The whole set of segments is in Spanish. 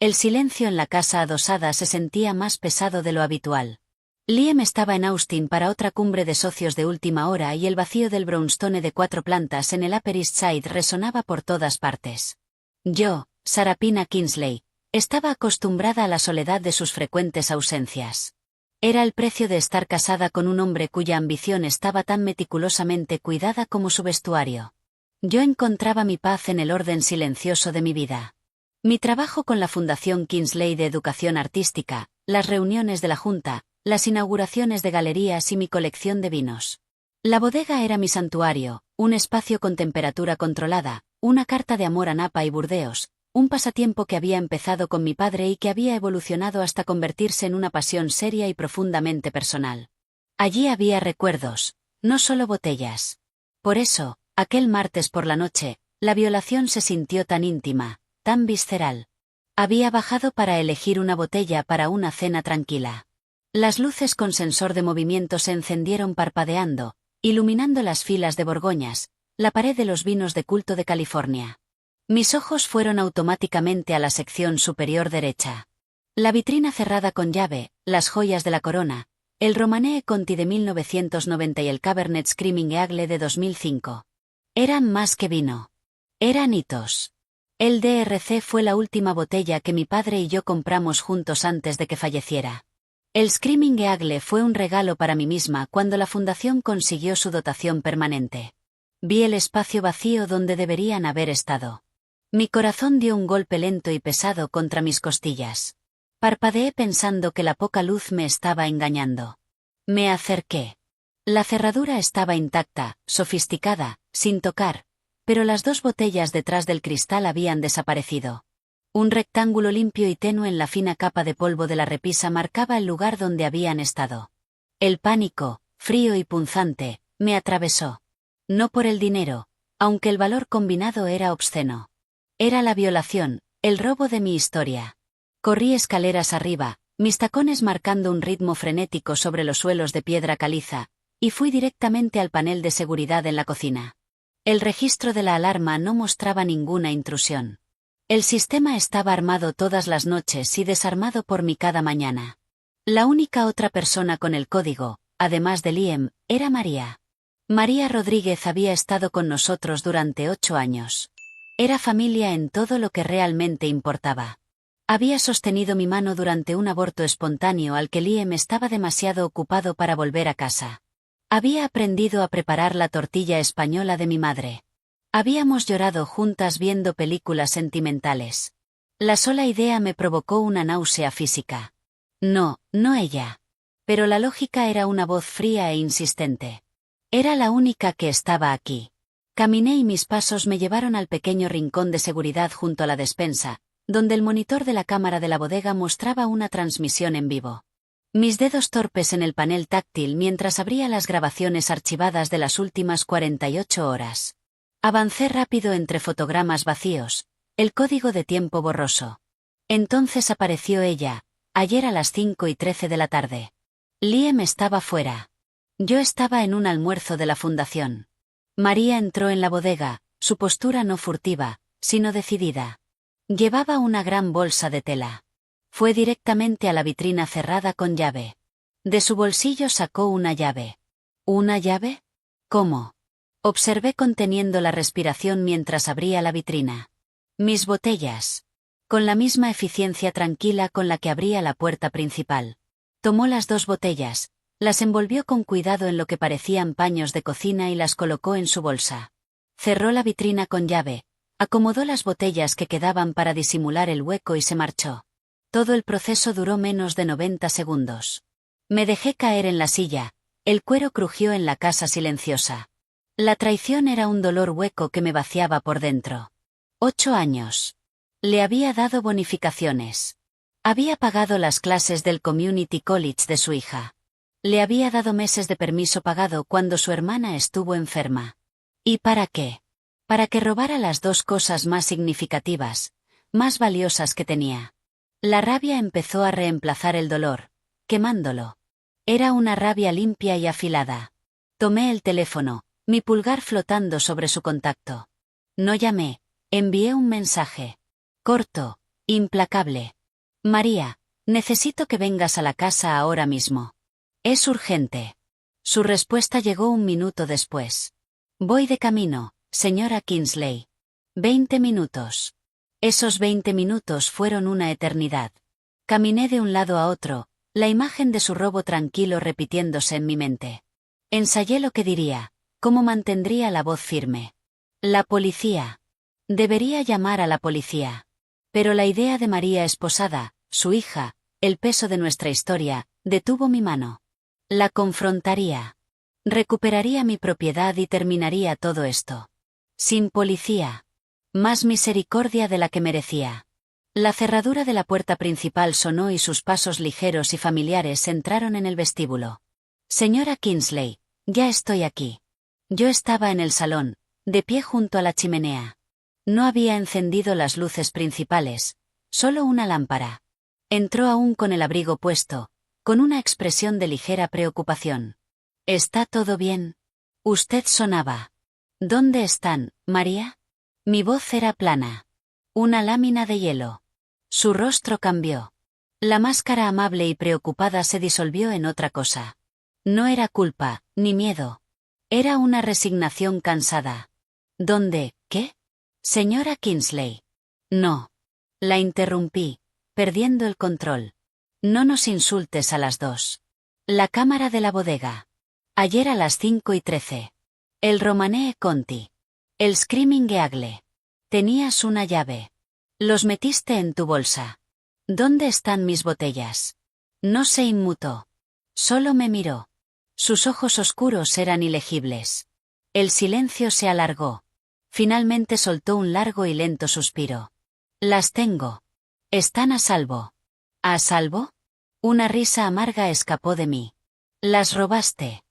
El silencio en la casa adosada se sentía más pesado de lo habitual. Liam estaba en Austin para otra cumbre de socios de última hora y el vacío del brownstone de 4 plantas en el Upper East Side resonaba por todas partes. Yo, Sarapina Kingsley, estaba acostumbrada a la soledad de sus frecuentes ausencias. Era el precio de estar casada con un hombre cuya ambición estaba tan meticulosamente cuidada como su vestuario. Yo encontraba mi paz en el orden silencioso de mi vida. Mi trabajo con la Fundación Kingsley de Educación Artística, las reuniones de la Junta, las inauguraciones de galerías y mi colección de vinos. La bodega era mi santuario, un espacio con temperatura controlada, una carta de amor a Napa y Burdeos, un pasatiempo que había empezado con mi padre y que había evolucionado hasta convertirse en una pasión seria y profundamente personal. Allí había recuerdos, no solo botellas. Por eso, aquel martes por la noche, la violación se sintió tan íntima, tan visceral. Había bajado para elegir una botella para una cena tranquila. Las luces con sensor de movimiento se encendieron parpadeando, iluminando las filas de Borgoñas, la pared de los vinos de culto de California. Mis ojos fueron automáticamente a la sección superior derecha. La vitrina cerrada con llave, las joyas de la corona, el Romanée Conti de 1990 y el Cabernet Screaming Eagle de 2005. Eran más que vino. Eran hitos. El DRC fue la última botella que mi padre y yo compramos juntos antes de que falleciera. El Screaming Eagle fue un regalo para mí misma cuando la fundación consiguió su dotación permanente. Vi el espacio vacío donde deberían haber estado. Mi corazón dio un golpe lento y pesado contra mis costillas. Parpadeé pensando que la poca luz me estaba engañando. Me acerqué. La cerradura estaba intacta, sofisticada, sin tocar, pero las 2 botellas detrás del cristal habían desaparecido. Un rectángulo limpio y tenue en la fina capa de polvo de la repisa marcaba el lugar donde habían estado. El pánico, frío y punzante, me atravesó. No por el dinero, aunque el valor combinado era obsceno. Era la violación, el robo de mi historia. Corrí escaleras arriba, mis tacones marcando un ritmo frenético sobre los suelos de piedra caliza, y fui directamente al panel de seguridad en la cocina. El registro de la alarma no mostraba ninguna intrusión. El sistema estaba armado todas las noches y desarmado por mí cada mañana. La única otra persona con el código, además de Liam, era María. María Rodríguez había estado con nosotros durante 8 años. Era familia en todo lo que realmente importaba. Había sostenido mi mano durante un aborto espontáneo al que Liam estaba demasiado ocupado para volver a casa. Había aprendido a preparar la tortilla española de mi madre. Habíamos llorado juntas viendo películas sentimentales. La sola idea me provocó una náusea física. No ella. Pero la lógica era una voz fría e insistente. Era la única que estaba aquí. Caminé y mis pasos me llevaron al pequeño rincón de seguridad junto a la despensa, donde el monitor de la cámara de la bodega mostraba una transmisión en vivo. Mis dedos torpes en el panel táctil mientras abría las grabaciones archivadas de las últimas 48 horas. Avancé rápido entre fotogramas vacíos, el código de tiempo borroso. Entonces apareció ella, ayer a las 5:13 de la tarde. Liam estaba fuera. Yo estaba en un almuerzo de la fundación. María entró en la bodega, su postura no furtiva, sino decidida. Llevaba una gran bolsa de tela. Fue directamente a la vitrina cerrada con llave. De su bolsillo sacó una llave. ¿Una llave? ¿Cómo? Observé conteniendo la respiración mientras abría la vitrina. Mis botellas. Con la misma eficiencia tranquila con la que abría la puerta principal. Tomó las 2 botellas, las envolvió con cuidado en lo que parecían paños de cocina y las colocó en su bolsa. Cerró la vitrina con llave, acomodó las botellas que quedaban para disimular el hueco y se marchó. Todo el proceso duró menos de 90 segundos. Me dejé caer en la silla, el cuero crujió en la casa silenciosa. La traición era un dolor hueco que me vaciaba por dentro. 8 años. Le había dado bonificaciones. Había pagado las clases del Community College de su hija. Le había dado meses de permiso pagado cuando su hermana estuvo enferma. ¿Y para qué? Para que robara las 2 cosas más significativas, más valiosas que tenía. La rabia empezó a reemplazar el dolor, quemándolo. Era una rabia limpia y afilada. Tomé el teléfono, mi pulgar flotando sobre su contacto. No llamé, envié un mensaje. Corto, Implacable. María, necesito que vengas a la casa ahora mismo. Es urgente. Su respuesta llegó un minuto después. Voy de camino, señora Kingsley. 20 minutos. Esos 20 minutos fueron una eternidad. Caminé de un lado a otro, la imagen de su robo tranquilo repitiéndose en mi mente. Ensayé lo que diría, cómo mantendría la voz firme. La policía. Debería llamar a la policía. Pero la idea de María esposada, su hija, el peso de nuestra historia, detuvo mi mano. La confrontaría. Recuperaría mi propiedad y terminaría todo esto. Sin policía. Más misericordia de la que merecía. La cerradura de la puerta principal sonó y sus pasos ligeros y familiares entraron en el vestíbulo. Señora Kingsley, ya estoy aquí. Yo estaba en el salón, de pie junto a la chimenea. No había encendido las luces principales, solo una lámpara. Entró aún con el abrigo puesto, con una expresión de ligera preocupación. ¿Está todo bien? Usted sonaba. ¿Dónde están, María? Mi voz era plana. Una lámina de hielo. Su rostro cambió. La máscara amable y preocupada se disolvió en otra cosa. No era culpa, ni miedo. Era una resignación cansada. ¿Dónde, qué? Señora Kingsley. No. La interrumpí, perdiendo el control. No nos insultes a las dos. La cámara de la bodega. Ayer a las 5:13. El Romanée Conti. El Screaming Eagle. Tenías una llave. Los metiste en tu bolsa. ¿Dónde están mis botellas? No se inmutó. Solo me miró. Sus ojos oscuros eran ilegibles. El silencio se alargó. Finalmente soltó un largo y lento suspiro. Las tengo. Están a salvo. ¿A salvo? Una risa amarga escapó de mí. Las robaste.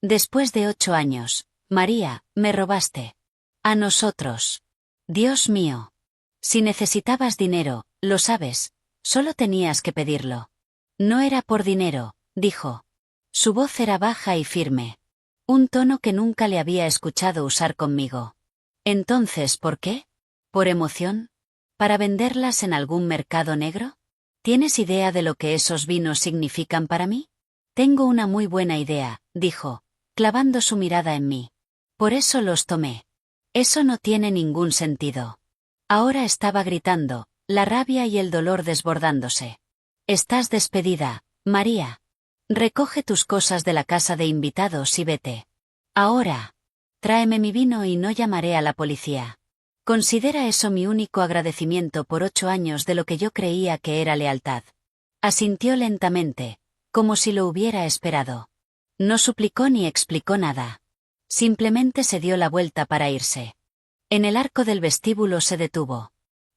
Después de 8 años, María, me robaste. A nosotros. Dios mío. Si necesitabas dinero, lo sabes, solo tenías que pedirlo. No era por dinero, dijo. Su voz era baja y firme. Un tono que nunca le había escuchado usar conmigo. Entonces, ¿por qué? ¿Por emoción? ¿Para venderlas en algún mercado negro? ¿Tienes idea de lo que esos vinos significan para mí? Tengo una muy buena idea, dijo, clavando su mirada en mí. Por eso los tomé. Eso no tiene ningún sentido. Ahora estaba gritando, la rabia y el dolor desbordándose. Estás despedida, María. Recoge tus cosas de la casa de invitados y vete. Ahora. Tráeme mi vino y no llamaré a la policía. Considera eso mi único agradecimiento por 8 años de lo que yo creía que era lealtad. Asintió lentamente, como si lo hubiera esperado. No suplicó ni explicó nada. Simplemente se dio la vuelta para irse. En el arco del vestíbulo se detuvo.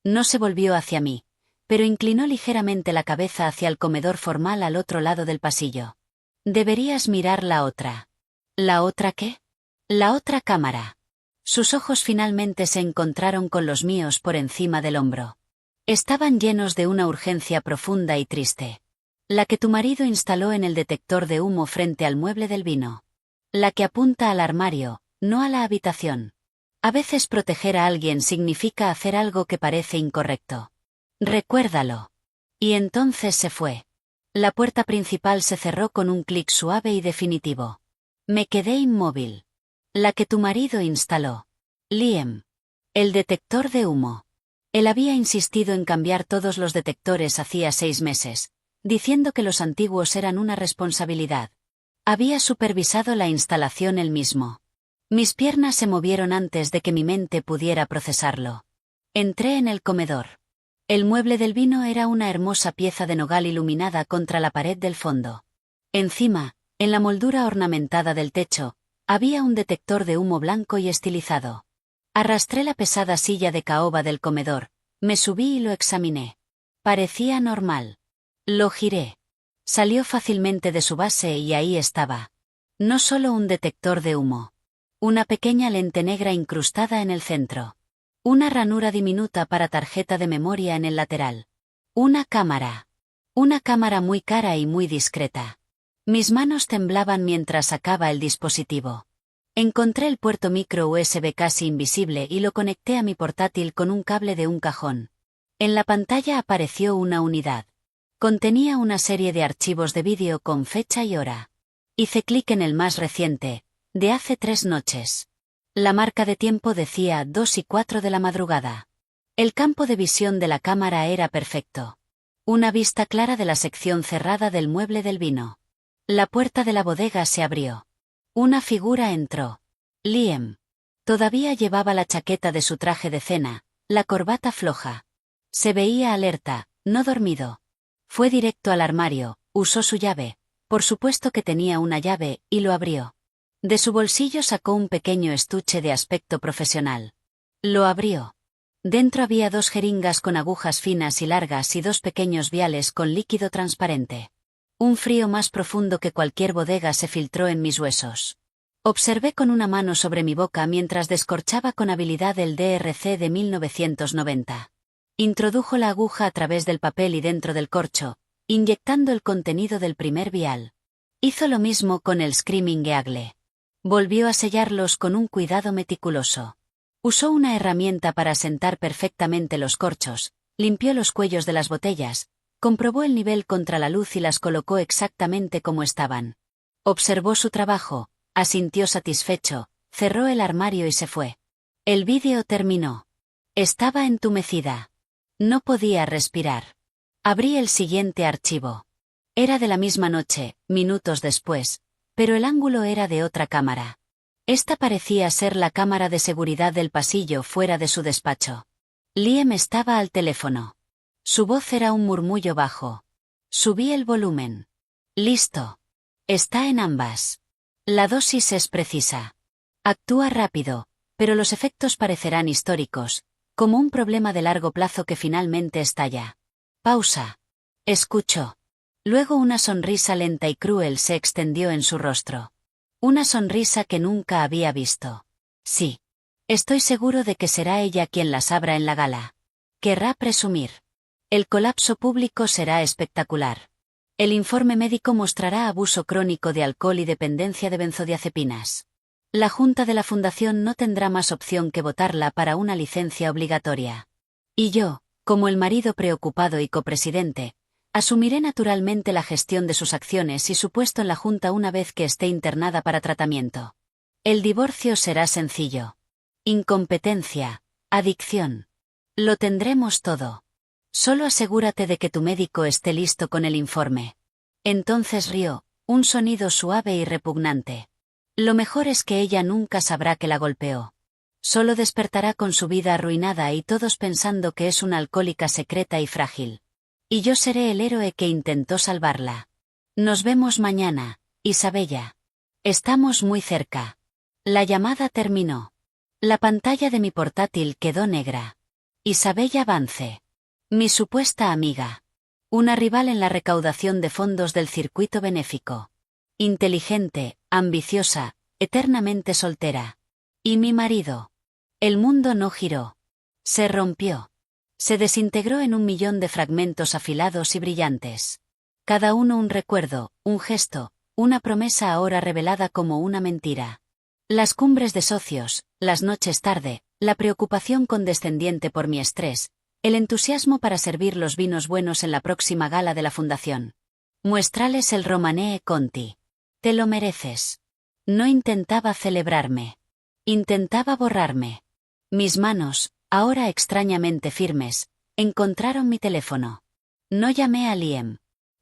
No se volvió hacia mí, pero inclinó ligeramente la cabeza hacia el comedor formal al otro lado del pasillo. Deberías mirar la otra. ¿La otra qué? La otra cámara. Sus ojos finalmente se encontraron con los míos por encima del hombro. Estaban llenos de una urgencia profunda y triste. La que tu marido instaló en el detector de humo frente al mueble del vino. La que apunta al armario, no a la habitación. A veces proteger a alguien significa hacer algo que parece incorrecto. Recuérdalo. Y entonces se fue. La puerta principal se cerró con un clic suave y definitivo. Me quedé inmóvil. La que tu marido instaló. Liam. El detector de humo. Él había insistido en cambiar todos los detectores hacía 6 meses, diciendo que los antiguos eran una responsabilidad. Había supervisado la instalación él mismo. Mis piernas se movieron antes de que mi mente pudiera procesarlo. Entré en el comedor. El mueble del vino era una hermosa pieza de nogal iluminada contra la pared del fondo. Encima, en la moldura ornamentada del techo, había un detector de humo blanco y estilizado. Arrastré la pesada silla de caoba del comedor, me subí y lo examiné. Parecía normal. Lo giré. Salió fácilmente de su base y ahí estaba. No solo un detector de humo. Una pequeña lente negra incrustada en el centro. Una ranura diminuta para tarjeta de memoria en el lateral. Una cámara. Una cámara muy cara y muy discreta. Mis manos temblaban mientras sacaba el dispositivo. Encontré el puerto micro USB casi invisible y lo conecté a mi portátil con un cable de un cajón. En la pantalla apareció una unidad. Contenía una serie de archivos de vídeo con fecha y hora. Hice clic en el más reciente, de hace 3 noches. La marca de tiempo decía 2:04 de la madrugada. El campo de visión de la cámara era perfecto. Una vista clara de la sección cerrada del mueble del vino. La puerta de la bodega se abrió. Una figura entró. Liam. Todavía llevaba la chaqueta de su traje de cena, la corbata floja. Se veía alerta, no dormido. Fue directo al armario, usó su llave, por supuesto que tenía una llave, y lo abrió. De su bolsillo sacó un pequeño estuche de aspecto profesional. Lo abrió. Dentro había 2 jeringas con agujas finas y largas y 2 pequeños viales con líquido transparente. Un frío más profundo que cualquier bodega se filtró en mis huesos. Observé con una mano sobre mi boca mientras descorchaba con habilidad el DRC de 1990. Introdujo la aguja a través del papel y dentro del corcho, inyectando el contenido del primer vial. Hizo lo mismo con el Screaming Eagle. Volvió a sellarlos con un cuidado meticuloso. Usó una herramienta para asentar perfectamente los corchos, limpió los cuellos de las botellas, comprobó el nivel contra la luz y las colocó exactamente como estaban. Observó su trabajo, asintió satisfecho, cerró el armario y se fue. El vídeo terminó. Estaba entumecida. No podía respirar. Abrí el siguiente archivo. Era de la misma noche, minutos después, pero el ángulo era de otra cámara. Esta parecía ser la cámara de seguridad del pasillo fuera de su despacho. Liam estaba al teléfono. Su voz era un murmullo bajo. Subí el volumen. Listo. Está en ambas. La dosis es precisa. Actúa rápido, pero los efectos parecerán históricos, como un problema de largo plazo que finalmente estalla. Pausa. Escuchó. Luego una sonrisa lenta y cruel se extendió en su rostro. Una sonrisa que nunca había visto. Sí. Estoy seguro de que será ella quien las abra en la gala. Querrá presumir. El colapso público será espectacular. El informe médico mostrará abuso crónico de alcohol y dependencia de benzodiazepinas. La Junta de la Fundación no tendrá más opción que votarla para una licencia obligatoria. Y yo, como el marido preocupado y copresidente, asumiré naturalmente la gestión de sus acciones y su puesto en la Junta una vez que esté internada para tratamiento. El divorcio será sencillo. Incompetencia, adicción. Lo tendremos todo. Solo asegúrate de que tu médico esté listo con el informe. Entonces rió, un sonido suave y repugnante. Lo mejor es que ella nunca sabrá que la golpeó. Solo despertará con su vida arruinada y todos pensando que es una alcohólica secreta y frágil. Y yo seré el héroe que intentó salvarla. Nos vemos mañana, Isabella. Estamos muy cerca. La llamada terminó. La pantalla de mi portátil quedó negra. Isabella Vance. Mi supuesta amiga. Una rival en la recaudación de fondos del circuito benéfico. Inteligente, ambiciosa, eternamente soltera. Y mi marido. El mundo no giró. Se rompió. Se desintegró en 1.000.000 de fragmentos afilados y brillantes. Cada uno un recuerdo, un gesto, una promesa ahora revelada como una mentira. Las cumbres de socios, las noches tarde, la preocupación condescendiente por mi estrés, el entusiasmo para servir los vinos buenos en la próxima gala de la fundación. Muéstrales el Romanée Conti. Te lo mereces. No intentaba celebrarme. Intentaba borrarme. Mis manos, ahora extrañamente firmes, encontraron mi teléfono. No llamé a Liam.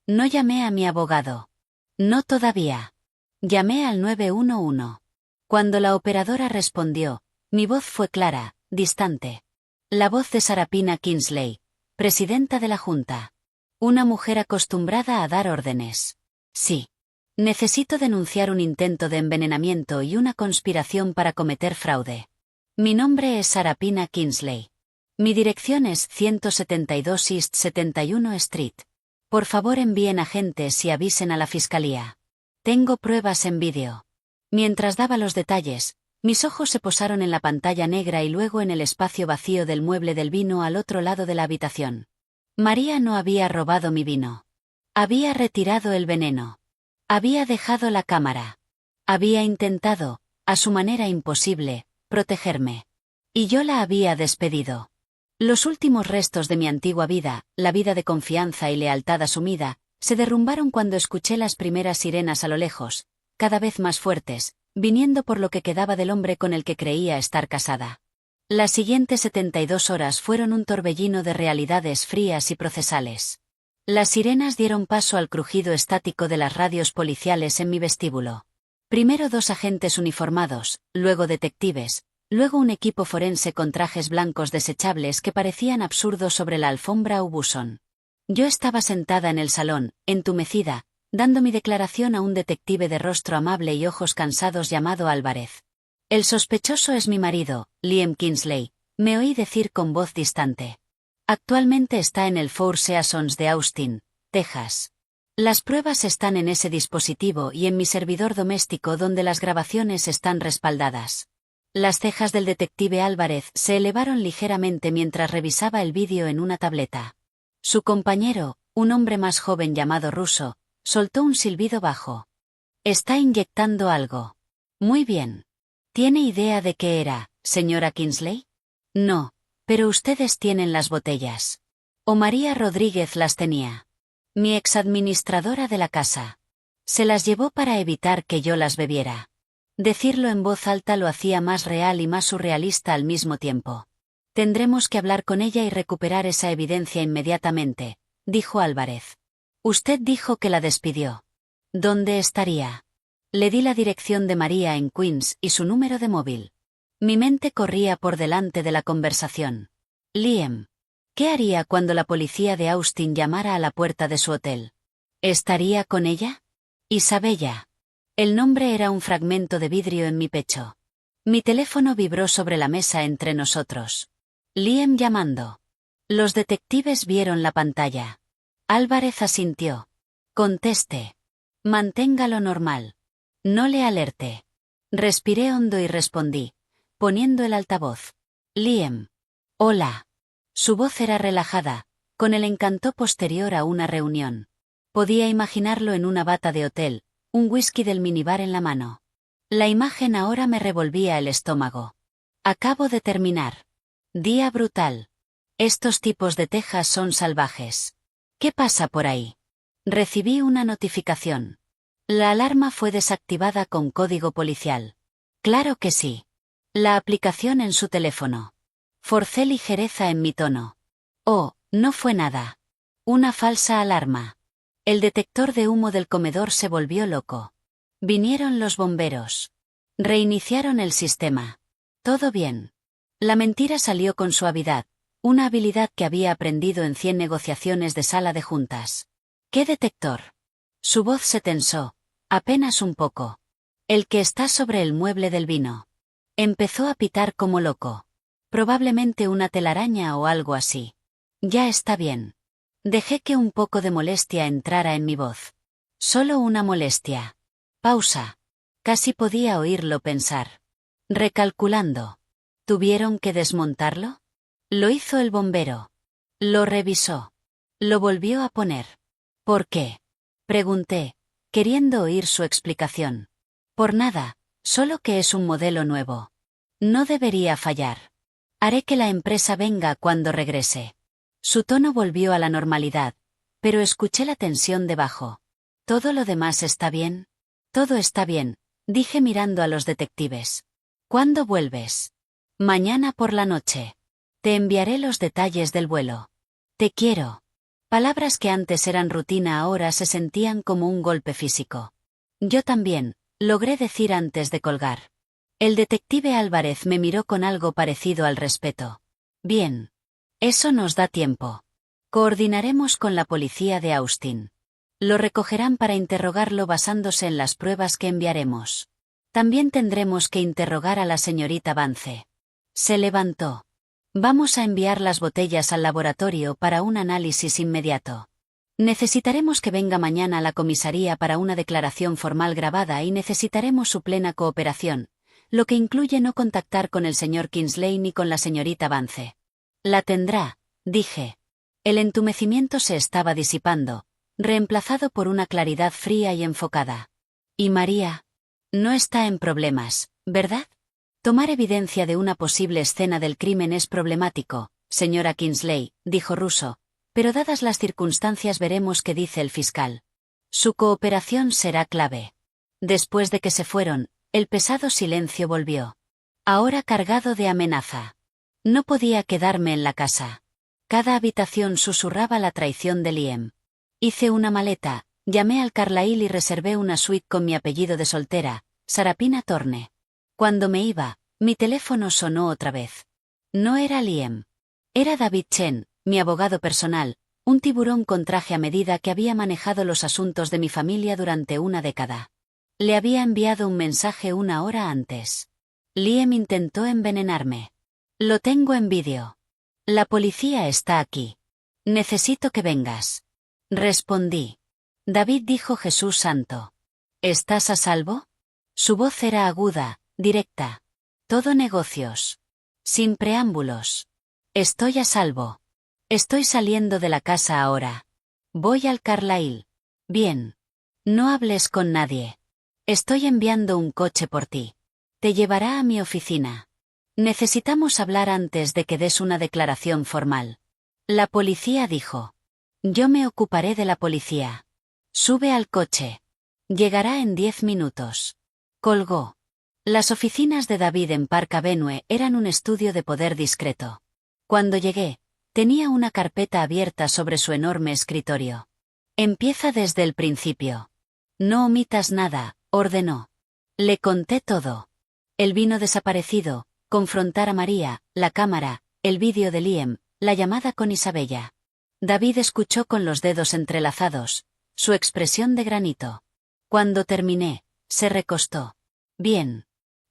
No llamé a mi abogado. No todavía. Llamé al 911. Cuando la operadora respondió, mi voz fue clara, distante. La voz de Sarapina Kingsley, presidenta de la Junta. Una mujer acostumbrada a dar órdenes. Sí. Necesito denunciar un intento de envenenamiento y una conspiración para cometer fraude. Mi nombre es Sarapina Kingsley. Mi dirección es 172 East 71 Street. Por favor envíen agentes y avisen a la fiscalía. Tengo pruebas en vídeo. Mientras daba los detalles, mis ojos se posaron en la pantalla negra y luego en el espacio vacío del mueble del vino al otro lado de la habitación. María no había robado mi vino. Había retirado el veneno. Había dejado la cámara. Había intentado, a su manera imposible, protegerme. Y yo la había despedido. Los últimos restos de mi antigua vida, la vida de confianza y lealtad asumida, se derrumbaron cuando escuché las primeras sirenas a lo lejos, cada vez más fuertes, viniendo por lo que quedaba del hombre con el que creía estar casada. Las siguientes 72 horas fueron un torbellino de realidades frías y procesales. Las sirenas dieron paso al crujido estático de las radios policiales en mi vestíbulo. Primero 2 agentes uniformados, luego detectives, luego un equipo forense con trajes blancos desechables que parecían absurdos sobre la alfombra Ubuson. Yo estaba sentada en el salón, entumecida, dando mi declaración a un detective de rostro amable y ojos cansados llamado Álvarez. El sospechoso es mi marido, Liam Kingsley, me oí decir con voz distante. Actualmente está en el Four Seasons de Austin, Texas. Las pruebas están en ese dispositivo y en mi servidor doméstico donde las grabaciones están respaldadas. Las cejas del detective Álvarez se elevaron ligeramente mientras revisaba el vídeo en una tableta. Su compañero, un hombre más joven llamado Russo, soltó un silbido bajo. Está inyectando algo. Muy bien. ¿Tiene idea de qué era, señora Kingsley? No, pero ustedes tienen las botellas. O María Rodríguez las tenía. Mi exadministradora de la casa. Se las llevó para evitar que yo las bebiera. Decirlo en voz alta lo hacía más real y más surrealista al mismo tiempo. Tendremos que hablar con ella y recuperar esa evidencia inmediatamente, dijo Álvarez. Usted dijo que la despidió. ¿Dónde estaría? Le di la dirección de María en Queens y su número de móvil. Mi mente corría por delante de la conversación. Liam. ¿Qué haría cuando la policía de Austin llamara a la puerta de su hotel? ¿Estaría con ella? Isabella. El nombre era un fragmento de vidrio en mi pecho. Mi teléfono vibró sobre la mesa entre nosotros. Liam llamando. Los detectives vieron la pantalla. Álvarez asintió. Conteste. Manténgalo normal. No le alerte. Respiré hondo y respondí, poniendo el altavoz. Liam. Hola. Su voz era relajada, con el encanto posterior a una reunión. Podía imaginarlo en una bata de hotel, un whisky del minibar en la mano. La imagen ahora me revolvía el estómago. Acabo de terminar. Día brutal. Estos tipos de Texas son salvajes. ¿Qué pasa por ahí? Recibí una notificación. La alarma fue desactivada con código policial. Claro que sí. La aplicación en su teléfono. Forcé ligereza en mi tono. Oh, no fue nada. Una falsa alarma. El detector de humo del comedor se volvió loco. Vinieron los bomberos. Reiniciaron el sistema. Todo bien. La mentira salió con suavidad, una habilidad que había aprendido en 100 negociaciones de sala de juntas. ¿Qué detector? Su voz se tensó, apenas un poco. El que está sobre el mueble del vino. Empezó a pitar como loco. Probablemente una telaraña o algo así. Ya está bien. Dejé que un poco de molestia entrara en mi voz. Solo una molestia. Pausa. Casi podía oírlo pensar. Recalculando. ¿Tuvieron que desmontarlo? Lo hizo el bombero. Lo revisó. Lo volvió a poner. ¿Por qué? Pregunté, queriendo oír su explicación. Por nada, solo que es un modelo nuevo. No debería fallar. Haré que la empresa venga cuando regrese. Su tono volvió a la normalidad, pero escuché la tensión debajo. ¿Todo lo demás está bien? Todo está bien, dije mirando a los detectives. ¿Cuándo vuelves? Mañana por la noche. Te enviaré los detalles del vuelo. Te quiero. Palabras que antes eran rutina ahora se sentían como un golpe físico. Yo también, logré decir antes de colgar. El detective Álvarez me miró con algo parecido al respeto. Bien. Eso nos da tiempo. Coordinaremos con la policía de Austin. Lo recogerán para interrogarlo basándose en las pruebas que enviaremos. También tendremos que interrogar a la señorita Vance. Se levantó. Vamos a enviar las botellas al laboratorio para un análisis inmediato. Necesitaremos que venga mañana a la comisaría para una declaración formal grabada y necesitaremos su plena cooperación, lo que incluye no contactar con el señor Kingsley ni con la señorita Vance. La tendrá, dije. El entumecimiento se estaba disipando, reemplazado por una claridad fría y enfocada. ¿Y María? No está en problemas, ¿verdad? Tomar evidencia de una posible escena del crimen es problemático, señora Kingsley, dijo Russo, pero dadas las circunstancias veremos qué dice el fiscal. Su cooperación será clave. Después de que se fueron, el pesado silencio volvió. Ahora cargado de amenaza. No podía quedarme en la casa. Cada habitación susurraba la traición de Liam. Hice una maleta, llamé al Carlyle y reservé una suite con mi apellido de soltera, Sarapina Thorne. Cuando me iba, mi teléfono sonó otra vez. No era Liam. Era David Chen, mi abogado personal, un tiburón con traje a medida que había manejado los asuntos de mi familia durante una década. Le había enviado un mensaje una hora antes. Liam intentó envenenarme. Lo tengo en vídeo. La policía está aquí. Necesito que vengas. Respondí. David dijo Jesús santo. ¿Estás a salvo? Su voz era aguda, directa. Todo negocios. Sin preámbulos. Estoy a salvo. Estoy saliendo de la casa ahora. Voy al Carlyle. Bien. No hables con nadie. Estoy enviando un coche por ti. Te llevará a mi oficina. Necesitamos hablar antes de que des una declaración formal. La policía dijo. Yo me ocuparé de la policía. Sube al coche. Llegará en 10 minutos. Colgó. Las oficinas de David en Park Avenue eran un estudio de poder discreto. Cuando llegué, tenía una carpeta abierta sobre su enorme escritorio. Empieza desde el principio. No omitas nada, ordenó. Le conté todo. El vino desaparecido, confrontar a María, la cámara, el vídeo de Liam, la llamada con Isabella. David escuchó con los dedos entrelazados, su expresión de granito. Cuando terminé, se recostó. Bien.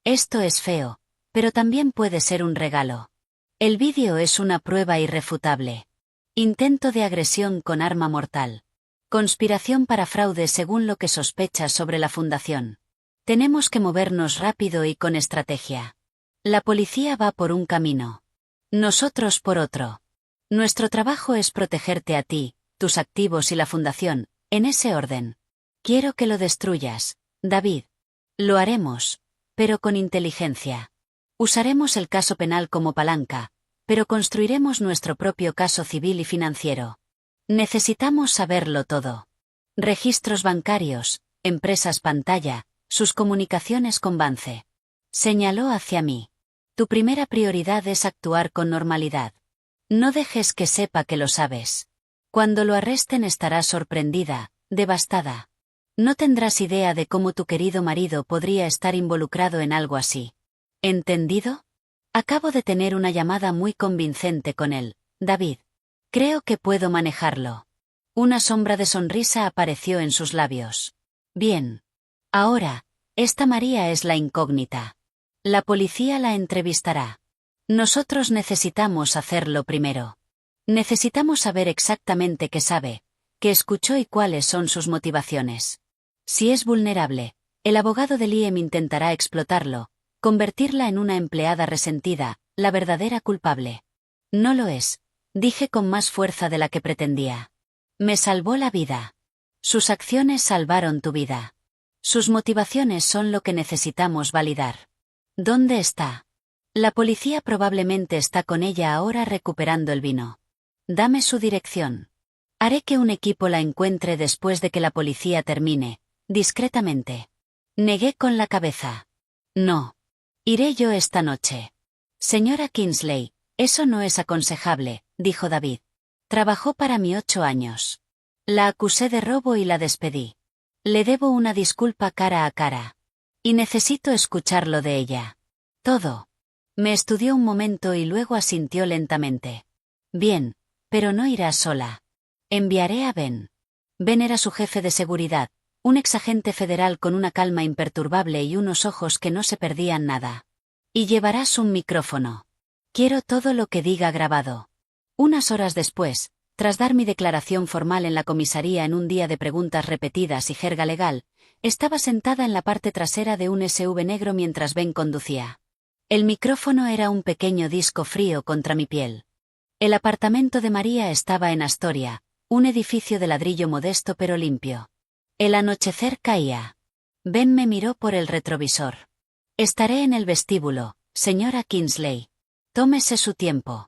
Esto es feo, pero también puede ser un regalo. El vídeo es una prueba irrefutable. Intento de agresión con arma mortal. Conspiración para fraude según lo que sospechas sobre la fundación. Tenemos que movernos rápido y con estrategia. La policía va por un camino. Nosotros por otro. Nuestro trabajo es protegerte a ti, tus activos y la fundación, en ese orden. Quiero que lo destruyas, David. Lo haremos, pero con inteligencia. Usaremos el caso penal como palanca, pero construiremos nuestro propio caso civil y financiero. Necesitamos saberlo todo. Registros bancarios, empresas pantalla, sus comunicaciones con Vance. Señaló hacia mí. Tu primera prioridad es actuar con normalidad. No dejes que sepa que lo sabes. Cuando lo arresten estarás sorprendida, devastada. No tendrás idea de cómo tu querido marido podría estar involucrado en algo así. ¿Entendido? Acabo de tener una llamada muy convincente con él, David. Creo que puedo manejarlo. Una sombra de sonrisa apareció en sus labios. Bien. Ahora, esta María es la incógnita. La policía la entrevistará. Nosotros necesitamos hacerlo primero. Necesitamos saber exactamente qué sabe, qué escuchó y cuáles son sus motivaciones. Si es vulnerable, el abogado de Liam intentará explotarlo, convertirla en una empleada resentida, la verdadera culpable. No lo es, dije con más fuerza de la que pretendía. Me salvó la vida. Sus acciones salvaron tu vida. Sus motivaciones son lo que necesitamos validar. ¿Dónde está? La policía probablemente está con ella ahora recuperando el vino. Dame su dirección. Haré que un equipo la encuentre después de que la policía termine, discretamente. Negué con la cabeza. No. Iré yo esta noche. Señora Kingsley, eso no es aconsejable, dijo David. Trabajó para mí 8 años. La acusé de robo y la despedí. Le debo una disculpa cara a cara. Y necesito escucharlo de ella. Todo. Me estudió un momento y luego asintió lentamente. Bien, pero no irá sola. Enviaré a Ben. Ben era su jefe de seguridad, un exagente federal con una calma imperturbable y unos ojos que no se perdían nada. Y llevarás un micrófono. Quiero todo lo que diga grabado. Unas horas después, tras dar mi declaración formal en la comisaría en un día de preguntas repetidas y jerga legal, estaba sentada en la parte trasera de un SUV negro mientras Ben conducía. El micrófono era un pequeño disco frío contra mi piel. El apartamento de María estaba en Astoria, un edificio de ladrillo modesto pero limpio. El anochecer caía. Ben me miró por el retrovisor. Estaré en el vestíbulo, señora Kingsley. Tómese su tiempo.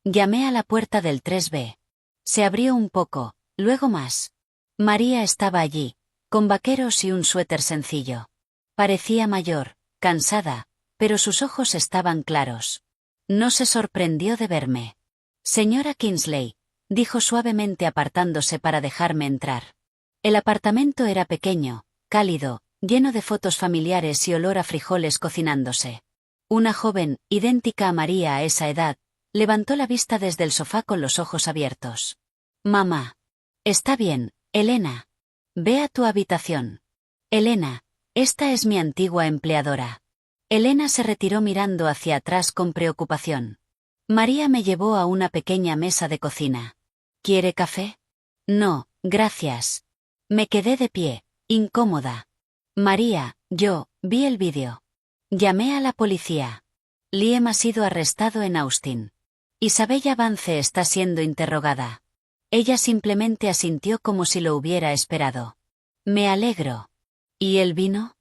Llamé a la puerta del 3B. Se abrió un poco, luego más. María estaba allí, con vaqueros y un suéter sencillo. Parecía mayor, cansada, pero sus ojos estaban claros. No se sorprendió de verme. Señora Kingsley, dijo suavemente apartándose para dejarme entrar. El apartamento era pequeño, cálido, lleno de fotos familiares y olor a frijoles cocinándose. Una joven, idéntica a María a esa edad, levantó la vista desde el sofá con los ojos abiertos. Mamá. Está bien, Elena. Ve a tu habitación. Elena, esta es mi antigua empleadora. Elena se retiró mirando hacia atrás con preocupación. María me llevó a una pequeña mesa de cocina. ¿Quiere café? No, gracias. Me quedé de pie, incómoda. María, yo, vi el vídeo. Llamé a la policía. Liam ha sido arrestado en Austin. Isabella Vance está siendo interrogada. Ella simplemente asintió como si lo hubiera esperado. Me alegro. ¿Y el vino?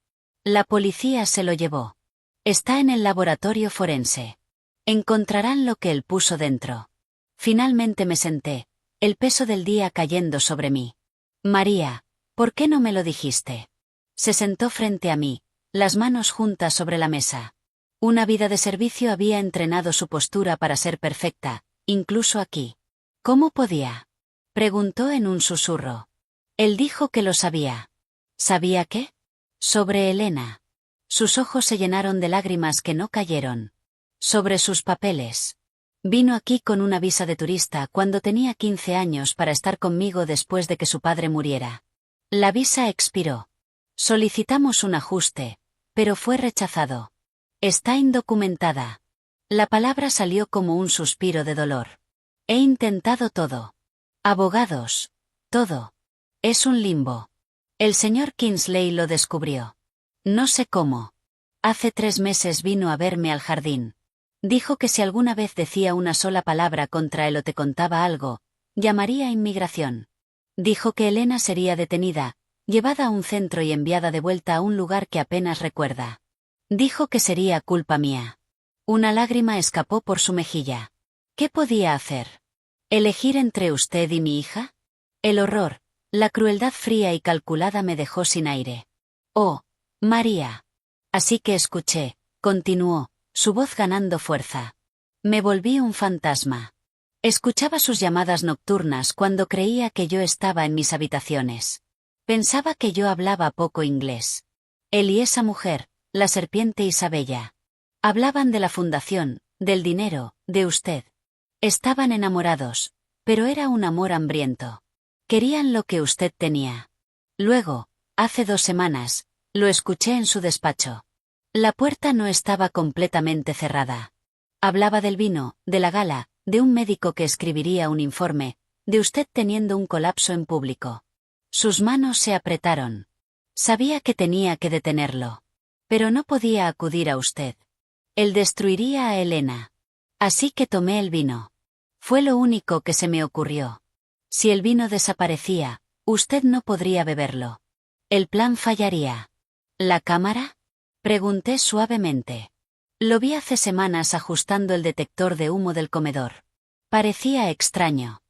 La policía se lo llevó. Está en el laboratorio forense. Encontrarán lo que él puso dentro. Finalmente me senté, el peso del día cayendo sobre mí. María, ¿por qué no me lo dijiste? Se sentó frente a mí, las manos juntas sobre la mesa. Una vida de servicio había entrenado su postura para ser perfecta, incluso aquí. ¿Cómo podía? Preguntó en un susurro. Él dijo que lo sabía. ¿Sabía qué? Sobre Elena. Sus ojos se llenaron de lágrimas que no cayeron. Sobre sus papeles. Vino aquí con una visa de turista cuando tenía 15 años para estar conmigo después de que su padre muriera. La visa expiró. Solicitamos un ajuste, pero fue rechazado. Está indocumentada. La palabra salió como un suspiro de dolor. He intentado todo. Abogados. Todo. Es un limbo. El señor Kingsley lo descubrió. No sé cómo. Hace 3 meses vino a verme al jardín. Dijo que si alguna vez decía una sola palabra contra él o te contaba algo, llamaría a inmigración. Dijo que Elena sería detenida, llevada a un centro y enviada de vuelta a un lugar que apenas recuerda. Dijo que sería culpa mía. Una lágrima escapó por su mejilla. ¿Qué podía hacer? ¿Elegir entre usted y mi hija? El horror, la crueldad fría y calculada me dejó sin aire. Oh, María. Así que escuché, continuó, su voz ganando fuerza. Me volví un fantasma. Escuchaba sus llamadas nocturnas cuando creía que yo estaba en mis habitaciones. Pensaba que yo hablaba poco inglés. Él y esa mujer, la serpiente Isabella. Hablaban de la fundación, del dinero, de usted. Estaban enamorados, pero era un amor hambriento. Querían lo que usted tenía. Luego, hace 2 semanas, lo escuché en su despacho. La puerta no estaba completamente cerrada. Hablaba del vino, de la gala, de un médico que escribiría un informe, de usted teniendo un colapso en público. Sus manos se apretaron. Sabía que tenía que detenerlo. Pero no podía acudir a usted. Él destruiría a Elena. Así que tomé el vino. Fue lo único que se me ocurrió. Si el vino desaparecía, usted no podría beberlo. El plan fallaría. ¿La cámara? Pregunté suavemente. Lo vi hace semanas ajustando el detector de humo del comedor. Parecía extraño.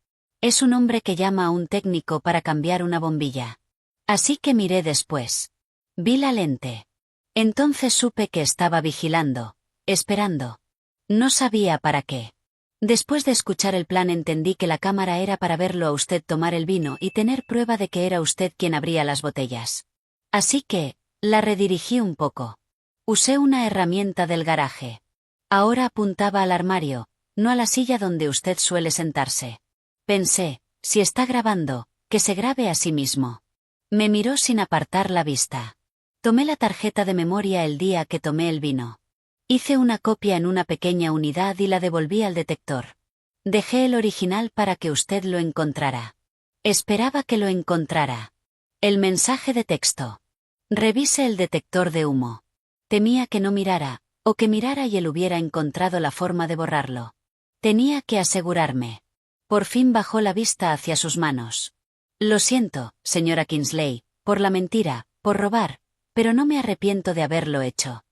Es un hombre que llama a un técnico para cambiar una bombilla. Así que miré después. Vi la lente. Entonces supe que estaba vigilando, esperando. No sabía para qué. Después de escuchar el plan entendí que la cámara era para verlo a usted tomar el vino y tener prueba de que era usted quien abría las botellas. Así que, la redirigí un poco. Usé una herramienta del garaje. Ahora apuntaba al armario, no a la silla donde usted suele sentarse. Pensé, si está grabando, que se grabe a sí mismo. Me miró sin apartar la vista. Tomé la tarjeta de memoria el día que tomé el vino. Hice una copia en una pequeña unidad y la devolví al detector. Dejé el original para que usted lo encontrara. Esperaba que lo encontrara. El mensaje de texto. Revise el detector de humo. Temía que no mirara, o que mirara y él hubiera encontrado la forma de borrarlo. Tenía que asegurarme. Por fin bajó la vista hacia sus manos. Lo siento, señora Kingsley, por la mentira, por robar, pero no me arrepiento de haberlo hecho.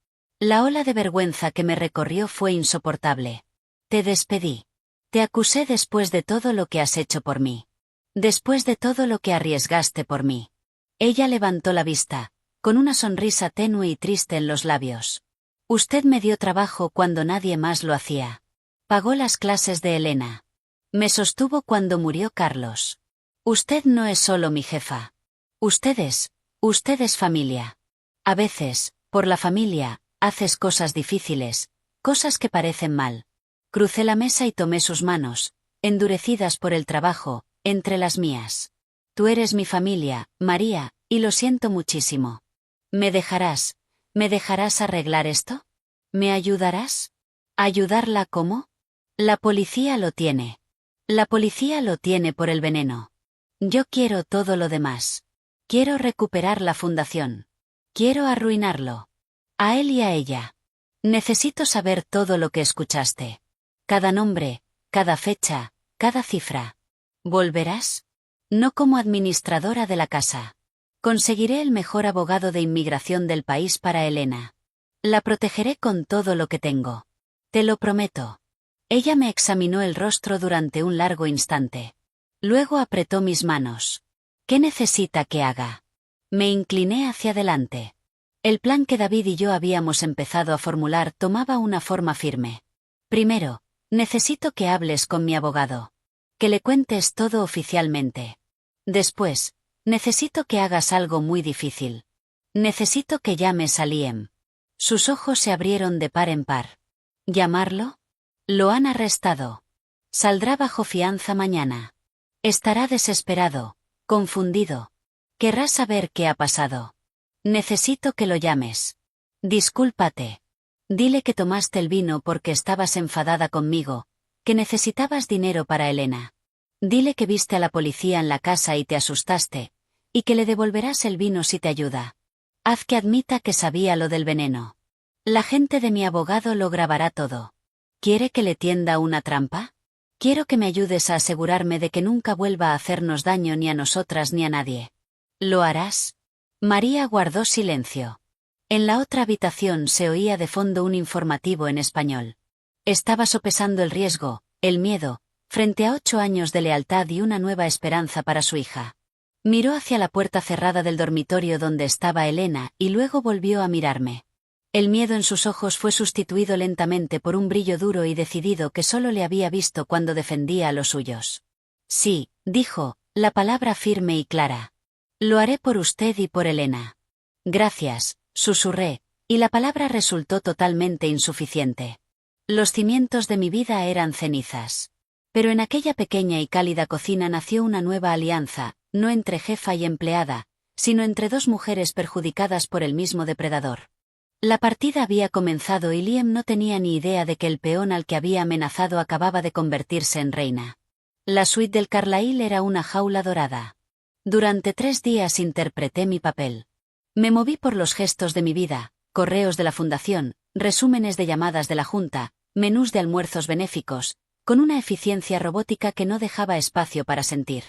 La ola de vergüenza que me recorrió fue insoportable. Te despedí. Te acusé después de todo lo que has hecho por mí. Después de todo lo que arriesgaste por mí. Ella levantó la vista, con una sonrisa tenue y triste en los labios. Usted me dio trabajo cuando nadie más lo hacía. Pagó las clases de Elena. Me sostuvo cuando murió Carlos. Usted no es solo mi jefa. Usted es familia. A veces, por la familia, haces cosas difíciles, cosas que parecen mal. Crucé la mesa y tomé sus manos, endurecidas por el trabajo, entre las mías. Tú eres mi familia, María, y lo siento muchísimo. ¿Me dejarás arreglar esto? ¿Me ayudarás? ¿Ayudarla cómo? La policía lo tiene. La policía lo tiene por el veneno. Yo quiero todo lo demás. Quiero recuperar la fundación. Quiero arruinarlo. A él y a ella. Necesito saber todo lo que escuchaste. Cada nombre, cada fecha, cada cifra. ¿Volverás? No como administradora de la casa. Conseguiré el mejor abogado de inmigración del país para Elena. La protegeré con todo lo que tengo. Te lo prometo. Ella me examinó el rostro durante un largo instante. Luego apretó mis manos. ¿Qué necesita que haga? Me incliné hacia adelante. El plan que David y yo habíamos empezado a formular tomaba una forma firme. Primero, necesito que hables con mi abogado. Que le cuentes todo oficialmente. Después, necesito que hagas algo muy difícil. Necesito que llames a Liam. Sus ojos se abrieron de par en par. ¿Llamarlo? Lo han arrestado. Saldrá bajo fianza mañana. Estará desesperado, confundido. Querrá saber qué ha pasado. Necesito que lo llames. Discúlpate. Dile que tomaste el vino porque estabas enfadada conmigo, que necesitabas dinero para Elena. Dile que viste a la policía en la casa y te asustaste, y que le devolverás el vino si te ayuda. Haz que admita que sabía lo del veneno. La gente de mi abogado lo grabará todo. ¿Quiere que le tienda una trampa? Quiero que me ayudes a asegurarme de que nunca vuelva a hacernos daño ni a nosotras ni a nadie. ¿Lo harás? María guardó silencio. En la otra habitación se oía de fondo un informativo en español. Estaba sopesando el riesgo, el miedo, frente a 8 años de lealtad y una nueva esperanza para su hija. Miró hacia la puerta cerrada del dormitorio donde estaba Elena y luego volvió a mirarme. El miedo en sus ojos fue sustituido lentamente por un brillo duro y decidido que solo le había visto cuando defendía a los suyos. Sí, dijo, la palabra firme y clara. Lo haré por usted y por Elena. Gracias, susurré, y la palabra resultó totalmente insuficiente. Los cimientos de mi vida eran cenizas. Pero en aquella pequeña y cálida cocina nació una nueva alianza, no entre jefa y empleada, sino entre dos mujeres perjudicadas por el mismo depredador. La partida había comenzado y Liam no tenía ni idea de que el peón al que había amenazado acababa de convertirse en reina. La suite del Carlyle era una jaula dorada. Durante 3 días interpreté mi papel. Me moví por los gestos de mi vida, correos de la fundación, resúmenes de llamadas de la junta, menús de almuerzos benéficos, con una eficiencia robótica que no dejaba espacio para sentir.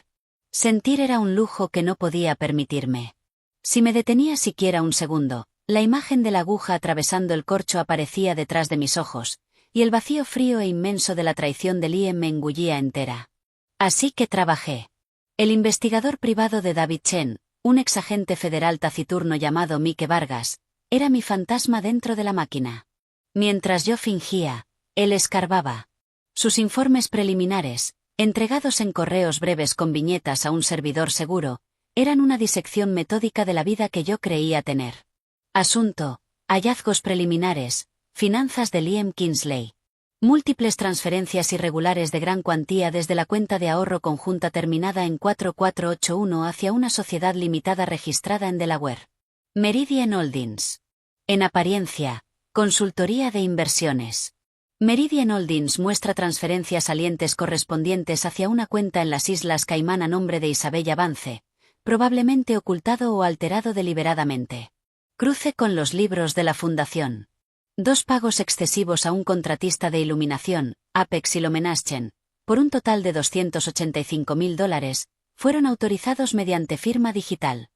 Sentir era un lujo que no podía permitirme. Si me detenía siquiera un segundo, la imagen de la aguja atravesando el corcho aparecía detrás de mis ojos, y el vacío frío e inmenso de la traición de Liam me engullía entera. Así que trabajé. El investigador privado de David Chen, un exagente federal taciturno llamado Mike Vargas, era mi fantasma dentro de la máquina. Mientras yo fingía, él escarbaba. Sus informes preliminares, entregados en correos breves con viñetas a un servidor seguro, eran una disección metódica de la vida que yo creía tener. Asunto, hallazgos preliminares, finanzas de Liam Kingsley. Múltiples transferencias irregulares de gran cuantía desde la cuenta de ahorro conjunta terminada en 4481 hacia una sociedad limitada registrada en Delaware. Meridian Holdings. En apariencia, consultoría de inversiones. Meridian Holdings muestra transferencias salientes correspondientes hacia una cuenta en las Islas Caimán a nombre de Isabella Vance, probablemente ocultado o alterado deliberadamente. Cruce con los libros de la Fundación. 2 pagos excesivos a un contratista de iluminación, Apex Illumination, por un total de $285.000, fueron autorizados mediante firma digital.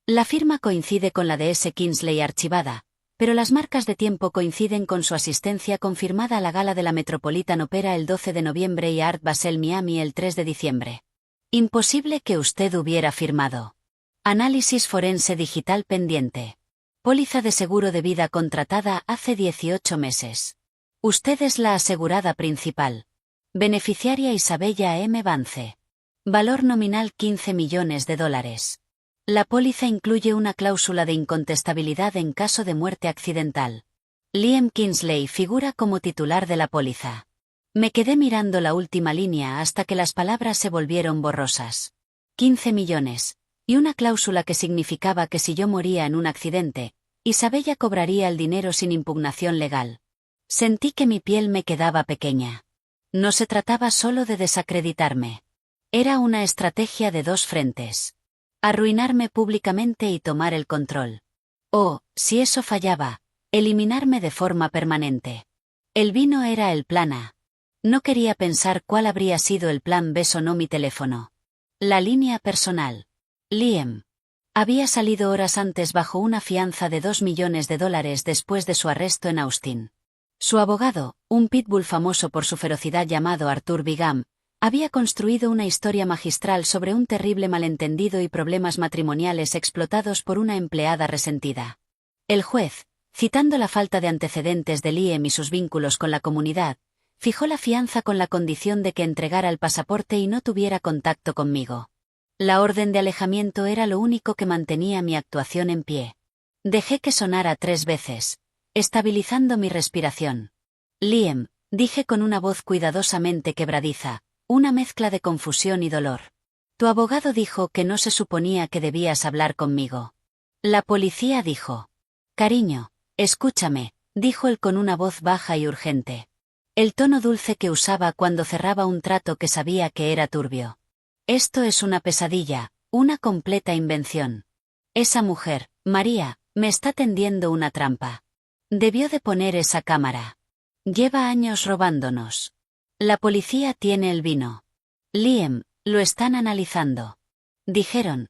La firma coincide con la de S. Kingsley archivada, pero las marcas de tiempo coinciden con su asistencia confirmada a la gala de la Metropolitan Opera el 12 de noviembre y a Art Basel Miami el 3 de diciembre. Imposible que usted hubiera firmado. Análisis forense digital pendiente. Póliza de seguro de vida contratada hace 18 meses. Usted es la asegurada principal. Beneficiaria Isabella M. Vance. Valor nominal $15 millones. La póliza incluye una cláusula de incontestabilidad en caso de muerte accidental. Liam Kingsley figura como titular de la póliza. Me quedé mirando la última línea hasta que las palabras se volvieron borrosas. 15 millones. Y una cláusula que significaba que si yo moría en un accidente, Isabella cobraría el dinero sin impugnación legal. Sentí que mi piel me quedaba pequeña. No se trataba solo de desacreditarme. Era una estrategia de dos frentes. Arruinarme públicamente y tomar el control. O, si eso fallaba, eliminarme de forma permanente. El vino era el plan A. No quería pensar cuál habría sido el plan B. Sonó mi teléfono. La línea personal. Liam. Había salido horas antes bajo una fianza de $2 millones después de su arresto en Austin. Su abogado, un pitbull famoso por su ferocidad llamado Arthur Bigham, había construido una historia magistral sobre un terrible malentendido y problemas matrimoniales explotados por una empleada resentida. El juez, citando la falta de antecedentes de Liam y sus vínculos con la comunidad, fijó la fianza con la condición de que entregara el pasaporte y no tuviera contacto conmigo. La orden de alejamiento era lo único que mantenía mi actuación en pie. Dejé que sonara 3 veces, estabilizando mi respiración. Liam, dije con una voz cuidadosamente quebradiza, una mezcla de confusión y dolor. Tu abogado dijo que no se suponía que debías hablar conmigo. La policía dijo. Cariño, escúchame, dijo él con una voz baja y urgente. El tono dulce que usaba cuando cerraba un trato que sabía que era turbio. Esto es una pesadilla, una completa invención. Esa mujer, María, me está tendiendo una trampa. Debió de poner esa cámara. Lleva años robándonos. La policía tiene el vino. Liam, lo están analizando. Dijeron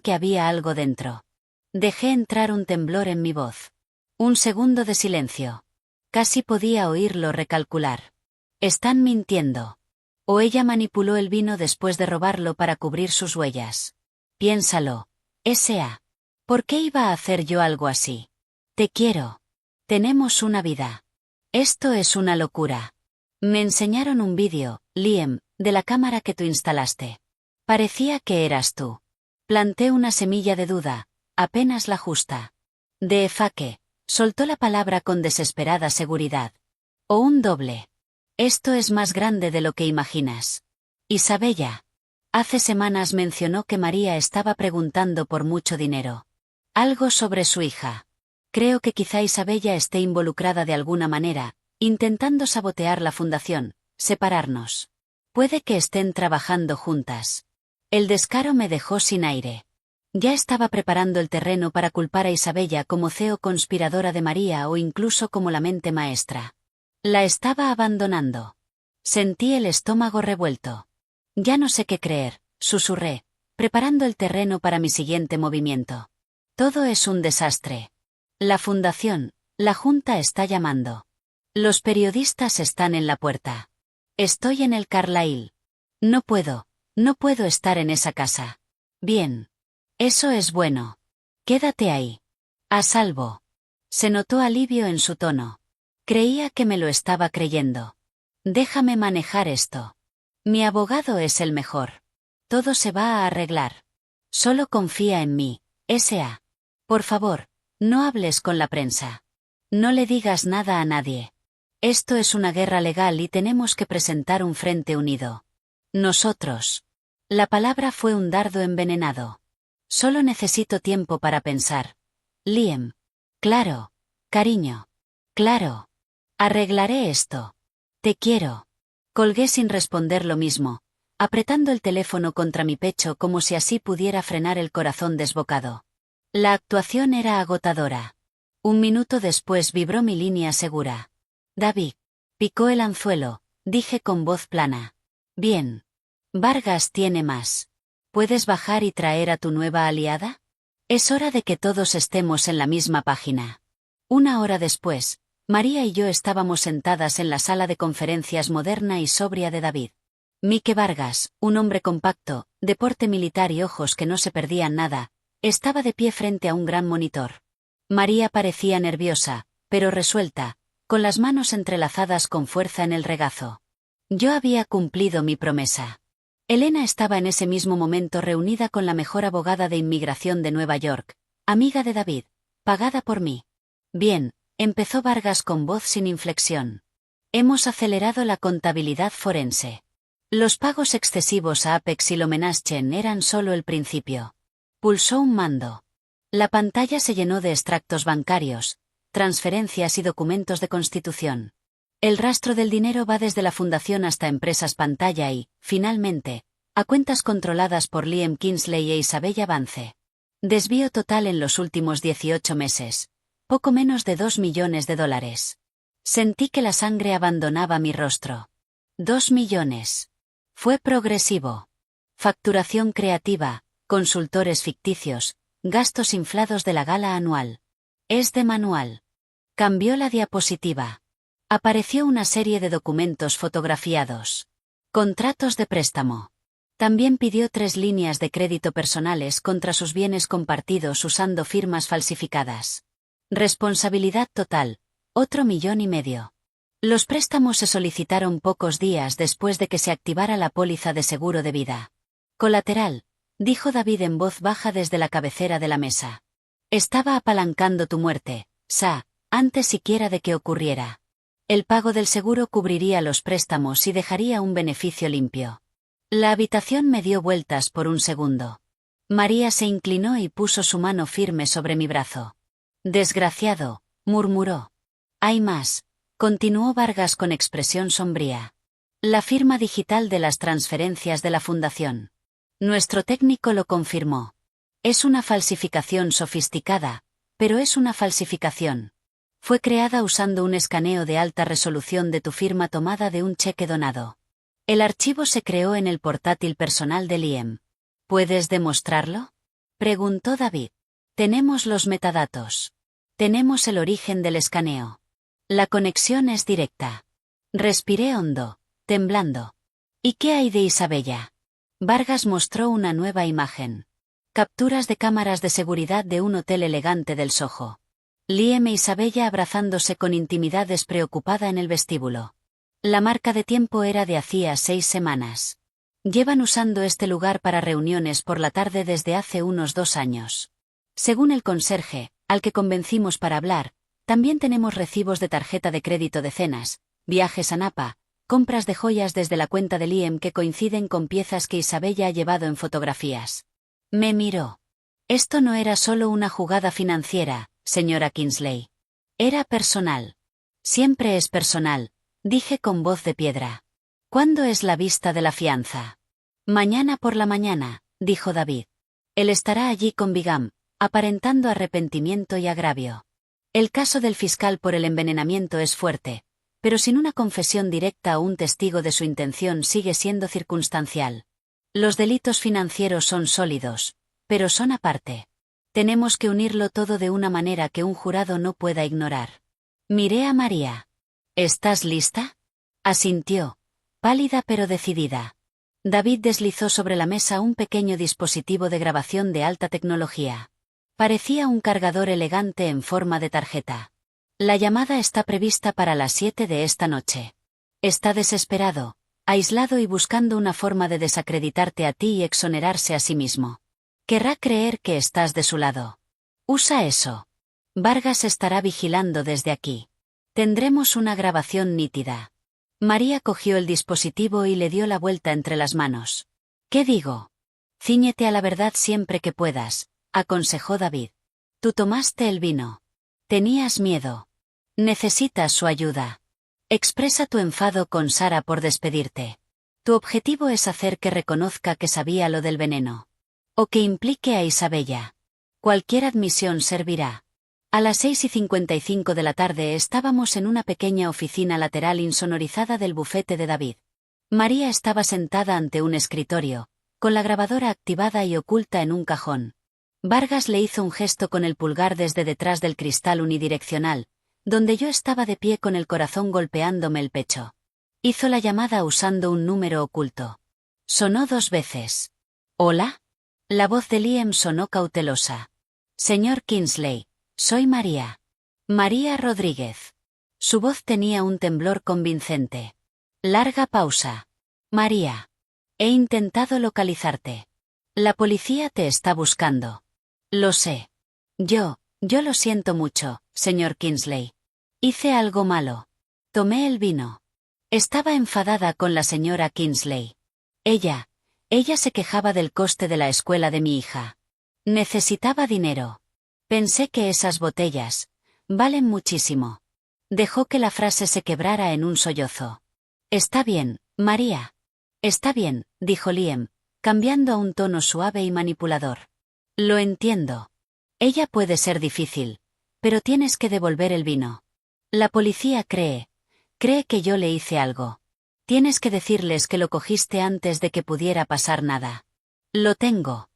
que había algo dentro. Dejé entrar un temblor en mi voz. Un segundo de silencio. Casi podía oírlo recalcular. Están mintiendo. O ella manipuló el vino después de robarlo para cubrir sus huellas. Piénsalo. S.A. ¿Por qué iba a hacer yo algo así? Te quiero. Tenemos una vida. Esto es una locura. Me enseñaron un vídeo, Liam, de la cámara que tú instalaste. Parecía que eras tú. Planté una semilla de duda, apenas la justa. De Fake, soltó la palabra con desesperada seguridad. O un doble. Esto es más grande de lo que imaginas. Isabella. Hace semanas mencionó que María estaba preguntando por mucho dinero. Algo sobre su hija. Creo que quizá Isabella esté involucrada de alguna manera, intentando sabotear la fundación, separarnos. Puede que estén trabajando juntas. El descaro me dejó sin aire. Ya estaba preparando el terreno para culpar a Isabella como CEO conspiradora de María o incluso como la mente maestra. La estaba abandonando. Sentí el estómago revuelto. Ya no sé qué creer, susurré, preparando el terreno para mi siguiente movimiento. Todo es un desastre. La fundación, la junta está llamando. Los periodistas están en la puerta. Estoy en el Carlyle. No puedo estar en esa casa. Bien. Eso es bueno. Quédate ahí. A salvo. Se notó alivio en su tono. Creía que me lo estaba creyendo. Déjame manejar esto. Mi abogado es el mejor. Todo se va a arreglar. Solo confía en mí, S.A. Por favor, no hables con la prensa. No le digas nada a nadie. Esto es una guerra legal y tenemos que presentar un frente unido. Nosotros. La palabra fue un dardo envenenado. Solo necesito tiempo para pensar. Liam. Claro. Cariño. Claro. Arreglaré esto. Te quiero. Colgué sin responder lo mismo, apretando el teléfono contra mi pecho como si así pudiera frenar el corazón desbocado. La actuación era agotadora. 1 minuto después vibró mi línea segura. David. Picó el anzuelo, dije con voz plana. Bien. Vargas tiene más. ¿Puedes bajar y traer a tu nueva aliada? Es hora de que todos estemos en la misma página. Una hora después, María y yo estábamos sentadas en la sala de conferencias moderna y sobria de David. Mike Vargas, un hombre compacto, de porte militar y ojos que no se perdían nada, estaba de pie frente a un gran monitor. María parecía nerviosa, pero resuelta, con las manos entrelazadas con fuerza en el regazo. Yo había cumplido mi promesa. Elena estaba en ese mismo momento reunida con la mejor abogada de inmigración de Nueva York, amiga de David, pagada por mí. Bien, empezó Vargas con voz sin inflexión. Hemos acelerado la contabilidad forense. Los pagos excesivos a Apex y Lomenaschen eran solo el principio. Pulsó un mando. La pantalla se llenó de extractos bancarios, transferencias y documentos de constitución. El rastro del dinero va desde la fundación hasta empresas pantalla y, finalmente, a cuentas controladas por Liam Kingsley e Isabella Vance. Desvío total en los últimos 18 meses. Poco menos de $2 millones. Sentí que la sangre abandonaba mi rostro. 2 millones. Fue progresivo. Facturación creativa, consultores ficticios, gastos inflados de la gala anual. Es de manual. Cambió la diapositiva. Apareció una serie de documentos fotografiados. Contratos de préstamo. También pidió 3 líneas de crédito personales contra sus bienes compartidos usando firmas falsificadas. Responsabilidad total, otro 1,5 millones. Los préstamos se solicitaron pocos días después de que se activara la póliza de seguro de vida. Colateral, dijo David en voz baja desde la cabecera de la mesa. Estaba apalancando tu muerte, Sa, antes siquiera de que ocurriera. El pago del seguro cubriría los préstamos y dejaría un beneficio limpio. La habitación me dio vueltas por un segundo. María se inclinó y puso su mano firme sobre mi brazo. Desgraciado, murmuró. Hay más, continuó Vargas con expresión sombría. La firma digital de las transferencias de la fundación. Nuestro técnico lo confirmó. Es una falsificación sofisticada, pero es una falsificación. Fue creada usando un escaneo de alta resolución de tu firma tomada de un cheque donado. El archivo se creó en el portátil personal de Liam. ¿Puedes demostrarlo? Preguntó David. Tenemos los metadatos. Tenemos el origen del escaneo. La conexión es directa. Respiré hondo, temblando. ¿Y qué hay de Isabella? Vargas mostró una nueva imagen. Capturas de cámaras de seguridad de un hotel elegante del Soho. Liam e Isabella abrazándose con intimidad despreocupada en el vestíbulo. La marca de tiempo era de hacía 6 semanas. Llevan usando este lugar para reuniones por la tarde desde hace unos 2 años. Según el conserje, al que convencimos para hablar, también tenemos recibos de tarjeta de crédito de cenas, viajes a Napa, compras de joyas desde la cuenta de Liam que coinciden con piezas que Isabella ha llevado en fotografías. Me miró. Esto no era solo una jugada financiera, señora Kingsley. Era personal. Siempre es personal, dije con voz de piedra. ¿Cuándo es la vista de la fianza? Mañana por la mañana, dijo David. Él estará allí con Bigam, aparentando arrepentimiento y agravio. El caso del fiscal por el envenenamiento es fuerte, pero sin una confesión directa o un testigo de su intención sigue siendo circunstancial. Los delitos financieros son sólidos, pero son aparte. Tenemos que unirlo todo de una manera que un jurado no pueda ignorar. Miré a María. ¿Estás lista? Asintió, pálida pero decidida. David deslizó sobre la mesa un pequeño dispositivo de grabación de alta tecnología. Parecía un cargador elegante en forma de tarjeta. La llamada está prevista para las 7 de esta noche. Está desesperado, aislado y buscando una forma de desacreditarte a ti y exonerarse a sí mismo. Querrá creer que estás de su lado. Usa eso. Vargas estará vigilando desde aquí. Tendremos una grabación nítida. María cogió el dispositivo y le dio la vuelta entre las manos. ¿Qué digo? Cíñete a la verdad siempre que puedas, aconsejó David. Tú tomaste el vino. Tenías miedo. Necesitas su ayuda. Expresa tu enfado con Sara por despedirte. Tu objetivo es hacer que reconozca que sabía lo del veneno. O que implique a Isabella. Cualquier admisión servirá. A las 6:55 de la tarde estábamos en una pequeña oficina lateral insonorizada del bufete de David. María estaba sentada ante un escritorio, con la grabadora activada y oculta en un cajón. Vargas le hizo un gesto con el pulgar desde detrás del cristal unidireccional, donde yo estaba de pie con el corazón golpeándome el pecho. Hizo la llamada usando un número oculto. Sonó 2 veces. ¿Hola? La voz de Liam sonó cautelosa. Señor Kingsley, soy María. María Rodríguez. Su voz tenía un temblor convincente. Larga pausa. María. He intentado localizarte. La policía te está buscando. Lo sé. Yo lo siento mucho, señor Kingsley. Hice algo malo. Tomé el vino. Estaba enfadada con la señora Kingsley. Ella se quejaba del coste de la escuela de mi hija. Necesitaba dinero. Pensé que esas botellas valen muchísimo. Dejó que la frase se quebrara en un sollozo. Está bien, María. Está bien, dijo Liam, cambiando a un tono suave y manipulador. Lo entiendo. Ella puede ser difícil, pero tienes que devolver el vino. La policía cree que yo le hice algo. Tienes que decirles que lo cogiste antes de que pudiera pasar nada. Lo tengo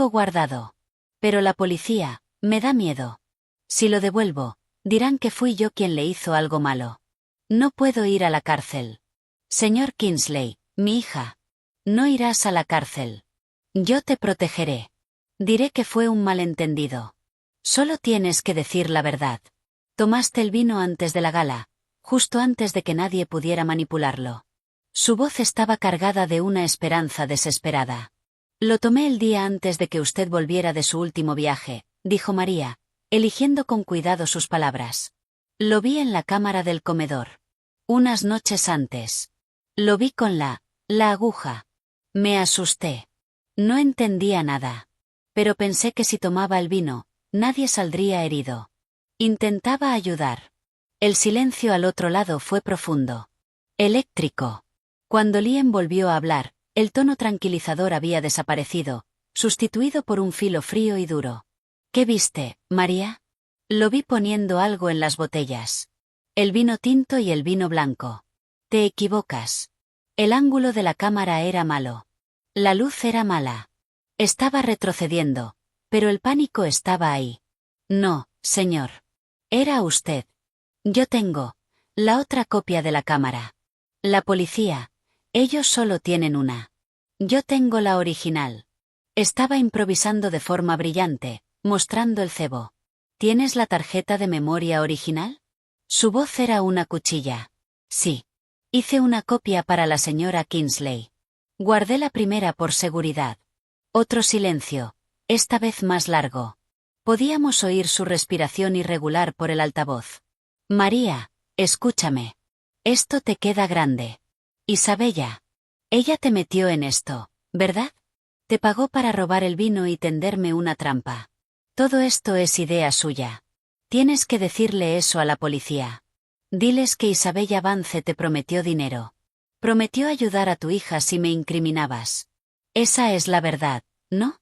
guardado. Pero la policía, me da miedo. Si lo devuelvo, dirán que fui yo quien le hizo algo malo. No puedo ir a la cárcel. Señor Kingsley, mi hija. No irás a la cárcel. Yo te protegeré. Diré que fue un malentendido. Solo tienes que decir la verdad. Tomaste el vino antes de la gala, justo antes de que nadie pudiera manipularlo. Su voz estaba cargada de una esperanza desesperada. Lo tomé el día antes de que usted volviera de su último viaje, dijo María, eligiendo con cuidado sus palabras. Lo vi en la cámara del comedor. Unas noches antes. Lo vi con la aguja. Me asusté. No entendía nada. Pero pensé que si tomaba el vino, nadie saldría herido. Intentaba ayudar. El silencio al otro lado fue profundo. Eléctrico. Cuando Liam volvió a hablar, el tono tranquilizador había desaparecido, sustituido por un filo frío y duro. ¿Qué viste, María? Lo vi poniendo algo en las botellas. El vino tinto y el vino blanco. Te equivocas. El ángulo de la cámara era malo. La luz era mala. Estaba retrocediendo, pero el pánico estaba ahí. No, señor. Era usted. Yo tengo la otra copia de la cámara. La policía, ellos solo tienen una. Yo tengo la original. Estaba improvisando de forma brillante, mostrando el cebo. ¿Tienes la tarjeta de memoria original? Su voz era una cuchilla. Sí. Hice una copia para la señora Kingsley. Guardé la primera por seguridad. Otro silencio, esta vez más largo. Podíamos oír su respiración irregular por el altavoz. María, escúchame. Esto te queda grande. Isabella. Ella te metió en esto, ¿verdad? Te pagó para robar el vino y tenderme una trampa. Todo esto es idea suya. Tienes que decirle eso a la policía. Diles que Isabella Vance te prometió dinero. Prometió ayudar a tu hija si me incriminabas. Esa es la verdad, ¿no?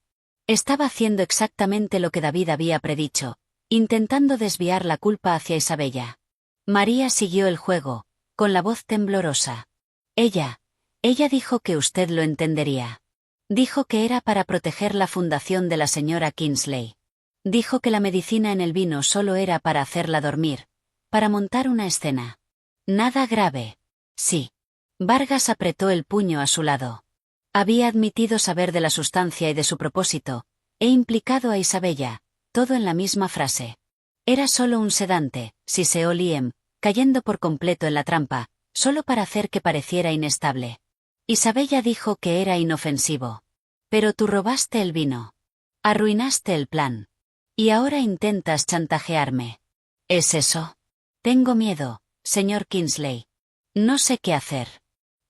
Estaba haciendo exactamente lo que David había predicho, intentando desviar la culpa hacia Isabella. María siguió el juego, con la voz temblorosa. Ella dijo que usted lo entendería. Dijo que era para proteger la fundación de la señora Kingsley. Dijo que la medicina en el vino solo era para hacerla dormir, para montar una escena. Nada grave. Sí. Vargas apretó el puño a su lado. Había admitido saber de la sustancia y de su propósito, e implicado a Isabella, todo en la misma frase. Era solo un sedante, siseó Liam, cayendo por completo en la trampa, solo para hacer que pareciera inestable. Isabella dijo que era inofensivo. Pero tú robaste el vino. Arruinaste el plan. Y ahora intentas chantajearme. ¿Es eso? Tengo miedo, señor Kingsley. No sé qué hacer.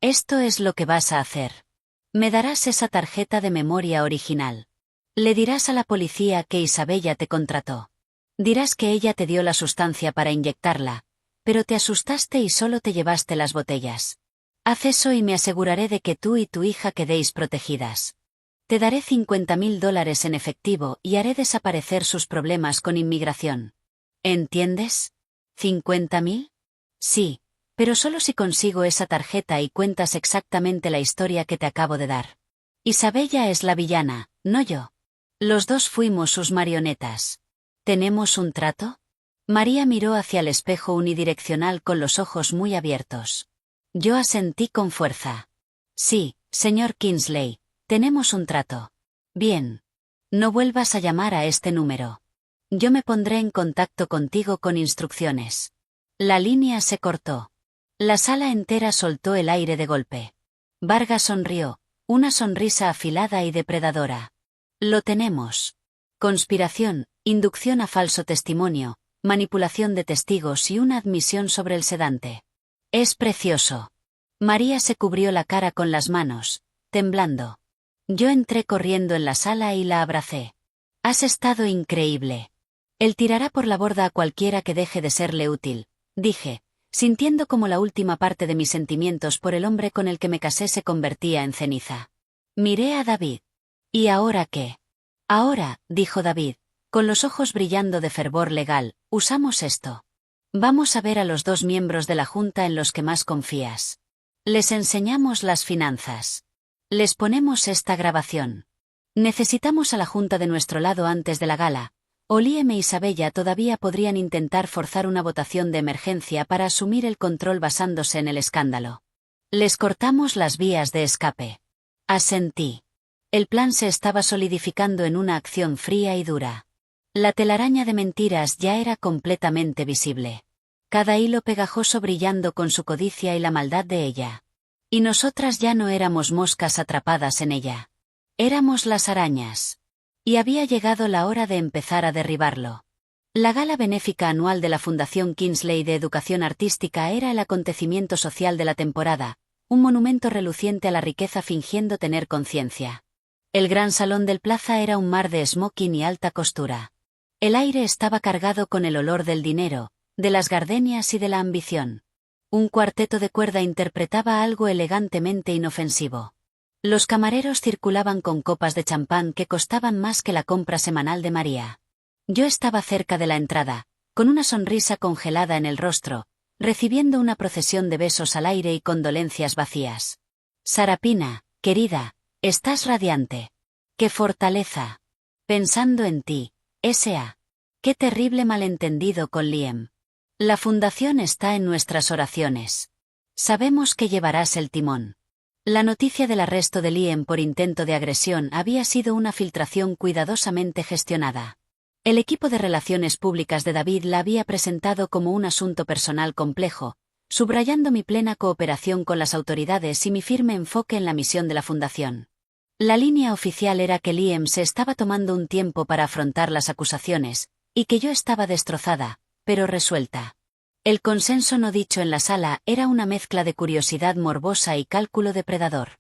Esto es lo que vas a hacer. Me darás esa tarjeta de memoria original. Le dirás a la policía que Isabella te contrató. Dirás que ella te dio la sustancia para inyectarla, pero te asustaste y solo te llevaste las botellas. Haz eso y me aseguraré de que tú y tu hija quedéis protegidas. Te daré $50,000 en efectivo y haré desaparecer sus problemas con inmigración. ¿Entiendes? ¿50,000? Sí, pero solo si consigo esa tarjeta y cuentas exactamente la historia que te acabo de dar. Isabella es la villana, no yo. Los dos fuimos sus marionetas. ¿Tenemos un trato? María miró hacia el espejo unidireccional con los ojos muy abiertos. Yo asentí con fuerza. Sí, señor Kingsley, tenemos un trato. Bien. No vuelvas a llamar a este número. Yo me pondré en contacto contigo con instrucciones. La línea se cortó. La sala entera soltó el aire de golpe. Vargas sonrió, una sonrisa afilada y depredadora. Lo tenemos. Conspiración, inducción a falso testimonio, manipulación de testigos y una admisión sobre el sedante. Es precioso. María se cubrió la cara con las manos, temblando. Yo entré corriendo en la sala y la abracé. Has estado increíble. Él tirará por la borda a cualquiera que deje de serle útil, dije, sintiendo como la última parte de mis sentimientos por el hombre con el que me casé se convertía en ceniza. Miré a David. ¿Y ahora qué? Ahora, dijo David, con los ojos brillando de fervor legal, usamos esto. Vamos a ver a los dos miembros de la junta en los que más confías. Les enseñamos las finanzas. Les ponemos esta grabación. Necesitamos a la junta de nuestro lado antes de la gala. Liam e Isabella todavía podrían intentar forzar una votación de emergencia para asumir el control basándose en el escándalo. Les cortamos las vías de escape. Asentí. El plan se estaba solidificando en una acción fría y dura. La telaraña de mentiras ya era completamente visible. Cada hilo pegajoso brillando con su codicia y la maldad de ella. Y nosotras ya no éramos moscas atrapadas en ella. Éramos las arañas. Y había llegado la hora de empezar a derribarlo. La gala benéfica anual de la Fundación Kingsley de Educación Artística era el acontecimiento social de la temporada, un monumento reluciente a la riqueza fingiendo tener conciencia. El gran salón del plaza era un mar de smoking y alta costura. El aire estaba cargado con el olor del dinero, de las gardenias y de la ambición. Un cuarteto de cuerda interpretaba algo elegantemente inofensivo. Los camareros circulaban con copas de champán que costaban más que la compra semanal de María. Yo estaba cerca de la entrada, con una sonrisa congelada en el rostro, recibiendo una procesión de besos al aire y condolencias vacías. Sarapina, querida, estás radiante. ¡Qué fortaleza! Pensando en ti, S.A. ¡Qué terrible malentendido con Liam! La fundación está en nuestras oraciones. Sabemos que llevarás el timón. La noticia del arresto de Liam por intento de agresión había sido una filtración cuidadosamente gestionada. El equipo de relaciones públicas de David la había presentado como un asunto personal complejo, subrayando mi plena cooperación con las autoridades y mi firme enfoque en la misión de la fundación. La línea oficial era que Liam se estaba tomando un tiempo para afrontar las acusaciones, y que yo estaba destrozada, pero resuelta. El consenso no dicho en la sala era una mezcla de curiosidad morbosa y cálculo depredador.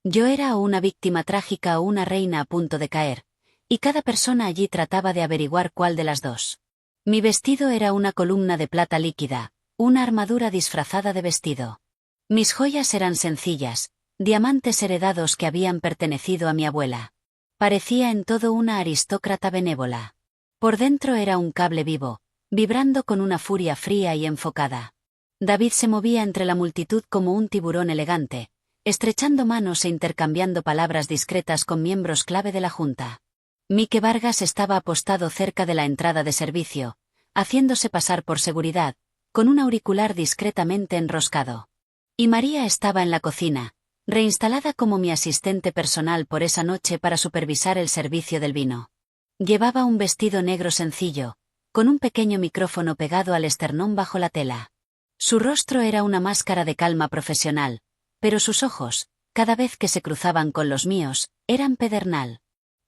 Yo era o una víctima trágica o una reina a punto de caer, y cada persona allí trataba de averiguar cuál de las dos. Mi vestido era una columna de plata líquida, una armadura disfrazada de vestido. Mis joyas eran sencillas, diamantes heredados que habían pertenecido a mi abuela. Parecía en todo una aristócrata benévola. Por dentro era un cable vivo, vibrando con una furia fría y enfocada. David se movía entre la multitud como un tiburón elegante, estrechando manos e intercambiando palabras discretas con miembros clave de la junta. Mike Vargas estaba apostado cerca de la entrada de servicio, haciéndose pasar por seguridad, con un auricular discretamente enroscado. Y María estaba en la cocina, reinstalada como mi asistente personal por esa noche para supervisar el servicio del vino. Llevaba un vestido negro sencillo, con un pequeño micrófono pegado al esternón bajo la tela. Su rostro era una máscara de calma profesional, pero sus ojos, cada vez que se cruzaban con los míos, eran pedernal.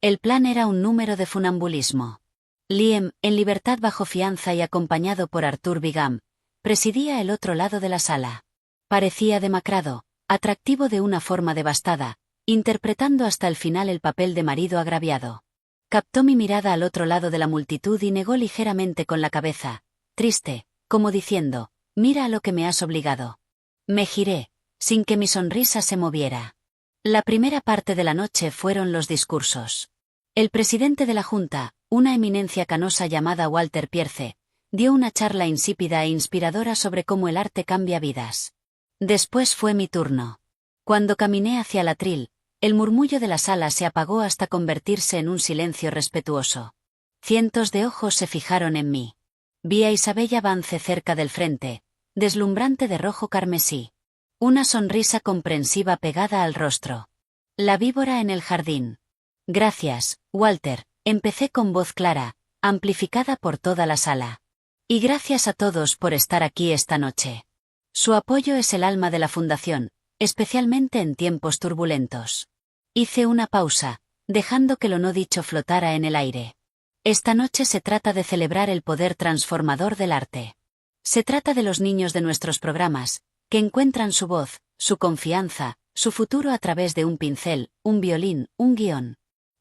El plan era un número de funambulismo. Liam, en libertad bajo fianza y acompañado por Arthur Bigham, presidía el otro lado de la sala. Parecía demacrado, atractivo de una forma devastada, interpretando hasta el final el papel de marido agraviado. Captó mi mirada al otro lado de la multitud y negó ligeramente con la cabeza, triste, como diciendo, mira a lo que me has obligado. Me giré, sin que mi sonrisa se moviera. La primera parte de la noche fueron los discursos. El presidente de la Junta, una eminencia canosa llamada Walter Pierce, dio una charla insípida e inspiradora sobre cómo el arte cambia vidas. Después fue mi turno. Cuando caminé hacia el atril, El murmullo de la sala se apagó hasta convertirse en un silencio respetuoso. Cientos de ojos se fijaron en mí. Vi a Isabella Vance cerca del frente, deslumbrante de rojo carmesí. Una sonrisa comprensiva pegada al rostro. La víbora en el jardín. Gracias, Walter, empecé con voz clara, amplificada por toda la sala. Y gracias a todos por estar aquí esta noche. Su apoyo es el alma de la fundación, especialmente en tiempos turbulentos. Hice una pausa, dejando que lo no dicho flotara en el aire. Esta noche se trata de celebrar el poder transformador del arte. Se trata de los niños de nuestros programas, que encuentran su voz, su confianza, su futuro a través de un pincel, un violín, un guión.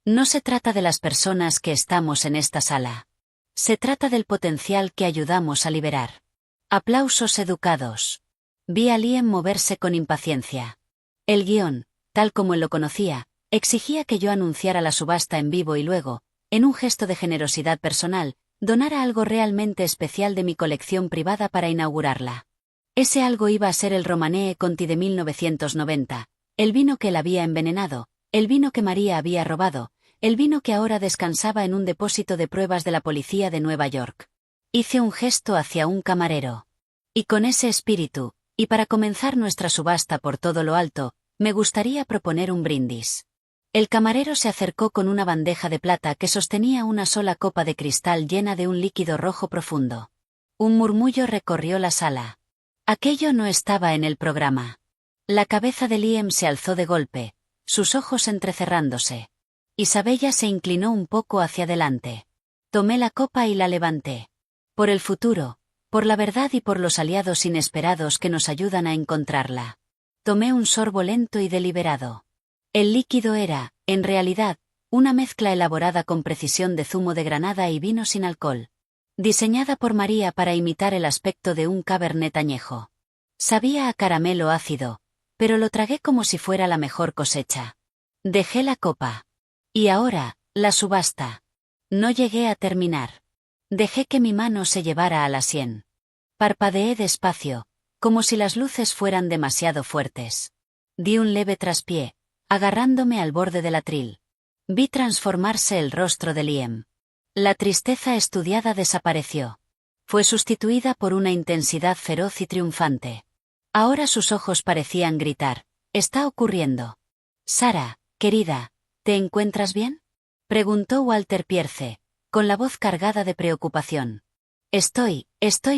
No se trata de las personas que estamos en esta sala. Se trata del potencial que ayudamos a liberar. Aplausos educados. Vi a Liam moverse con impaciencia. El guión, tal como él lo conocía, exigía que yo anunciara la subasta en vivo y luego, en un gesto de generosidad personal, donara algo realmente especial de mi colección privada para inaugurarla. Ese algo iba a ser el Romanée Conti de 1990, el vino que él había envenenado, el vino que María había robado, el vino que ahora descansaba en un depósito de pruebas de la policía de Nueva York. Hice un gesto hacia un camarero. Y con ese espíritu, y para comenzar nuestra subasta por todo lo alto, me gustaría proponer un brindis. El camarero se acercó con una bandeja de plata que sostenía una sola copa de cristal llena de un líquido rojo profundo. Un murmullo recorrió la sala. Aquello no estaba en el programa. La cabeza de Liam se alzó de golpe, sus ojos entrecerrándose. Isabella se inclinó un poco hacia adelante. Tomé la copa y la levanté. Por el futuro, por la verdad y por los aliados inesperados que nos ayudan a encontrarla. Tomé un sorbo lento y deliberado. El líquido era, en realidad, una mezcla elaborada con precisión de zumo de granada y vino sin alcohol. Diseñada por María para imitar el aspecto de un cabernet añejo. Sabía a caramelo ácido, pero lo tragué como si fuera la mejor cosecha. Dejé la copa. Y ahora, la subasta. No llegué a terminar. Dejé que mi mano se llevara a la sien. Parpadeé despacio, como si las luces fueran demasiado fuertes. Di un leve traspié, agarrándome al borde del atril. Vi transformarse el rostro de Liam. La tristeza estudiada desapareció. Fue sustituida por una intensidad feroz y triunfante. Ahora sus ojos parecían gritar, «¿Está ocurriendo?» «Sara, querida, ¿te encuentras bien?», preguntó Walter Pierce, con la voz cargada de preocupación. Estoy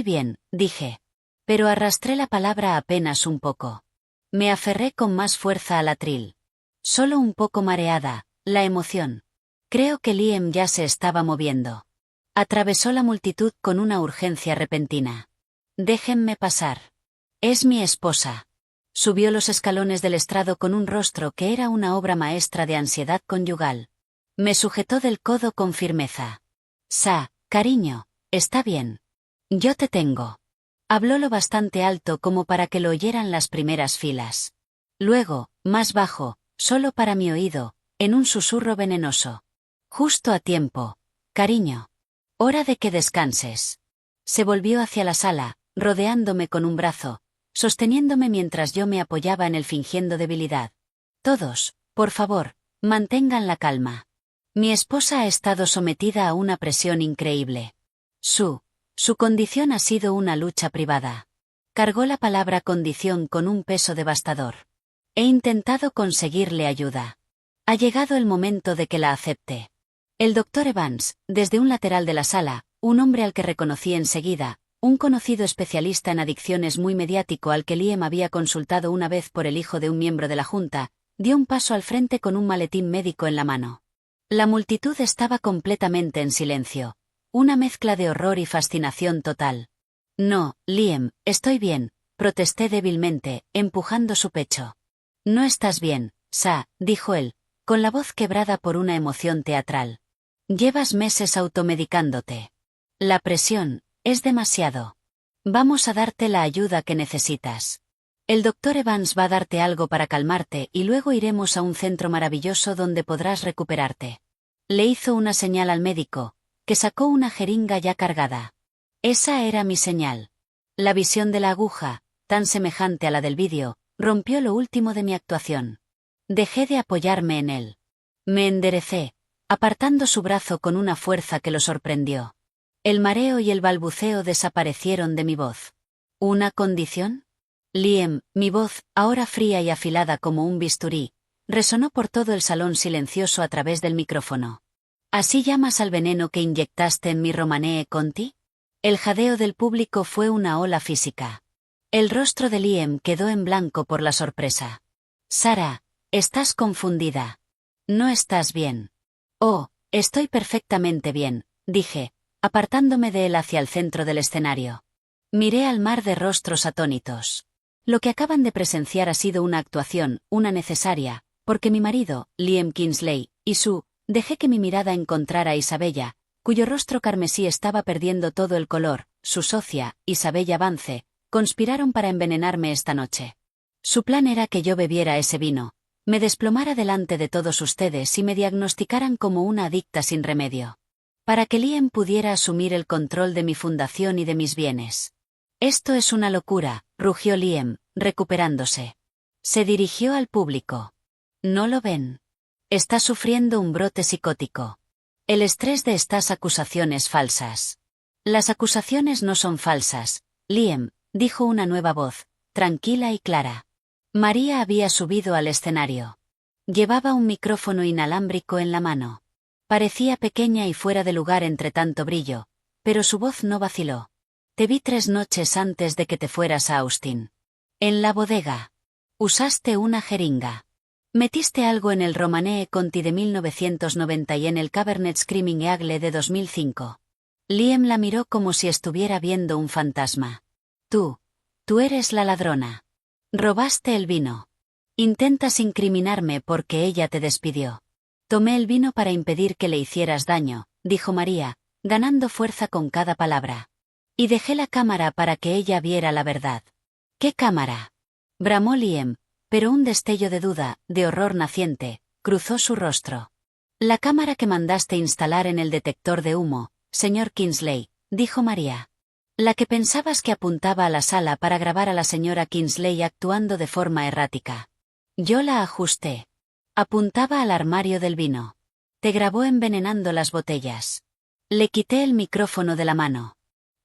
bien», dije. Pero arrastré la palabra apenas un poco. Me aferré con más fuerza al atril. Solo un poco mareada, la emoción. Creo que Liam ya se estaba moviendo. Atravesó la multitud con una urgencia repentina. «Déjenme pasar. Es mi esposa». Subió los escalones del estrado con un rostro que era una obra maestra de ansiedad conyugal. Me sujetó del codo con firmeza. Cariño, está bien. Yo te tengo. Habló lo bastante alto como para que lo oyeran las primeras filas. Luego, más bajo, solo para mi oído, en un susurro venenoso. «Justo a tiempo, cariño. Hora de que descanses». Se volvió hacia la sala, rodeándome con un brazo, sosteniéndome mientras yo me apoyaba en él fingiendo debilidad. «Todos, por favor, mantengan la calma. Mi esposa ha estado sometida a una presión increíble. Su condición ha sido una lucha privada». Cargó la palabra condición con un peso devastador. He intentado conseguirle ayuda. Ha llegado el momento de que la acepte. El doctor Evans, desde un lateral de la sala, un hombre al que reconocí enseguida, un conocido especialista en adicciones muy mediático al que Liam había consultado una vez por el hijo de un miembro de la junta, dio un paso al frente con un maletín médico en la mano. La multitud estaba completamente en silencio. Una mezcla de horror y fascinación total. «No, Liam, estoy bien», protesté débilmente, empujando su pecho. «No estás bien, dijo él, con la voz quebrada por una emoción teatral. «Llevas meses automedicándote. La presión, es demasiado. Vamos a darte la ayuda que necesitas. El doctor Evans va a darte algo para calmarte y luego iremos a un centro maravilloso donde podrás recuperarte». Le hizo una señal al médico, que sacó una jeringa ya cargada. Esa era mi señal. La visión de la aguja, tan semejante a la del vídeo, rompió lo último de mi actuación. Dejé de apoyarme en él. Me enderecé, apartando su brazo con una fuerza que lo sorprendió. El mareo y el balbuceo desaparecieron de mi voz. ¿Una condición? Liam, mi voz, ahora fría y afilada como un bisturí, resonó por todo el salón silencioso a través del micrófono. ¿Así llamas al veneno que inyectaste en mi Romanée Conti? El jadeo del público fue una ola física. El rostro de Liam quedó en blanco por la sorpresa. Sarah, estás confundida. No estás bien. Oh, estoy perfectamente bien, dije, apartándome de él hacia el centro del escenario. Miré al mar de rostros atónitos. Lo que acaban de presenciar ha sido una actuación, una necesaria, porque mi marido, Liam Kingsley, y dejé que mi mirada encontrara a Isabella, cuyo rostro carmesí estaba perdiendo todo el color, su socia, Isabella Vance, conspiraron para envenenarme esta noche. Su plan era que yo bebiera ese vino, me desplomara delante de todos ustedes y me diagnosticaran como una adicta sin remedio. Para que Liam pudiera asumir el control de mi fundación y de mis bienes. Esto es una locura, rugió Liam, recuperándose. Se dirigió al público. ¿No lo ven? Está sufriendo un brote psicótico. El estrés de estas acusaciones falsas. Las acusaciones no son falsas, Liam, dijo una nueva voz, tranquila y clara. María había subido al escenario. Llevaba un micrófono inalámbrico en la mano. Parecía pequeña y fuera de lugar entre tanto brillo, pero su voz no vaciló. Te vi 3 noches antes de que te fueras a Austin. En la bodega. Usaste una jeringa. Metiste algo en el Romanée Conti de 1990 y en el Cabernet Screaming Eagle de 2005. Liam la miró como si estuviera viendo un fantasma. Tú eres la ladrona. Robaste el vino. Intentas incriminarme porque ella te despidió. Tomé el vino para impedir que le hicieras daño, dijo María, ganando fuerza con cada palabra. Y dejé la cámara para que ella viera la verdad. ¿Qué cámara? Bramó Liam, pero un destello de duda, de horror naciente, cruzó su rostro. La cámara que mandaste instalar en el detector de humo, señor Kingsley, dijo María. La que pensabas que apuntaba a la sala para grabar a la señora Kingsley actuando de forma errática. Yo la ajusté. Apuntaba al armario del vino. Te grabó envenenando las botellas. Le quité el micrófono de la mano.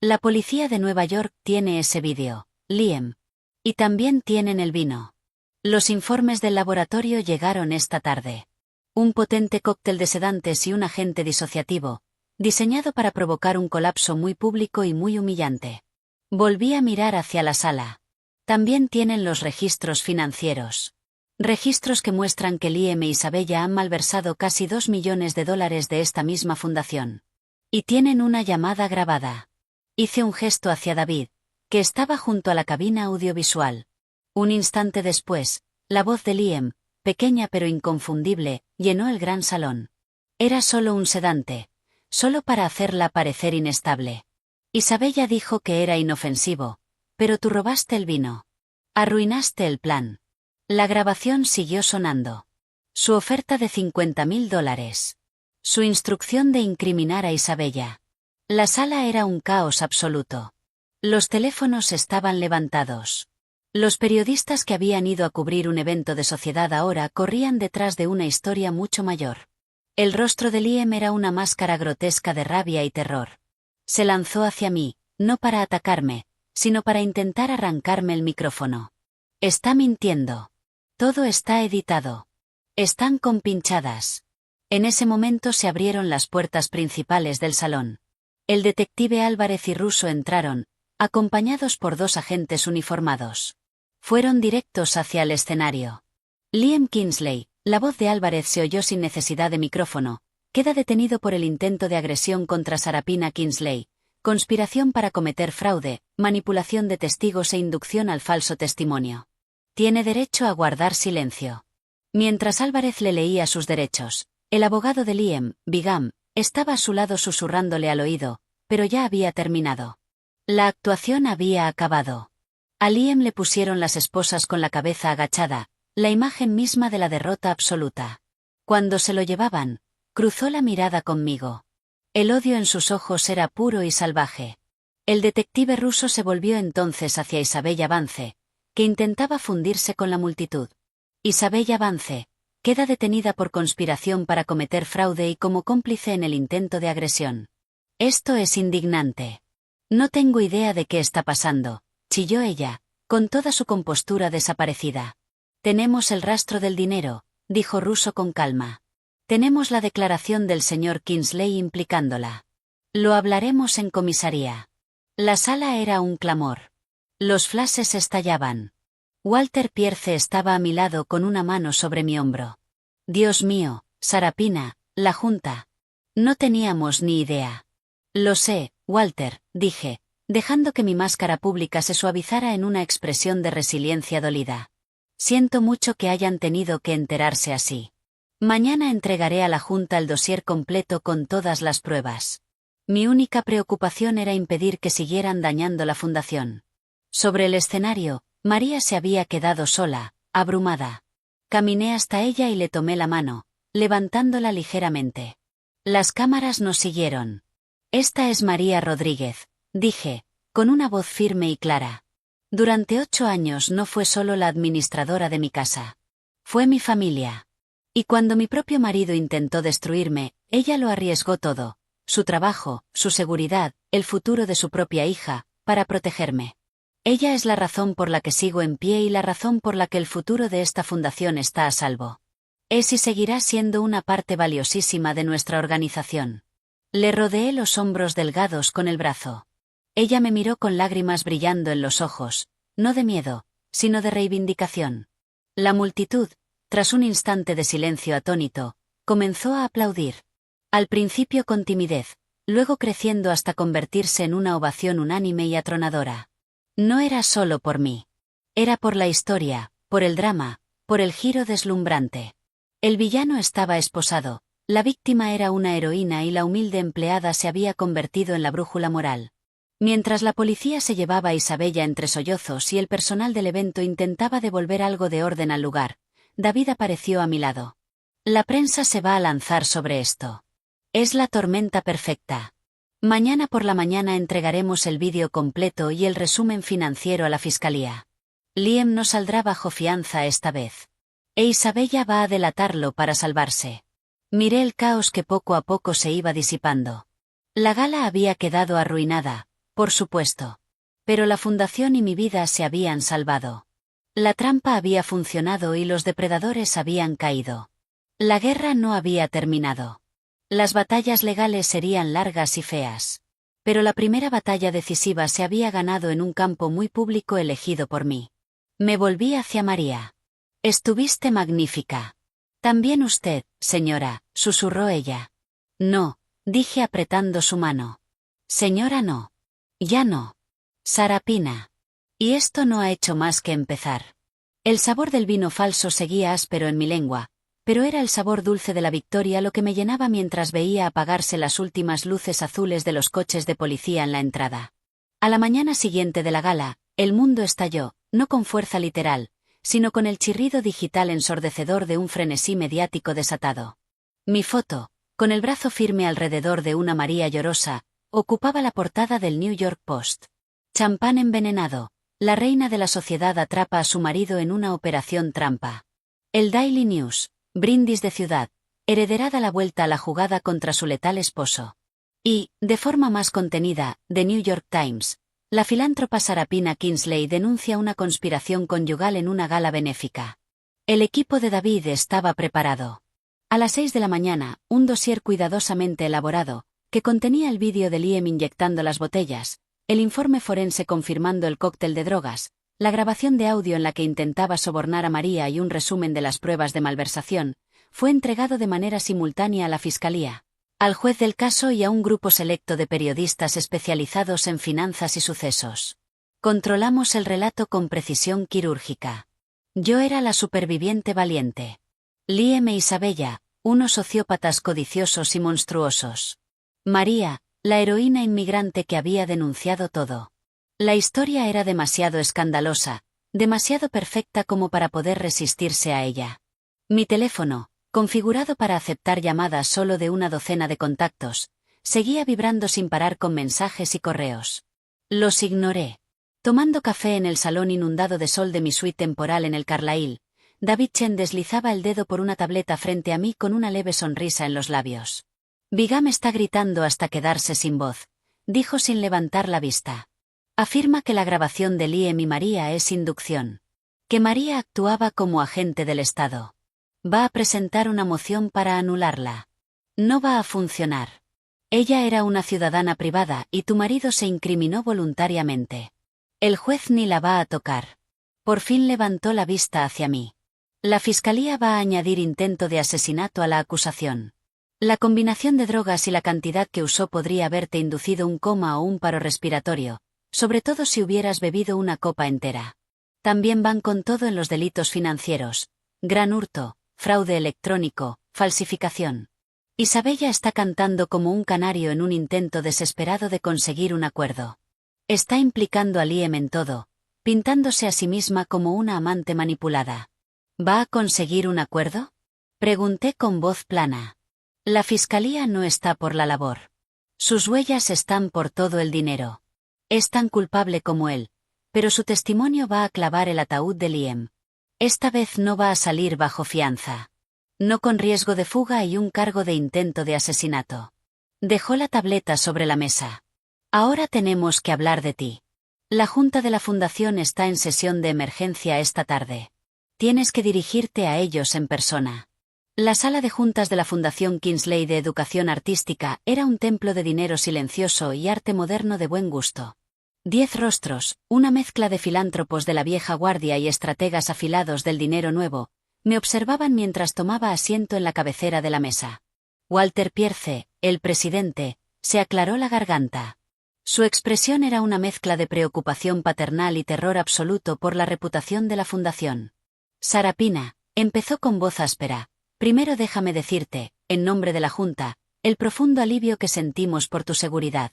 La policía de Nueva York tiene ese vídeo, Liam. Y también tienen el vino. Los informes del laboratorio llegaron esta tarde. Un potente cóctel de sedantes y un agente disociativo, diseñado para provocar un colapso muy público y muy humillante. Volví a mirar hacia la sala. También tienen los registros financieros. Registros que muestran que Liam e Isabella han malversado casi $2 millones de esta misma fundación. Y tienen una llamada grabada. Hice un gesto hacia David, que estaba junto a la cabina audiovisual. Un instante después, la voz de Liam, pequeña pero inconfundible, llenó el gran salón. Era solo un sedante, solo para hacerla parecer inestable. Isabella dijo que era inofensivo, pero tú robaste el vino. Arruinaste el plan. La grabación siguió sonando. Su oferta de $50.000. Su instrucción de incriminar a Isabella. La sala era un caos absoluto. Los teléfonos estaban levantados. Los periodistas que habían ido a cubrir un evento de sociedad ahora corrían detrás de una historia mucho mayor. El rostro de Liam era una máscara grotesca de rabia y terror. Se lanzó hacia mí, no para atacarme, sino para intentar arrancarme el micrófono. Está mintiendo. Todo está editado. Están compinchadas. En ese momento se abrieron las puertas principales del salón. El detective Álvarez y Russo entraron, acompañados por 2 agentes uniformados. Fueron directos hacia el escenario. Liam Kingsley, la voz de Álvarez se oyó sin necesidad de micrófono, queda detenido por el intento de agresión contra Sarapina Kingsley, conspiración para cometer fraude, manipulación de testigos e inducción al falso testimonio. Tiene derecho a guardar silencio. Mientras Álvarez le leía sus derechos, el abogado de Liam, Vigam, estaba a su lado susurrándole al oído, pero ya había terminado. La actuación había acabado. A Liam le pusieron las esposas con la cabeza agachada, la imagen misma de la derrota absoluta. Cuando se lo llevaban, cruzó la mirada conmigo. El odio en sus ojos era puro y salvaje. El detective ruso se volvió entonces hacia Isabella Vance, que intentaba fundirse con la multitud. Isabella Vance, Queda detenida por conspiración para cometer fraude y como cómplice en el intento de agresión. Esto es indignante. No tengo idea de qué está pasando, chilló ella, con toda su compostura desaparecida. Tenemos el rastro del dinero, dijo Russo con calma. Tenemos la declaración del señor Kingsley implicándola. Lo hablaremos en comisaría. La sala era un clamor. Los flashes estallaban. Walter Pierce estaba a mi lado con una mano sobre mi hombro. Dios mío, Sarapina, la junta. No teníamos ni idea. Lo sé, Walter, dije, dejando que mi máscara pública se suavizara en una expresión de resiliencia dolida. Siento mucho que hayan tenido que enterarse así. Mañana entregaré a la junta el dossier completo con todas las pruebas. Mi única preocupación era impedir que siguieran dañando la fundación. Sobre el escenario, María se había quedado sola, abrumada. Caminé hasta ella y le tomé la mano, levantándola ligeramente. Las cámaras nos siguieron. Esta es María Rodríguez, dije, con una voz firme y clara. Durante 8 años no fue solo la administradora de mi casa. Fue mi familia. Y cuando mi propio marido intentó destruirme, ella lo arriesgó todo, su trabajo, su seguridad, el futuro de su propia hija, para protegerme. Ella es la razón por la que sigo en pie y la razón por la que el futuro de esta fundación está a salvo. Es y seguirá siendo una parte valiosísima de nuestra organización. Le rodeé los hombros delgados con el brazo. Ella me miró con lágrimas brillando en los ojos, no de miedo, sino de reivindicación. La multitud, tras un instante de silencio atónito, comenzó a aplaudir. Al principio con timidez, luego creciendo hasta convertirse en una ovación unánime y atronadora. No era solo por mí. Era por la historia, por el drama, por el giro deslumbrante. El villano estaba esposado, la víctima era una heroína y la humilde empleada se había convertido en la brújula moral. Mientras la policía se llevaba a Isabella entre sollozos y el personal del evento intentaba devolver algo de orden al lugar, David apareció a mi lado. La prensa se va a lanzar sobre esto. Es la tormenta perfecta. Mañana por la mañana entregaremos el vídeo completo y el resumen financiero a la fiscalía. Liam no saldrá bajo fianza esta vez. E Isabella va a delatarlo para salvarse. Miré el caos que poco a poco se iba disipando. La gala había quedado arruinada, por supuesto. Pero la fundación y mi vida se habían salvado. La trampa había funcionado y los depredadores habían caído. La guerra no había terminado. Las batallas legales serían largas y feas. Pero la primera batalla decisiva se había ganado en un campo muy público elegido por mí. Me volví hacia María. Estuviste magnífica. También usted, señora, susurró ella. No, dije apretando su mano. Señora no. Ya no. Sarapina. Y esto no ha hecho más que empezar. El sabor del vino falso seguía áspero en mi lengua, pero era el sabor dulce de la victoria lo que me llenaba mientras veía apagarse las últimas luces azules de los coches de policía en la entrada. A la mañana siguiente de la gala, el mundo estalló, no con fuerza literal, sino con el chirrido digital ensordecedor de un frenesí mediático desatado. Mi foto, con el brazo firme alrededor de una María llorosa, ocupaba la portada del New York Post. Champán envenenado, la reina de la sociedad atrapa a su marido en una operación trampa. El Daily News, brindis de ciudad, heredera da la vuelta a la jugada contra su letal esposo. Y, de forma más contenida, The New York Times, la filántropa Sarapina Kingsley denuncia una conspiración conyugal en una gala benéfica. El equipo de David estaba preparado. A las 6 de la mañana, un dossier cuidadosamente elaborado, que contenía el vídeo de Liam inyectando las botellas, el informe forense confirmando el cóctel de drogas, la grabación de audio en la que intentaba sobornar a María y un resumen de las pruebas de malversación, fue entregado de manera simultánea a la fiscalía, al juez del caso y a un grupo selecto de periodistas especializados en finanzas y sucesos. Controlamos el relato con precisión quirúrgica. Yo era la superviviente valiente. Liam e Isabella, unos sociópatas codiciosos y monstruosos. María, la heroína inmigrante que había denunciado todo. La historia era demasiado escandalosa, demasiado perfecta como para poder resistirse a ella. Mi teléfono, configurado para aceptar llamadas solo de una docena de contactos, seguía vibrando sin parar con mensajes y correos. Los ignoré. Tomando café en el salón inundado de sol de mi suite temporal en el Carlyle, David Chen deslizaba el dedo por una tableta frente a mí con una leve sonrisa en los labios. Bigam está gritando hasta quedarse sin voz, dijo sin levantar la vista. Afirma que la grabación de Liam y María es inducción. Que María actuaba como agente del Estado. Va a presentar una moción para anularla. No va a funcionar. Ella era una ciudadana privada y tu marido se incriminó voluntariamente. El juez ni la va a tocar. Por fin levantó la vista hacia mí. La fiscalía va a añadir intento de asesinato a la acusación. La combinación de drogas y la cantidad que usó podría haberte inducido un coma o un paro respiratorio, sobre todo si hubieras bebido una copa entera. También van con todo en los delitos financieros, gran hurto, fraude electrónico, falsificación. Isabella está cantando como un canario en un intento desesperado de conseguir un acuerdo. Está implicando a Liam en todo, pintándose a sí misma como una amante manipulada. ¿Va a conseguir un acuerdo? Pregunté con voz plana. La fiscalía no está por la labor. Sus huellas están por todo el dinero. Es tan culpable como él, pero su testimonio va a clavar el ataúd de Liam. Esta vez no va a salir bajo fianza. No con riesgo de fuga y un cargo de intento de asesinato. Dejó la tableta sobre la mesa. Ahora tenemos que hablar de ti. La Junta de la Fundación está en sesión de emergencia esta tarde. Tienes que dirigirte a ellos en persona. La sala de juntas de la Fundación Kingsley de Educación Artística era un templo de dinero silencioso y arte moderno de buen gusto. 10 rostros, una mezcla de filántropos de la vieja guardia y estrategas afilados del dinero nuevo, me observaban mientras tomaba asiento en la cabecera de la mesa. Walter Pierce, el presidente, se aclaró la garganta. Su expresión era una mezcla de preocupación paternal y terror absoluto por la reputación de la fundación. Sarapina, empezó con voz áspera. Primero déjame decirte, en nombre de la Junta, el profundo alivio que sentimos por tu seguridad.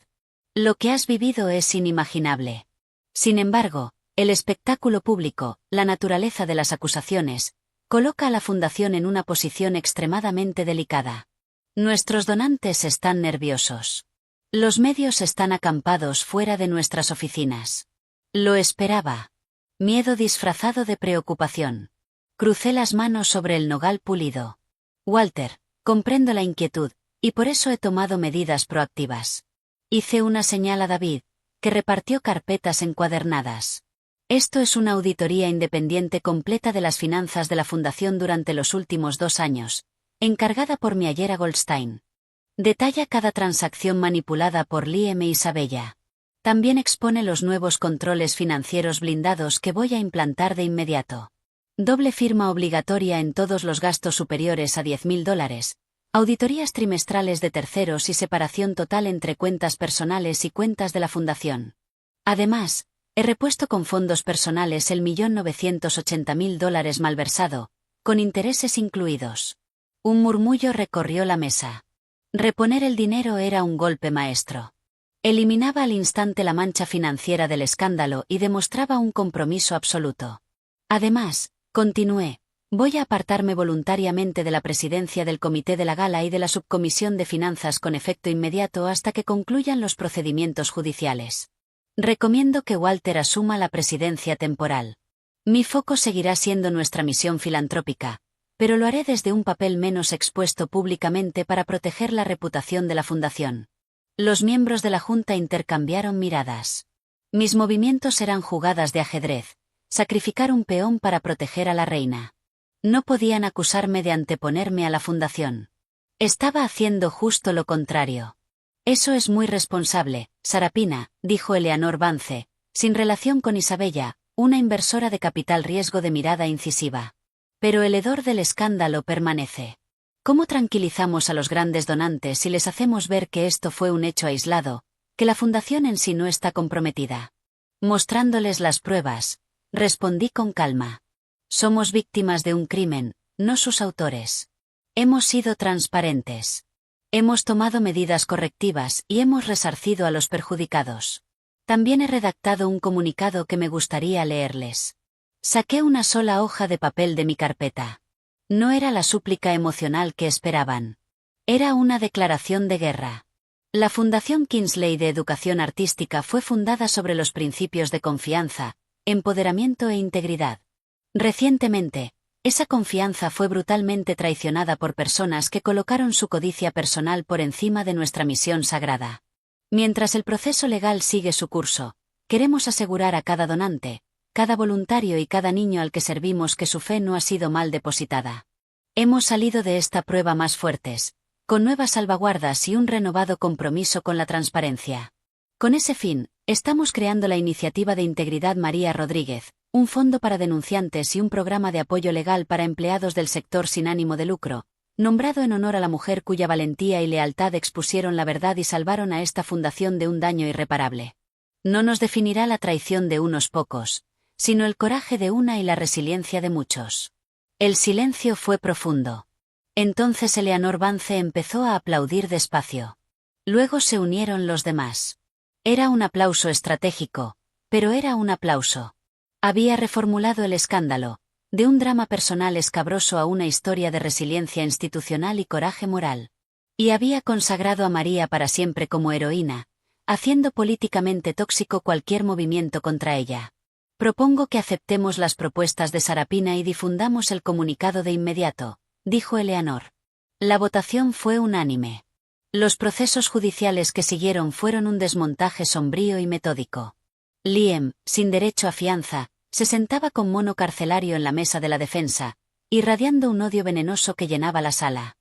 Lo que has vivido es inimaginable. Sin embargo, el espectáculo público, la naturaleza de las acusaciones, coloca a la Fundación en una posición extremadamente delicada. Nuestros donantes están nerviosos. Los medios están acampados fuera de nuestras oficinas. Lo esperaba. Miedo disfrazado de preocupación. Crucé las manos sobre el nogal pulido. Walter, comprendo la inquietud, y por eso he tomado medidas proactivas. Hice una señal a David, que repartió carpetas encuadernadas. Esto es una auditoría independiente completa de las finanzas de la Fundación durante los últimos 2 años, encargada por Miallera Goldstein. Detalla cada transacción manipulada por Liam e Isabella. También expone los nuevos controles financieros blindados que voy a implantar de inmediato. Doble firma obligatoria en todos los gastos superiores a $10.000, auditorías trimestrales de terceros y separación total entre cuentas personales y cuentas de la Fundación. Además, he repuesto con fondos personales el $1.980.000 malversado, con intereses incluidos. Un murmullo recorrió la mesa. Reponer el dinero era un golpe maestro. Eliminaba al instante la mancha financiera del escándalo y demostraba un compromiso absoluto. Además, continué, voy a apartarme voluntariamente de la presidencia del Comité de la Gala y de la Subcomisión de Finanzas con efecto inmediato hasta que concluyan los procedimientos judiciales. Recomiendo que Walter asuma la presidencia temporal. Mi foco seguirá siendo nuestra misión filantrópica, pero lo haré desde un papel menos expuesto públicamente para proteger la reputación de la Fundación. Los miembros de la Junta intercambiaron miradas. Mis movimientos eran jugadas de ajedrez, sacrificar un peón para proteger a la reina. No podían acusarme de anteponerme a la Fundación. Estaba haciendo justo lo contrario. Eso es muy responsable, Sarapina, dijo Eleanor Vance, sin relación con Isabella, una inversora de capital riesgo de mirada incisiva. Pero el hedor del escándalo permanece. ¿Cómo tranquilizamos a los grandes donantes si les hacemos ver que esto fue un hecho aislado, que la Fundación en sí no está comprometida? Mostrándoles las pruebas, respondí con calma. Somos víctimas de un crimen, no sus autores. Hemos sido transparentes. Hemos tomado medidas correctivas y hemos resarcido a los perjudicados. También he redactado un comunicado que me gustaría leerles. Saqué una sola hoja de papel de mi carpeta. No era la súplica emocional que esperaban. Era una declaración de guerra. La Fundación Kingsley de Educación Artística fue fundada sobre los principios de confianza, empoderamiento e integridad. Recientemente, Esa confianza fue brutalmente traicionada por personas que colocaron su codicia personal por encima de nuestra misión sagrada. Mientras el proceso legal sigue su curso, queremos asegurar a cada donante, cada voluntario y cada niño al que servimos que su fe no ha sido mal depositada. Hemos salido de esta prueba más fuertes, con nuevas salvaguardas y un renovado compromiso con la transparencia. Con ese fin, estamos creando la Iniciativa de Integridad María Rodríguez, un fondo para denunciantes y un programa de apoyo legal para empleados del sector sin ánimo de lucro, nombrado en honor a la mujer cuya valentía y lealtad expusieron la verdad y salvaron a esta fundación de un daño irreparable. No nos definirá la traición de unos pocos, sino el coraje de una y la resiliencia de muchos. El silencio fue profundo. Entonces Eleanor Vance empezó a aplaudir despacio. Luego se unieron los demás. Era un aplauso estratégico, pero era un aplauso. Había reformulado el escándalo, de un drama personal escabroso a una historia de resiliencia institucional y coraje moral. Y había consagrado a María para siempre como heroína, haciendo políticamente tóxico cualquier movimiento contra ella. Propongo que aceptemos las propuestas de Sarapina y difundamos el comunicado de inmediato, dijo Eleanor. La votación fue unánime. Los procesos judiciales que siguieron fueron un desmontaje sombrío y metódico. Liam, sin derecho a fianza, se sentaba con mono carcelario en la mesa de la defensa, irradiando un odio venenoso que llenaba la sala.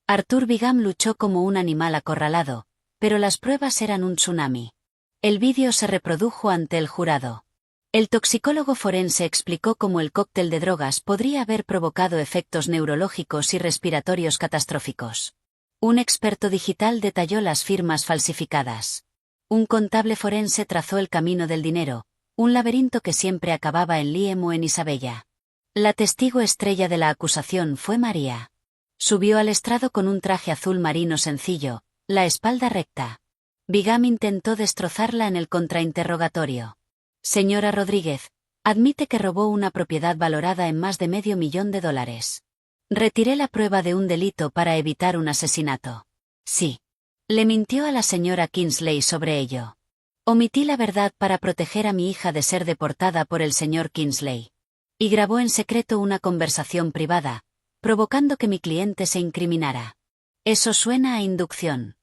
Arthur Bigham luchó como un animal acorralado, pero las pruebas eran un tsunami. El vídeo se reprodujo ante el jurado. El toxicólogo forense explicó cómo el cóctel de drogas podría haber provocado efectos neurológicos y respiratorios catastróficos. Un experto digital detalló las firmas falsificadas. Un contable forense trazó el camino del dinero, un laberinto que siempre acababa en Liam o en Isabella. La testigo estrella de la acusación fue María. Subió al estrado con un traje azul marino sencillo, la espalda recta. Bigham intentó destrozarla en el contrainterrogatorio. Señora Rodríguez, admite que robó una propiedad valorada en más de $500,000. Retiré la prueba de un delito para evitar un asesinato. Sí. Le mintió a la señora Kingsley sobre ello. Omití la verdad para proteger a mi hija de ser deportada por el señor Kingsley. Y grabó en secreto una conversación privada, provocando que mi cliente se incriminara. Eso suena a inducción.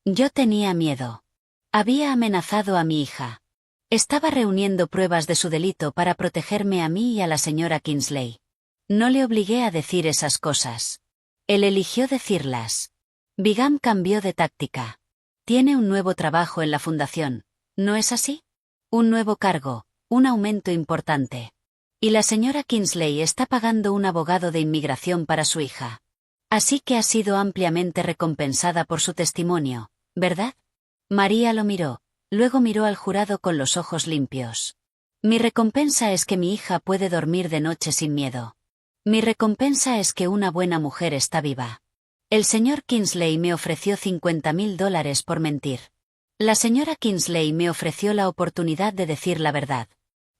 Yo tenía miedo. Había amenazado a mi hija. Estaba reuniendo pruebas de su delito para protegerme a mí y a la señora Kingsley. No le obligué a decir esas cosas. Él eligió decirlas. Bigham cambió de táctica. Tiene un nuevo trabajo en la fundación, ¿no es así? Un nuevo cargo, un aumento importante. Y la señora Kingsley está pagando un abogado de inmigración para su hija. Así que ha sido ampliamente recompensada por su testimonio, ¿verdad? María lo miró, luego miró al jurado con los ojos limpios. Mi recompensa es que mi hija puede dormir de noche sin miedo. Mi recompensa es que una buena mujer está viva. El señor Kingsley me ofreció $50,000 por mentir. La señora Kingsley me ofreció la oportunidad de decir la verdad.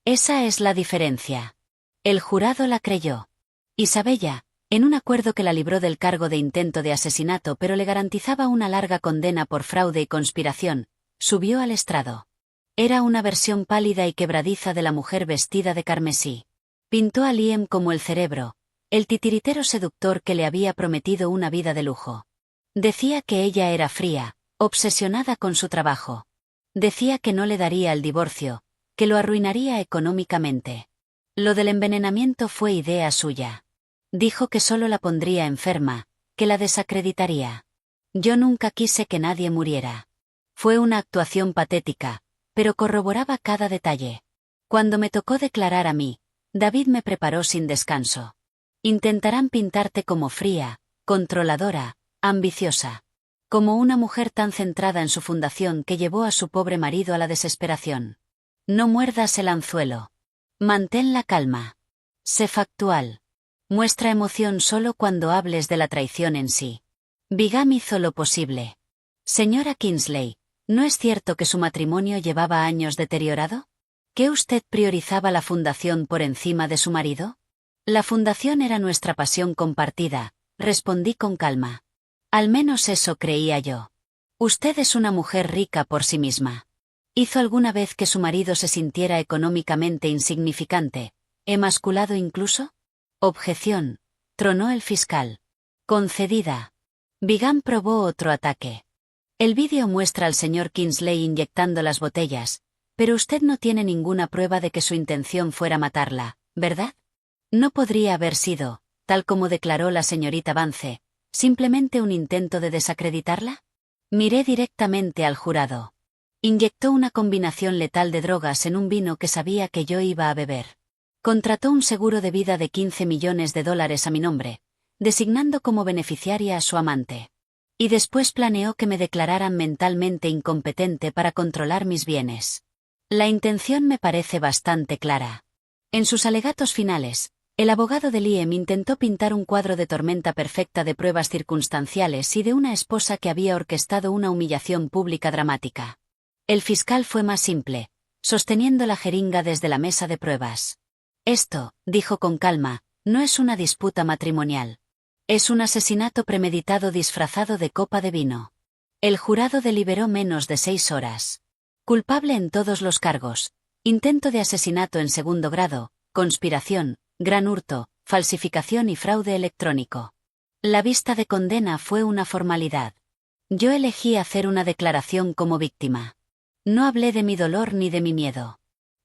Esa es la diferencia. El jurado la creyó. Isabella, en un acuerdo que la libró del cargo de intento de asesinato pero le garantizaba una larga condena por fraude y conspiración, subió al estrado. Era una versión pálida y quebradiza de la mujer vestida de carmesí. Pintó a Liam como el cerebro, el titiritero seductor que le había prometido una vida de lujo. Decía que ella era fría, obsesionada con su trabajo. Decía que no le daría el divorcio, que lo arruinaría económicamente. Lo del envenenamiento fue idea suya. Dijo que solo la pondría enferma, que la desacreditaría. Yo nunca quise que nadie muriera. Fue una actuación patética, pero corroboraba cada detalle. Cuando me tocó declarar a mí, David me preparó sin descanso. Intentarán pintarte como fría, controladora, ambiciosa. Como una mujer tan centrada en su fundación que llevó a su pobre marido a la desesperación. No muerdas el anzuelo. Mantén la calma. Sé factual. Muestra emoción solo cuando hables de la traición en sí. Bigham hizo lo posible. Señora Kingsley, ¿no es cierto que su matrimonio llevaba años deteriorado? ¿Que usted priorizaba la fundación por encima de su marido? La fundación era nuestra pasión compartida, respondí con calma. Al menos eso creía yo. Usted es una mujer rica por sí misma. ¿Hizo alguna vez que su marido se sintiera económicamente insignificante, emasculado incluso? Objeción, tronó el fiscal. Concedida. Vigan probó otro ataque. El vídeo muestra al señor Kingsley inyectando las botellas, pero usted no tiene ninguna prueba de que su intención fuera matarla, ¿verdad? No podría haber sido, tal como declaró la señorita Vance, simplemente un intento de desacreditarla. Miré directamente al jurado. Inyectó una combinación letal de drogas en un vino que sabía que yo iba a beber. Contrató un seguro de vida de $15 millones a mi nombre, designando como beneficiaria a su amante. Y después planeó que me declararan mentalmente incompetente para controlar mis bienes. La intención me parece bastante clara. En sus alegatos finales, el abogado de Liam intentó pintar un cuadro de tormenta perfecta de pruebas circunstanciales y de una esposa que había orquestado una humillación pública dramática. El fiscal fue más simple, sosteniendo la jeringa desde la mesa de pruebas. Esto, dijo con calma, no es una disputa matrimonial. Es un asesinato premeditado disfrazado de copa de vino. El jurado deliberó menos de 6 horas. Culpable en todos los cargos: intento de asesinato en segundo grado, conspiración, gran hurto, falsificación y fraude electrónico. La vista de condena fue una formalidad. Yo elegí hacer una declaración como víctima. No hablé de mi dolor ni de mi miedo.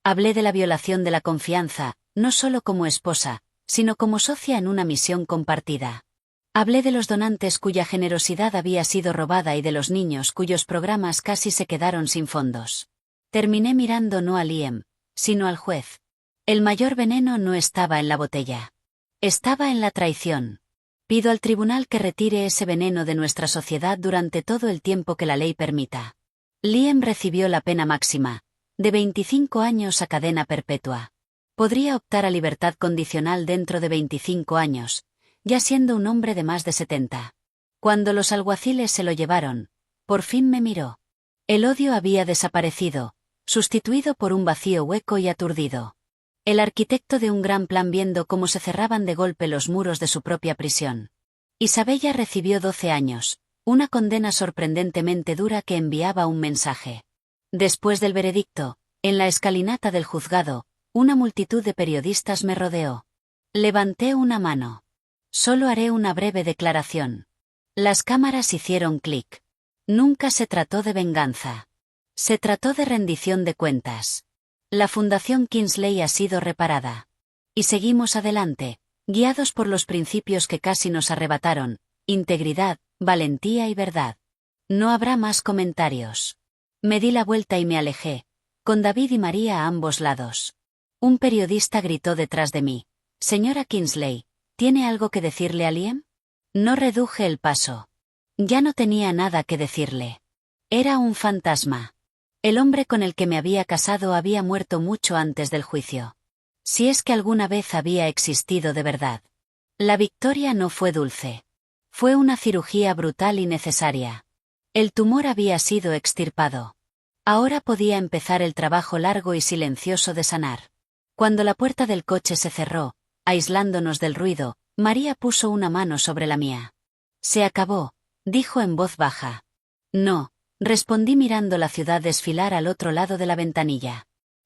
Hablé de la violación de la confianza, no solo como esposa, sino como socia en una misión compartida. Hablé de los donantes cuya generosidad había sido robada y de los niños cuyos programas casi se quedaron sin fondos. Terminé mirando no a Liam, sino al juez. El mayor veneno no estaba en la botella. Estaba en la traición. Pido al tribunal que retire ese veneno de nuestra sociedad durante todo el tiempo que la ley permita. Liam recibió la pena máxima, de 25 años a cadena perpetua. Podría optar a libertad condicional dentro de 25 años, ya siendo un hombre de más de 70. Cuando los alguaciles se lo llevaron, por fin me miró. El odio había desaparecido, sustituido por un vacío hueco y aturdido. El arquitecto de un gran plan viendo cómo se cerraban de golpe los muros de su propia prisión. Isabella recibió 12 años, una condena sorprendentemente dura que enviaba un mensaje. Después del veredicto, en la escalinata del juzgado, una multitud de periodistas me rodeó. Levanté una mano. Solo haré una breve declaración. Las cámaras hicieron clic. Nunca se trató de venganza. Se trató de rendición de cuentas. La Fundación Kingsley ha sido reparada. Y seguimos adelante, guiados por los principios que casi nos arrebataron: integridad, valentía y verdad. No habrá más comentarios. Me di la vuelta y me alejé, con David y María a ambos lados. Un periodista gritó detrás de mí: «Señora Kingsley, ¿tiene algo que decirle a Liam?». No reduje el paso. Ya no tenía nada que decirle. Era un fantasma. El hombre con el que me había casado había muerto mucho antes del juicio. Si es que alguna vez había existido de verdad. La victoria no fue dulce. Fue una cirugía brutal y necesaria. El tumor había sido extirpado. Ahora podía empezar el trabajo largo y silencioso de sanar. Cuando la puerta del coche se cerró, aislándonos del ruido, María puso una mano sobre la mía. «Se acabó», dijo en voz baja. «No», respondí mirando la ciudad desfilar al otro lado de la ventanilla.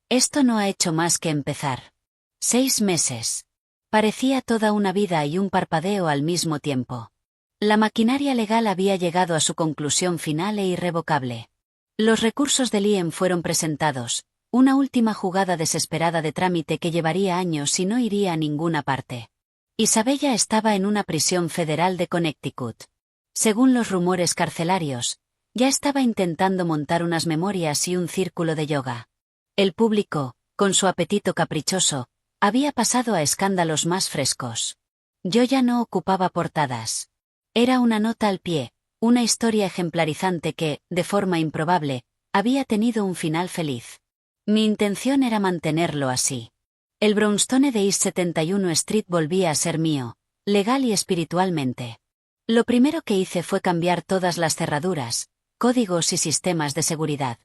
«Esto no ha hecho más que empezar». 6 meses. Parecía toda una vida y un parpadeo al mismo tiempo. La maquinaria legal había llegado a su conclusión final e irrevocable. Los recursos de Liam fueron presentados, una última jugada desesperada de trámite que llevaría años y no iría a ninguna parte. Isabella estaba en una prisión federal de Connecticut. Según los rumores carcelarios, ya estaba intentando montar unas memorias y un círculo de yoga. El público, con su apetito caprichoso, había pasado a escándalos más frescos. Yo ya no ocupaba portadas. Era una nota al pie, una historia ejemplarizante que, de forma improbable, había tenido un final feliz. Mi intención era mantenerlo así. El brownstone de East 71 Street volvía a ser mío, legal y espiritualmente. Lo primero que hice fue cambiar todas las cerraduras, códigos y sistemas de seguridad.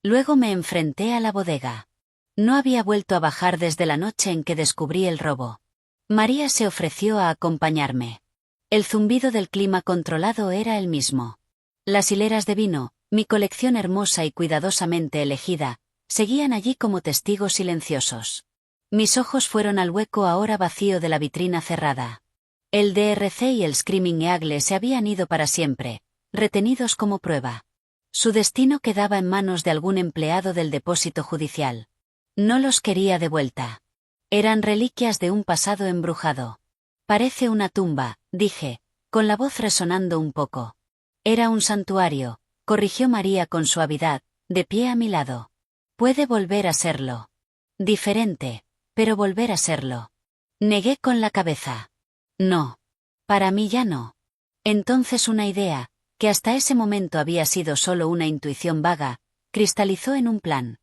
Luego me enfrenté a la bodega. No había vuelto a bajar desde la noche en que descubrí el robo. María se ofreció a acompañarme. El zumbido del clima controlado era el mismo. Las hileras de vino, mi colección hermosa y cuidadosamente elegida, seguían allí como testigos silenciosos. Mis ojos fueron al hueco ahora vacío de la vitrina cerrada. El DRC y el Screaming Eagle se habían ido para siempre, retenidos como prueba. Su destino quedaba en manos de algún empleado del depósito judicial. No los quería de vuelta. Eran reliquias de un pasado embrujado. Parece una tumba, dije, con la voz resonando un poco. Era un santuario, corrigió María con suavidad, de pie a mi lado. Puede volver a serlo. Diferente, pero volver a serlo. Negué con la cabeza. No. Para mí ya no. Entonces una idea, que hasta ese momento había sido solo una intuición vaga, cristalizó en un plan.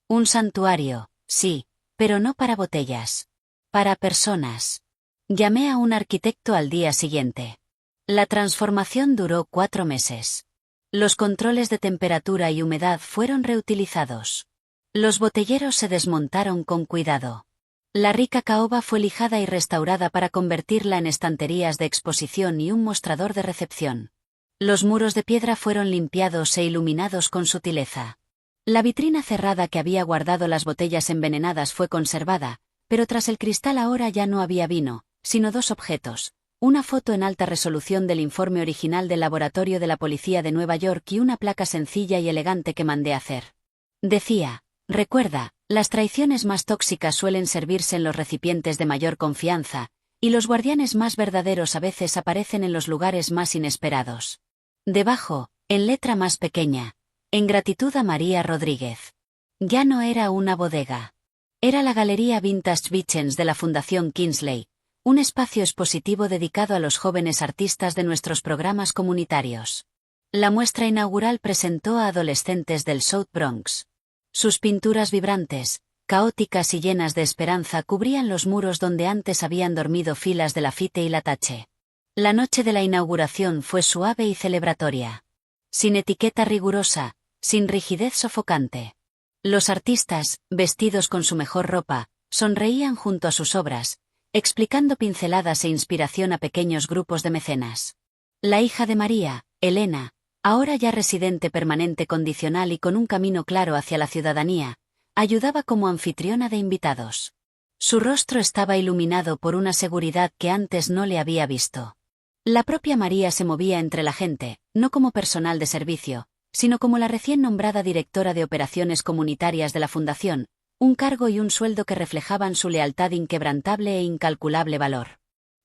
Un santuario, sí, pero no para botellas. Para personas. Llamé a un arquitecto al día siguiente. La transformación duró 4 meses. Los controles de temperatura y humedad fueron reutilizados. Los botelleros se desmontaron con cuidado. La rica caoba fue lijada y restaurada para convertirla en estanterías de exposición y un mostrador de recepción. Los muros de piedra fueron limpiados e iluminados con sutileza. La vitrina cerrada que había guardado las botellas envenenadas fue conservada, pero tras el cristal ahora ya no había vino, sino 2 objetos, una foto en alta resolución del informe original del laboratorio de la policía de Nueva York y una placa sencilla y elegante que mandé hacer. Decía: recuerda, las traiciones más tóxicas suelen servirse en los recipientes de mayor confianza, y los guardianes más verdaderos a veces aparecen en los lugares más inesperados. Debajo, en letra más pequeña: en gratitud a María Rodríguez. Ya no era una bodega. Era la Galería Vintage Vicens de la Fundación Kingsley, un espacio expositivo dedicado a los jóvenes artistas de nuestros programas comunitarios. La muestra inaugural presentó a adolescentes del South Bronx. Sus pinturas vibrantes, caóticas y llenas de esperanza cubrían los muros donde antes habían dormido filas de Lafite y Latache. La noche de la inauguración fue suave y celebratoria. Sin etiqueta rigurosa, sin rigidez sofocante. Los artistas, vestidos con su mejor ropa, sonreían junto a sus obras, explicando pinceladas e inspiración a pequeños grupos de mecenas. La hija de María, Elena, ahora ya residente permanente condicional y con un camino claro hacia la ciudadanía, ayudaba como anfitriona de invitados. Su rostro estaba iluminado por una seguridad que antes no le había visto. La propia María se movía entre la gente, no como personal de servicio, sino como la recién nombrada directora de operaciones comunitarias de la Fundación, un cargo y un sueldo que reflejaban su lealtad inquebrantable e incalculable valor.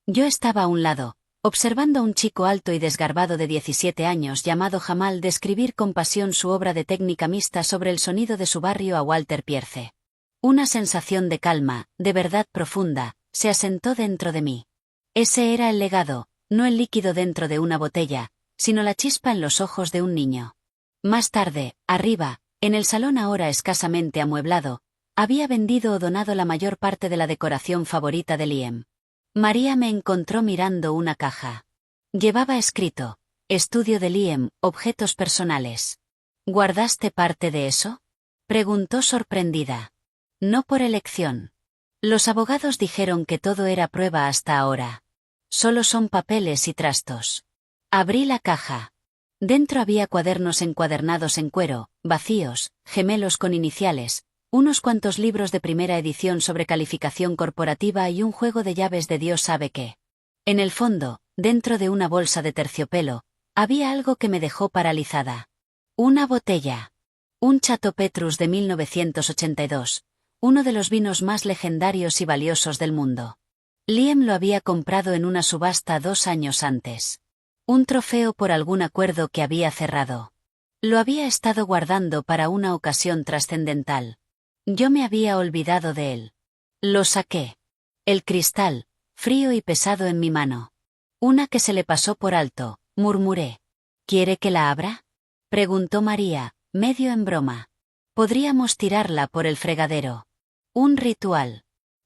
Yo estaba a un lado, observando a un chico alto y desgarbado de 17 años llamado Jamal describir con pasión su obra de técnica mixta sobre el sonido de su barrio a Walter Pierce. Una sensación de calma, de verdad profunda, se asentó dentro de mí. Ese era el legado, no el líquido dentro de una botella, sino la chispa en los ojos de un niño. Más tarde, arriba, en el salón ahora escasamente amueblado, había vendido o donado la mayor parte de la decoración favorita de Liam. María me encontró mirando una caja. Llevaba escrito: Estudio de Liam, objetos personales. ¿Guardaste parte de eso?, preguntó sorprendida. No por elección. Los abogados dijeron que todo era prueba hasta ahora. Solo son papeles y trastos. Abrí la caja. Dentro había cuadernos encuadernados en cuero, vacíos, gemelos con iniciales, unos cuantos libros de primera edición sobre calificación corporativa y un juego de llaves de Dios sabe qué. En el fondo, dentro de una bolsa de terciopelo, había algo que me dejó paralizada. Una botella. Un Chateau Petrus de 1982, uno de los vinos más legendarios y valiosos del mundo. Liam lo había comprado en una subasta 2 años antes. Un trofeo por algún acuerdo que había cerrado. Lo había estado guardando para una ocasión trascendental. Yo me había olvidado de él. Lo saqué. El cristal, frío y pesado en mi mano. Una que se le pasó por alto, murmuré. ¿Quiere que la abra?, preguntó María, medio en broma. Podríamos tirarla por el fregadero. Un ritual.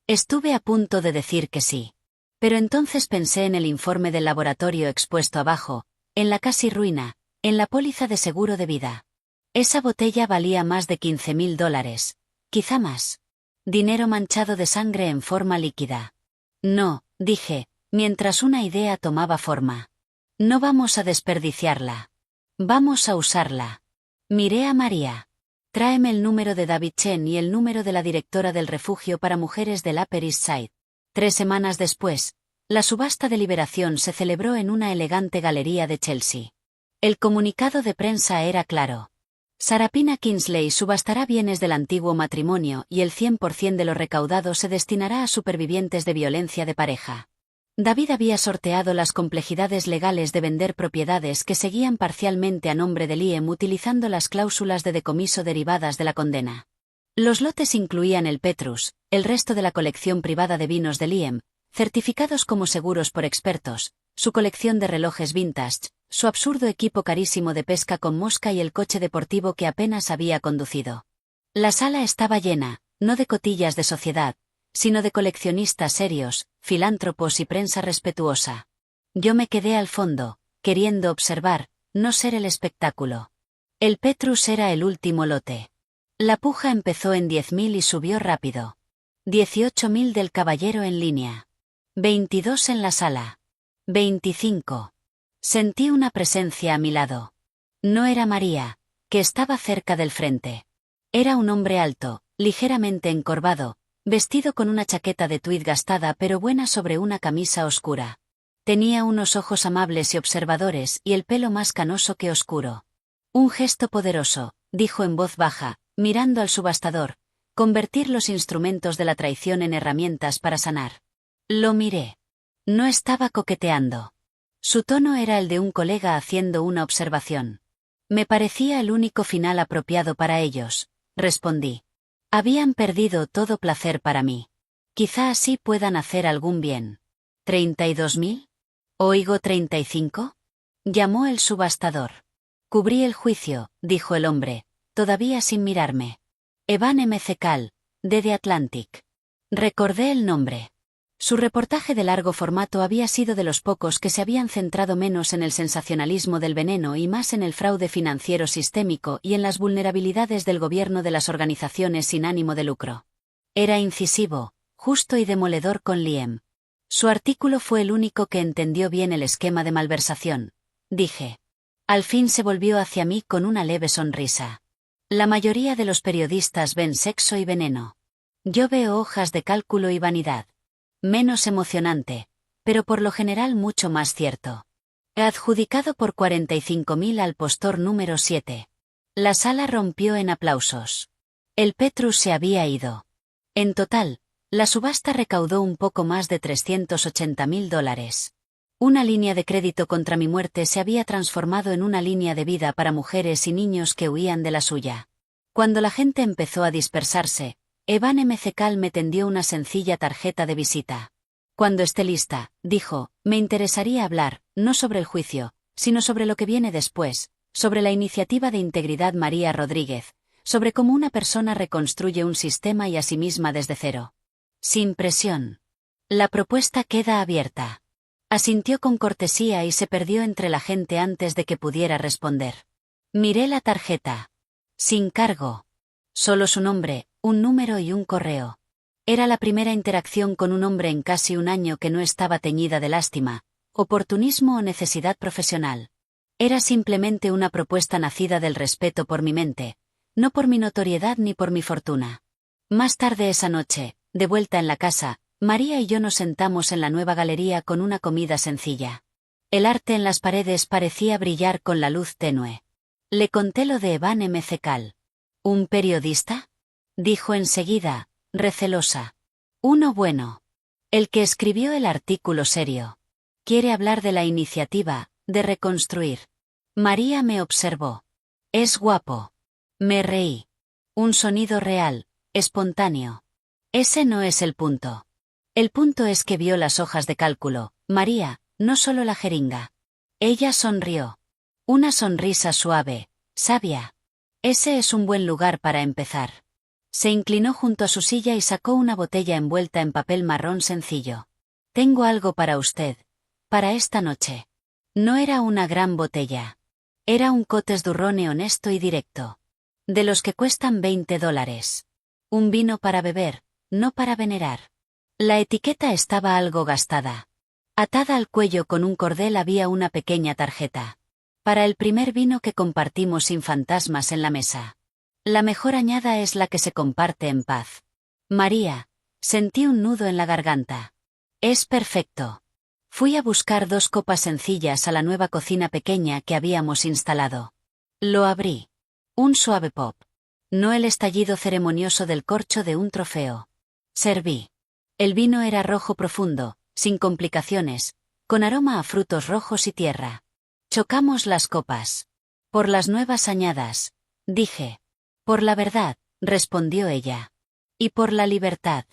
Estuve a punto de decir que sí. Pero entonces pensé en el informe del laboratorio expuesto abajo, en la casi ruina, en la póliza de seguro de vida. Esa botella valía más de $15.000, quizá más. Dinero manchado de sangre en forma líquida. No, dije, mientras una idea tomaba forma. No vamos a desperdiciarla. Vamos a usarla. Miré a María. Tráeme el número de David Chen y el número de la directora del refugio para mujeres del Upper East Side. 3 semanas después, la subasta de liberación se celebró en una elegante galería de Chelsea. El comunicado de prensa era claro. Sarapina Kingsley subastará bienes del antiguo matrimonio y el 100% de lo recaudado se destinará a supervivientes de violencia de pareja. David había sorteado las complejidades legales de vender propiedades que seguían parcialmente a nombre de Liam utilizando las cláusulas de decomiso derivadas de la condena. Los lotes incluían el Petrus, el resto de la colección privada de vinos de Liam, certificados como seguros por expertos, su colección de relojes vintage, su absurdo equipo carísimo de pesca con mosca y el coche deportivo que apenas había conducido. La sala estaba llena, no de cotillas de sociedad, sino de coleccionistas serios, filántropos y prensa respetuosa. Yo me quedé al fondo, queriendo observar, no ser el espectáculo. El Petrus era el último lote. La puja empezó en 10.000 y subió rápido. 18.000 del caballero en línea. 22 en la sala. 25. Sentí una presencia a mi lado. No era María, que estaba cerca del frente. Era un hombre alto, ligeramente encorvado, vestido con una chaqueta de tuid gastada pero buena sobre una camisa oscura. Tenía unos ojos amables y observadores y el pelo más canoso que oscuro. Un gesto poderoso, dijo en voz baja, mirando al subastador, convertir los instrumentos de la traición en herramientas para sanar. Lo miré. No estaba coqueteando. Su tono era el de un colega haciendo una observación. Me parecía el único final apropiado para ellos, respondí. Habían perdido todo placer para mí. Quizá así puedan hacer algún bien. ¿32.000? ¿Oigo 35? Llamó el subastador. Cubrí el juicio, dijo el hombre, todavía sin mirarme. Evan M. Cecal, de The Atlantic. Recordé el nombre. Su reportaje de largo formato había sido de los pocos que se habían centrado menos en el sensacionalismo del veneno y más en el fraude financiero sistémico y en las vulnerabilidades del gobierno de las organizaciones sin ánimo de lucro. Era incisivo, justo y demoledor con Liam. Su artículo fue el único que entendió bien el esquema de malversación, dije. Al fin se volvió hacia mí con una leve sonrisa. La mayoría de los periodistas ven sexo y veneno. Yo veo hojas de cálculo y vanidad. Menos emocionante, pero por lo general mucho más cierto. Adjudicado por 45.000 al postor número 7. La sala rompió en aplausos. El Petrus se había ido. En total, la subasta recaudó un poco más de $380.000. Una línea de crédito contra mi muerte se había transformado en una línea de vida para mujeres y niños que huían de la suya. Cuando la gente empezó a dispersarse, Evan M. Cecal me tendió una sencilla tarjeta de visita. Cuando esté lista, dijo, me interesaría hablar, no sobre el juicio, sino sobre lo que viene después, sobre la iniciativa de integridad María Rodríguez, sobre cómo una persona reconstruye un sistema y a sí misma desde cero. Sin presión. La propuesta queda abierta. Asintió con cortesía y se perdió entre la gente antes de que pudiera responder. Miré la tarjeta. Sin cargo. Solo su nombre, un número y un correo. Era la primera interacción con un hombre en casi un año que no estaba teñida de lástima, oportunismo o necesidad profesional. Era simplemente una propuesta nacida del respeto por mi mente, no por mi notoriedad ni por mi fortuna. Más tarde esa noche, de vuelta en la casa, María y yo nos sentamos en la nueva galería con una comida sencilla. El arte en las paredes parecía brillar con la luz tenue. Le conté lo de Evan M. Cecal. ¿Un periodista? Dijo enseguida, recelosa. Uno bueno. El que escribió el artículo serio. Quiere hablar de la iniciativa, de reconstruir. María me observó. Es guapo. Me reí. Un sonido real, espontáneo. Ese no es el punto. El punto es que vio las hojas de cálculo, María, no solo la jeringa. Ella sonrió. Una sonrisa suave, sabia. Ese es un buen lugar para empezar. Se inclinó junto a su silla y sacó una botella envuelta en papel marrón sencillo. Tengo algo para usted. Para esta noche. No era una gran botella. Era un Cotes du Rhône honesto y directo. De los que cuestan $20. Un vino para beber, no para venerar. La etiqueta estaba algo gastada. Atada al cuello con un cordel había una pequeña tarjeta. Para el primer vino que compartimos sin fantasmas en la mesa. La mejor añada es la que se comparte en paz. María, sentí un nudo en la garganta. Es perfecto. Fui a buscar 2 copas sencillas a la nueva cocina pequeña que habíamos instalado. Lo abrí. Un suave pop. No el estallido ceremonioso del corcho de un trofeo. Serví. El vino era rojo profundo, sin complicaciones, con aroma a frutos rojos y tierra. Chocamos las copas. Por las nuevas añadas, dije. Por la verdad, respondió ella. Y por la libertad.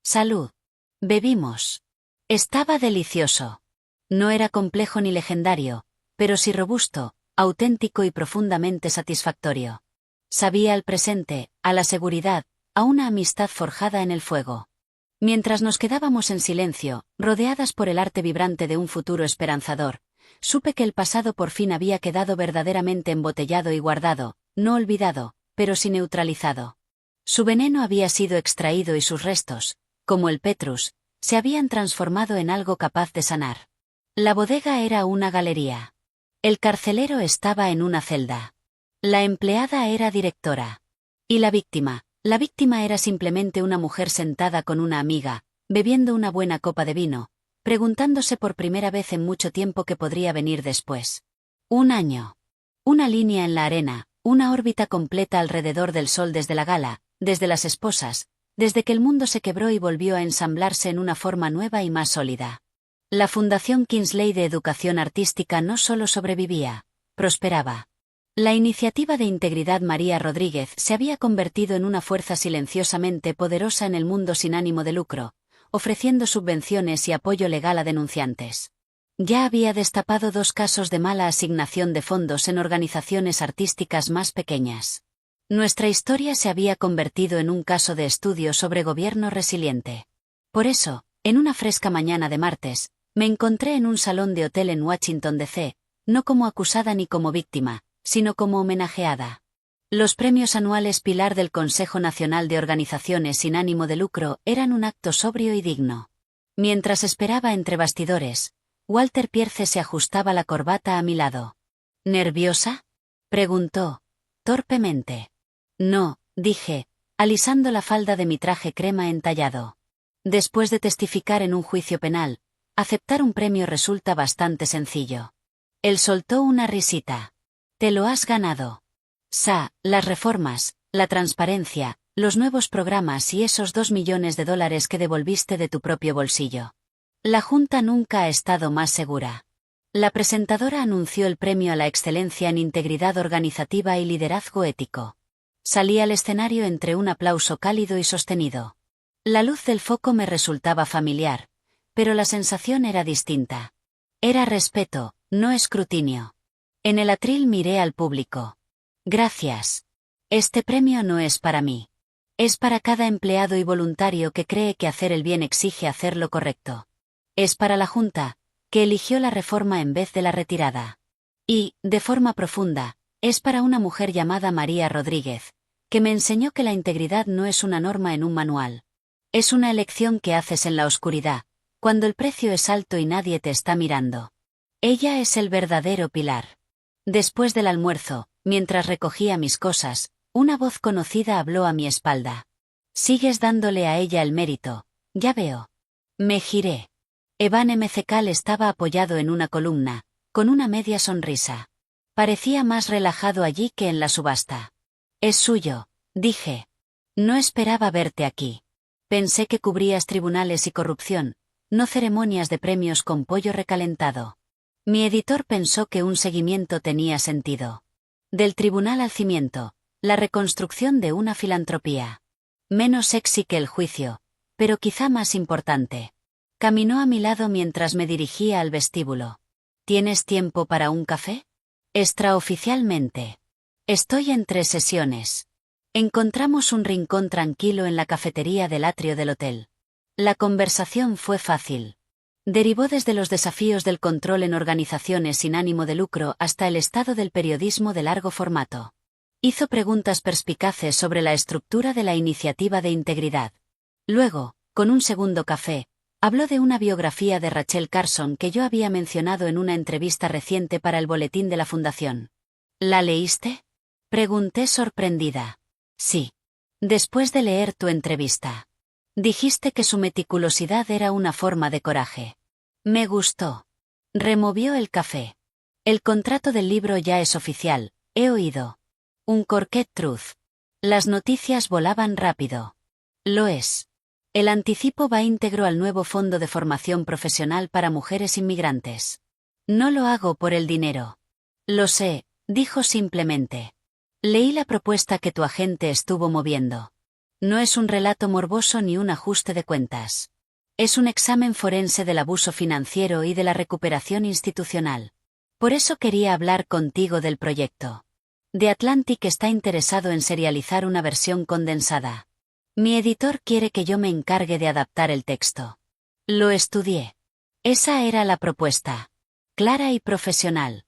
Salud. Bebimos. Estaba delicioso. No era complejo ni legendario, pero sí robusto, auténtico y profundamente satisfactorio. Sabía al presente, a la seguridad, a una amistad forjada en el fuego. Mientras nos quedábamos en silencio, rodeadas por el arte vibrante de un futuro esperanzador, supe que el pasado por fin había quedado verdaderamente embotellado y guardado, no olvidado, pero sí neutralizado. Su veneno había sido extraído y sus restos, como el Petrus, se habían transformado en algo capaz de sanar. La bodega era una galería. El carcelero estaba en una celda. La empleada era directora. Y la víctima era simplemente una mujer sentada con una amiga, bebiendo una buena copa de vino, preguntándose por primera vez en mucho tiempo qué podría venir después. 1 año. Una línea en la arena, una órbita completa alrededor del sol desde la gala, desde las esposas, desde que el mundo se quebró y volvió a ensamblarse en una forma nueva y más sólida. La Fundación Kingsley de Educación Artística no solo sobrevivía, prosperaba. La iniciativa de Integridad María Rodríguez se había convertido en una fuerza silenciosamente poderosa en el mundo sin ánimo de lucro, ofreciendo subvenciones y apoyo legal a denunciantes. Ya había destapado 2 casos de mala asignación de fondos en organizaciones artísticas más pequeñas. Nuestra historia se había convertido en un caso de estudio sobre gobierno resiliente. Por eso, en una fresca mañana de martes, me encontré en un salón de hotel en Washington, D.C., no como acusada ni como víctima, sino como homenajeada. Los premios anuales Pilar del Consejo Nacional de Organizaciones sin ánimo de lucro eran un acto sobrio y digno. Mientras esperaba entre bastidores, Walter Pierce se ajustaba la corbata a mi lado. ¿Nerviosa?, preguntó, torpemente. No, dije, alisando la falda de mi traje crema entallado. Después de testificar en un juicio penal, aceptar un premio resulta bastante sencillo. Él soltó una risita. Te lo has ganado. Las reformas, la transparencia, los nuevos programas y esos $2 millones que devolviste de tu propio bolsillo. La Junta nunca ha estado más segura. La presentadora anunció el premio a la excelencia en integridad organizativa y liderazgo ético. Salí al escenario entre un aplauso cálido y sostenido. La luz del foco me resultaba familiar, pero la sensación era distinta. Era respeto, no escrutinio. En el atril miré al público. Gracias. Este premio no es para mí. Es para cada empleado y voluntario que cree que hacer el bien exige hacer lo correcto. Es para la Junta, que eligió la reforma en vez de la retirada. Y, de forma profunda, es para una mujer llamada María Rodríguez, que me enseñó que la integridad no es una norma en un manual. Es una elección que haces en la oscuridad, cuando el precio es alto y nadie te está mirando. Ella es el verdadero pilar. Después del almuerzo, mientras recogía mis cosas, una voz conocida habló a mi espalda. Sigues dándole a ella el mérito, ya veo. Me giré. Evan Mckal estaba apoyado en una columna, con una media sonrisa. Parecía más relajado allí que en la subasta. Es suyo, dije. No esperaba verte aquí. Pensé que cubrías tribunales y corrupción, no ceremonias de premios con pollo recalentado. Mi editor pensó que un seguimiento tenía sentido. Del tribunal al cimiento, la reconstrucción de una filantropía. Menos sexy que el juicio, pero quizá más importante. Caminó a mi lado mientras me dirigía al vestíbulo. ¿Tienes tiempo para un café? Extraoficialmente. Estoy en 3 sesiones. Encontramos un rincón tranquilo en la cafetería del atrio del hotel. La conversación fue fácil. Derivó desde los desafíos del control en organizaciones sin ánimo de lucro hasta el estado del periodismo de largo formato. Hizo preguntas perspicaces sobre la estructura de la iniciativa de integridad. Luego, con un segundo café, habló de una biografía de Rachel Carson que yo había mencionado en una entrevista reciente para el boletín de la Fundación. ¿La leíste?, pregunté sorprendida. Sí. Después de leer tu entrevista. Dijiste que su meticulosidad era una forma de coraje. Me gustó. Removió el café. El contrato del libro ya es oficial, he oído. Un Corquet Truth. Las noticias volaban rápido. Lo es. El anticipo va íntegro al nuevo fondo de formación profesional para mujeres inmigrantes. No lo hago por el dinero. Lo sé, dijo simplemente. Leí la propuesta que tu agente estuvo moviendo. No es un relato morboso ni un ajuste de cuentas. Es un examen forense del abuso financiero y de la recuperación institucional. Por eso quería hablar contigo del proyecto. The Atlantic está interesado en serializar una versión condensada. Mi editor quiere que yo me encargue de adaptar el texto. Lo estudié. Esa era la propuesta. Clara y profesional.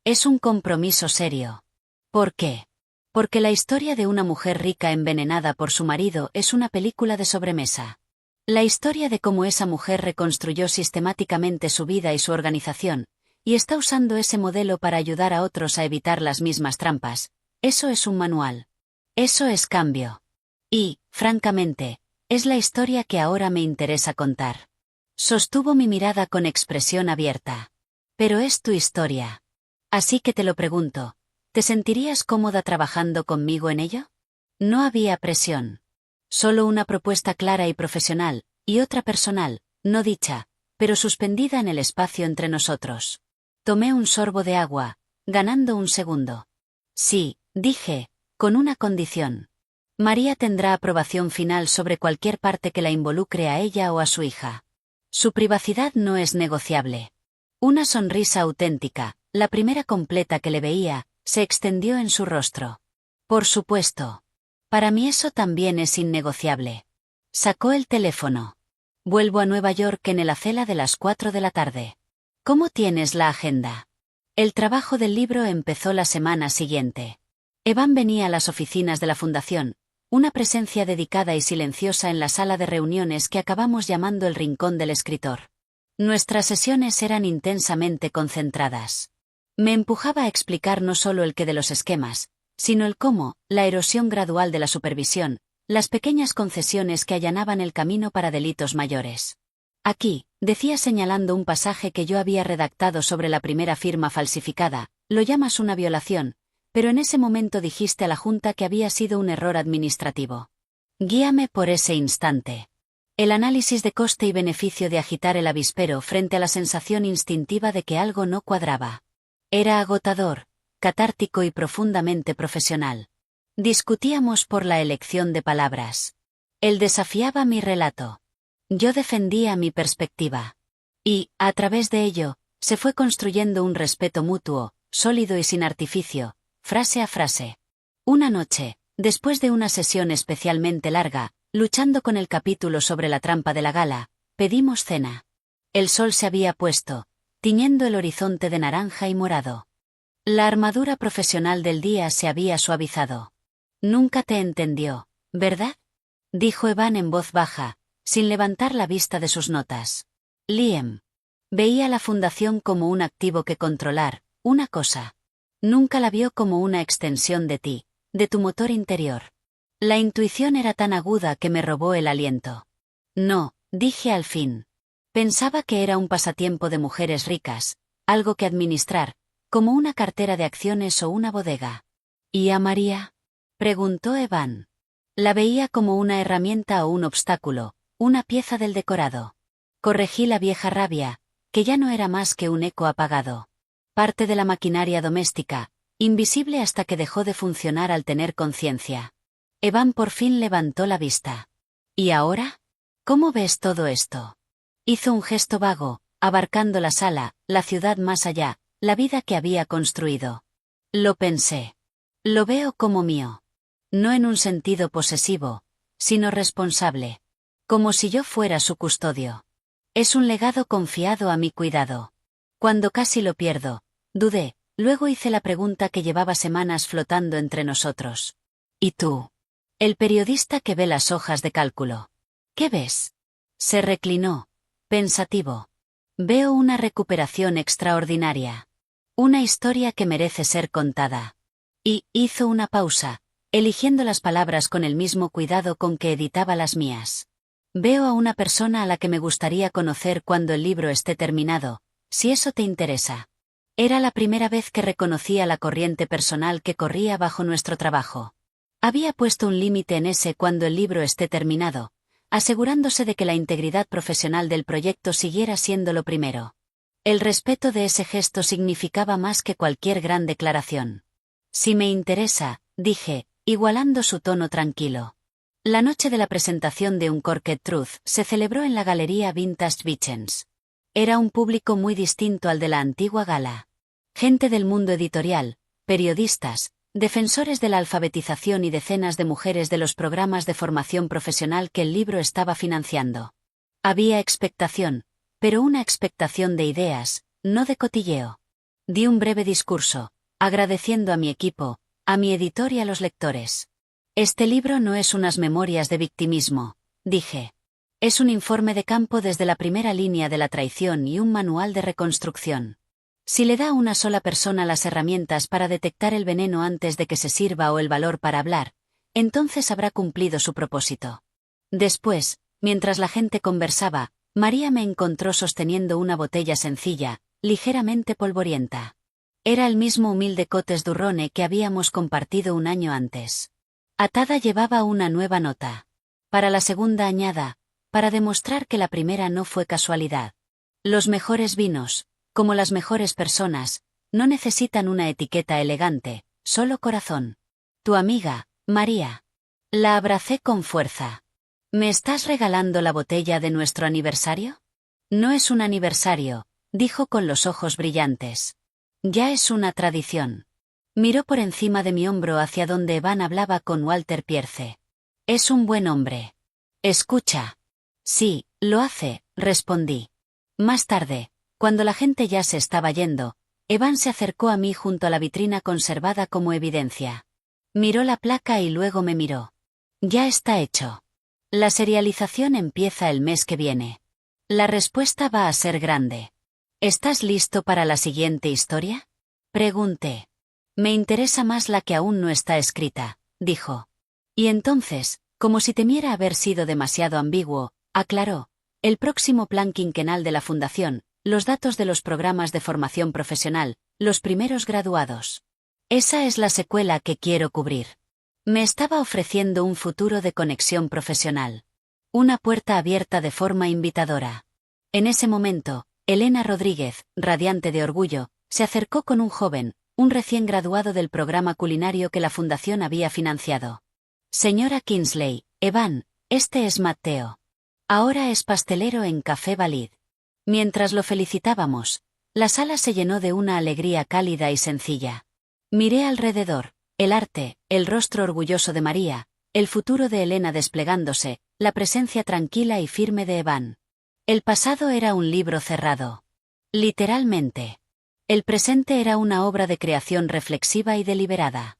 Es un compromiso serio. ¿Por qué? Porque la historia de una mujer rica envenenada por su marido es una película de sobremesa. La historia de cómo esa mujer reconstruyó sistemáticamente su vida y su organización, y está usando ese modelo para ayudar a otros a evitar las mismas trampas. Eso es un manual. Eso es cambio. Y, francamente, es la historia que ahora me interesa contar. Sostuvo mi mirada con expresión abierta. Pero es tu historia. Así que te lo pregunto. ¿Te sentirías cómoda trabajando conmigo en ello? No había presión. Solo una propuesta clara y profesional, y otra personal, no dicha, pero suspendida en el espacio entre nosotros. Tomé un sorbo de agua, ganando un segundo. Sí, dije, con una condición. María tendrá aprobación final sobre cualquier parte que la involucre a ella o a su hija. Su privacidad no es negociable. Una sonrisa auténtica, la primera completa que le veía, se extendió en su rostro. Por supuesto. Para mí eso también es innegociable. Sacó el teléfono. Vuelvo a Nueva York en el acela de las 4 de la tarde. ¿Cómo tienes la agenda? El trabajo del libro empezó la semana siguiente. Evan venía a las oficinas de la fundación, una presencia dedicada y silenciosa en la sala de reuniones que acabamos llamando el rincón del escritor. Nuestras sesiones eran intensamente concentradas. Me empujaba a explicar no solo el qué de los esquemas, sino el cómo, la erosión gradual de la supervisión, las pequeñas concesiones que allanaban el camino para delitos mayores. Aquí, decía señalando un pasaje que yo había redactado sobre la primera firma falsificada, lo llamas una violación, pero en ese momento dijiste a la Junta que había sido un error administrativo. Guíame por ese instante. El análisis de coste y beneficio de agitar el avispero frente a la sensación instintiva de que algo no cuadraba. Era agotador, catártico y profundamente profesional. Discutíamos por la elección de palabras. Él desafiaba mi relato. Yo defendía mi perspectiva. Y, a través de ello, se fue construyendo un respeto mutuo, sólido y sin artificio, frase a frase. Una noche, después de una sesión especialmente larga, luchando con el capítulo sobre la trampa de la gala, pedimos cena. El sol se había puesto, tiñendo el horizonte de naranja y morado. La armadura profesional del día se había suavizado. Nunca te entendió, ¿verdad? Dijo Evan en voz baja, sin levantar la vista de sus notas. Liam. Veía la fundación como un activo que controlar, una cosa. Nunca la vio como una extensión de ti, de tu motor interior. La intuición era tan aguda que me robó el aliento. No, dije al fin. Pensaba que era un pasatiempo de mujeres ricas, algo que administrar, como una cartera de acciones o una bodega. ¿Y a María? Preguntó Evan. La veía como una herramienta o un obstáculo, una pieza del decorado. Corregí la vieja rabia, que ya no era más que un eco apagado. Parte de la maquinaria doméstica, invisible hasta que dejó de funcionar al tener conciencia. Evan por fin levantó la vista. ¿Y ahora? ¿Cómo ves todo esto? Hizo un gesto vago, abarcando la sala, la ciudad más allá, la vida que había construido. Lo pensé. Lo veo como mío. No en un sentido posesivo, sino responsable. Como si yo fuera su custodio. Es un legado confiado a mi cuidado. Cuando casi lo pierdo, dudé, luego hice la pregunta que llevaba semanas flotando entre nosotros. ¿Y tú? El periodista que ve las hojas de cálculo. ¿Qué ves? Se reclinó, pensativo. Veo una recuperación extraordinaria. Una historia que merece ser contada. Y hizo una pausa, eligiendo las palabras con el mismo cuidado con que editaba las mías. Veo a una persona a la que me gustaría conocer cuando el libro esté terminado, si eso te interesa. Era la primera vez que reconocía la corriente personal que corría bajo nuestro trabajo. Había puesto un límite en ese cuando el libro esté terminado, asegurándose de que la integridad profesional del proyecto siguiera siendo lo primero. El respeto de ese gesto significaba más que cualquier gran declaración. Si me interesa, dije, igualando su tono tranquilo. La noche de la presentación de Uncorked Truth se celebró en la Galería Vintage Vicens. Era un público muy distinto al de la antigua gala. Gente del mundo editorial, periodistas, defensores de la alfabetización y decenas de mujeres de los programas de formación profesional que el libro estaba financiando. Había expectación, pero una expectación de ideas, no de cotilleo. Di un breve discurso, agradeciendo a mi equipo, a mi editor y a los lectores. Este libro no es unas memorias de victimismo, dije. Es un informe de campo desde la primera línea de la traición y un manual de reconstrucción. Si le da a una sola persona las herramientas para detectar el veneno antes de que se sirva o el valor para hablar, entonces habrá cumplido su propósito. Después, mientras la gente conversaba, María me encontró sosteniendo una botella sencilla, ligeramente polvorienta. Era el mismo humilde Cotes Durrone que habíamos compartido un año antes. Atada llevaba una nueva nota. Para la segunda añada, para demostrar que la primera no fue casualidad. Los mejores vinos, como las mejores personas, no necesitan una etiqueta elegante, solo corazón. Tu amiga, María. La abracé con fuerza. ¿Me estás regalando la botella de nuestro aniversario? No es un aniversario, dijo con los ojos brillantes. Ya es una tradición. Miró por encima de mi hombro hacia donde Evan hablaba con Walter Pierce. Es un buen hombre. Escucha. Sí, lo hace, respondí. Más tarde, cuando la gente ya se estaba yendo, Evan se acercó a mí junto a la vitrina conservada como evidencia. Miró la placa y luego me miró. Ya está hecho. La serialización empieza el mes que viene. La respuesta va a ser grande. ¿Estás listo para la siguiente historia? Pregunté. Me interesa más la que aún no está escrita, dijo. Y entonces, como si temiera haber sido demasiado ambiguo, aclaró. El próximo plan quinquenal de la Fundación, los datos de los programas de formación profesional, los primeros graduados. Esa es la secuela que quiero cubrir. Me estaba ofreciendo un futuro de conexión profesional. Una puerta abierta de forma invitadora. En ese momento, Elena Rodríguez, radiante de orgullo, se acercó con un joven, un recién graduado del programa culinario que la Fundación había financiado. Señora Kingsley, Evan, este es Matteo. Ahora es pastelero en Café Valid. Mientras lo felicitábamos, la sala se llenó de una alegría cálida y sencilla. Miré alrededor, el arte, el rostro orgulloso de María, el futuro de Elena desplegándose, la presencia tranquila y firme de Evan. El pasado era un libro cerrado. Literalmente. El presente era una obra de creación reflexiva y deliberada.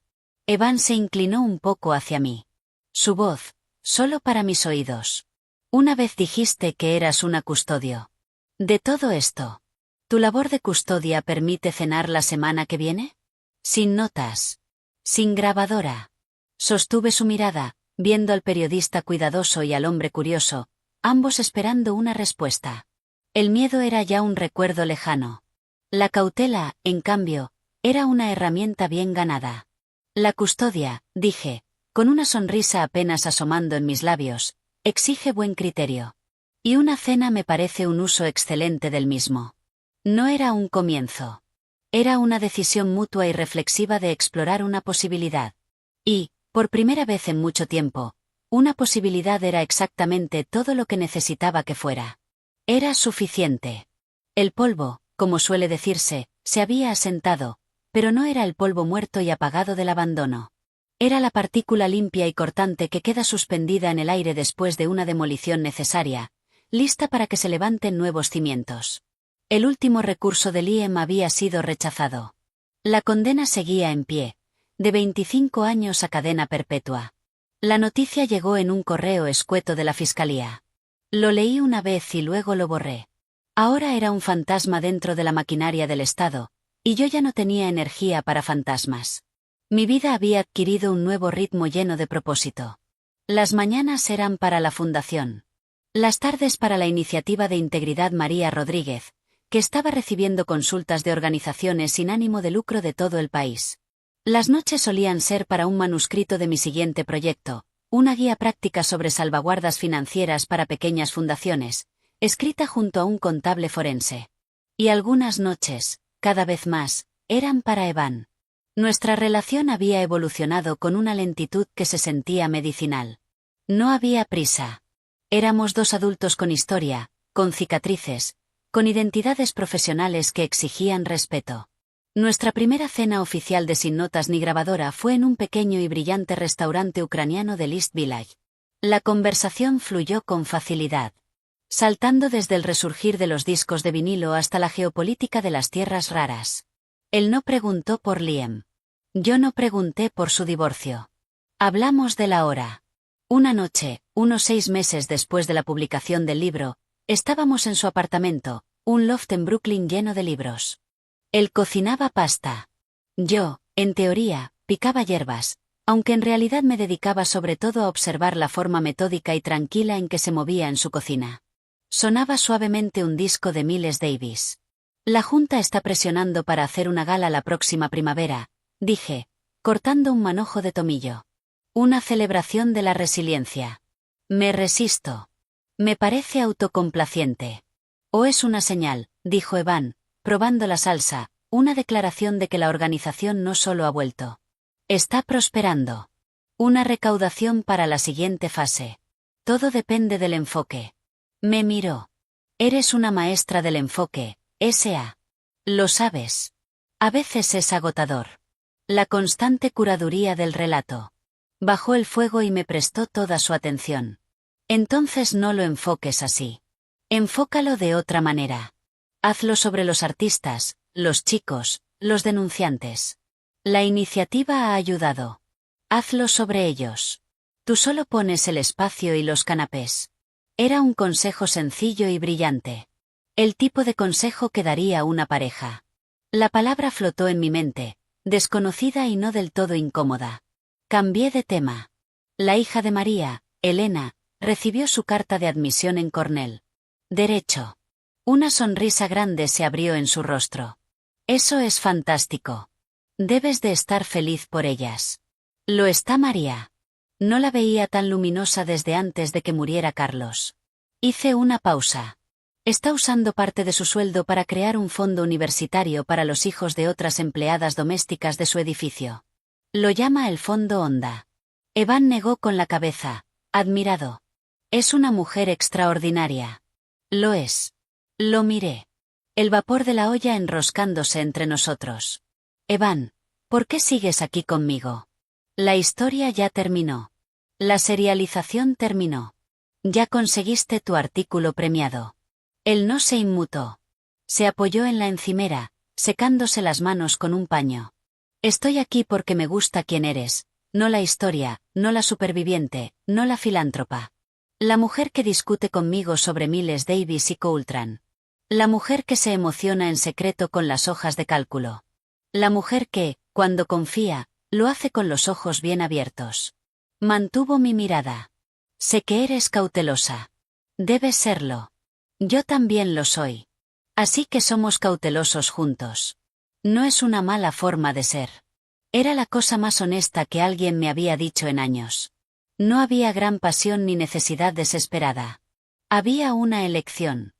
Evan se inclinó un poco hacia mí. Su voz, solo para mis oídos. Una vez dijiste que eras una custodio. De todo esto. ¿Tu labor de custodia permite cenar la semana que viene? Sin notas. Sin grabadora. Sostuve su mirada, viendo al periodista cuidadoso y al hombre curioso, ambos esperando una respuesta. El miedo era ya un recuerdo lejano. La cautela, en cambio, era una herramienta bien ganada. La custodia, dije, con una sonrisa apenas asomando en mis labios, exige buen criterio. Y una cena me parece un uso excelente del mismo. No era un comienzo. Era una decisión mutua y reflexiva de explorar una posibilidad. Y, por primera vez en mucho tiempo, una posibilidad era exactamente todo lo que necesitaba que fuera. Era suficiente. El polvo, como suele decirse, se había asentado, pero no era el polvo muerto y apagado del abandono. Era la partícula limpia y cortante que queda suspendida en el aire después de una demolición necesaria, lista para que se levanten nuevos cimientos. El último recurso de Liam había sido rechazado. La condena seguía en pie, de 25 años a cadena perpetua. La noticia llegó en un correo escueto de la fiscalía. Lo leí una vez y luego lo borré. Ahora era un fantasma dentro de la maquinaria del Estado, y yo ya no tenía energía para fantasmas. Mi vida había adquirido un nuevo ritmo lleno de propósito. Las mañanas eran para la fundación. Las tardes para la iniciativa de Integridad María Rodríguez, que estaba recibiendo consultas de organizaciones sin ánimo de lucro de todo el país. Las noches solían ser para un manuscrito de mi siguiente proyecto, una guía práctica sobre salvaguardas financieras para pequeñas fundaciones, escrita junto a un contable forense. Y algunas noches, cada vez más, eran para Evan. Nuestra relación había evolucionado con una lentitud que se sentía medicinal. No había prisa. Éramos dos adultos con historia, con cicatrices, con identidades profesionales que exigían respeto. Nuestra primera cena oficial de Sin Notas ni Grabadora fue en un pequeño y brillante restaurante ucraniano del East Village. La conversación fluyó con facilidad, saltando desde el resurgir de los discos de vinilo hasta la geopolítica de las tierras raras. Él no preguntó por Liam. Yo no pregunté por su divorcio. Hablamos de la hora. Una noche, unos 6 meses después de la publicación del libro, estábamos en su apartamento, un loft en Brooklyn lleno de libros. Él cocinaba pasta. Yo, en teoría, picaba hierbas, aunque en realidad me dedicaba sobre todo a observar la forma metódica y tranquila en que se movía en su cocina. Sonaba suavemente un disco de Miles Davis. La Junta está presionando para hacer una gala la próxima primavera, dije, cortando un manojo de tomillo. Una celebración de la resiliencia. Me resisto. Me parece autocomplaciente. O es una señal, dijo Evan, probando la salsa, una declaración de que la organización no solo ha vuelto. Está prosperando. Una recaudación para la siguiente fase. Todo depende del enfoque. Me miró. Eres una maestra del enfoque, S.A. Lo sabes. A veces es agotador. La constante curaduría del relato. Bajó el fuego y me prestó toda su atención. Entonces no lo enfoques así. Enfócalo de otra manera. Hazlo sobre los artistas, los chicos, los denunciantes. La iniciativa ha ayudado. Hazlo sobre ellos. Tú solo pones el espacio y los canapés. Era un consejo sencillo y brillante. El tipo de consejo que daría una pareja. La palabra flotó en mi mente, desconocida y no del todo incómoda. Cambié de tema. La hija de María, Elena, recibió su carta de admisión en Cornell. Derecho. Una sonrisa grande se abrió en su rostro. Eso es fantástico. Debes de estar feliz por ellas. Lo está María. No la veía tan luminosa desde antes de que muriera Carlos. Hice una pausa. Está usando parte de su sueldo para crear un fondo universitario para los hijos de otras empleadas domésticas de su edificio. Lo llama el Fondo Onda. Evan negó con la cabeza, admirado. Es una mujer extraordinaria. Lo es. Lo miré. El vapor de la olla enroscándose entre nosotros. Evan, ¿por qué sigues aquí conmigo? La historia ya terminó. La serialización terminó. Ya conseguiste tu artículo premiado. Él no se inmutó. Se apoyó en la encimera, secándose las manos con un paño. Estoy aquí porque me gusta quién eres, no la historia, no la superviviente, no la filántropa. La mujer que discute conmigo sobre Miles Davis y Coultran. La mujer que se emociona en secreto con las hojas de cálculo. La mujer que, cuando confía, lo hace con los ojos bien abiertos. Mantuvo mi mirada. Sé que eres cautelosa. Debes serlo. Yo también lo soy. Así que somos cautelosos juntos. No es una mala forma de ser. Era la cosa más honesta que alguien me había dicho en años. No había gran pasión ni necesidad desesperada. Había una elección.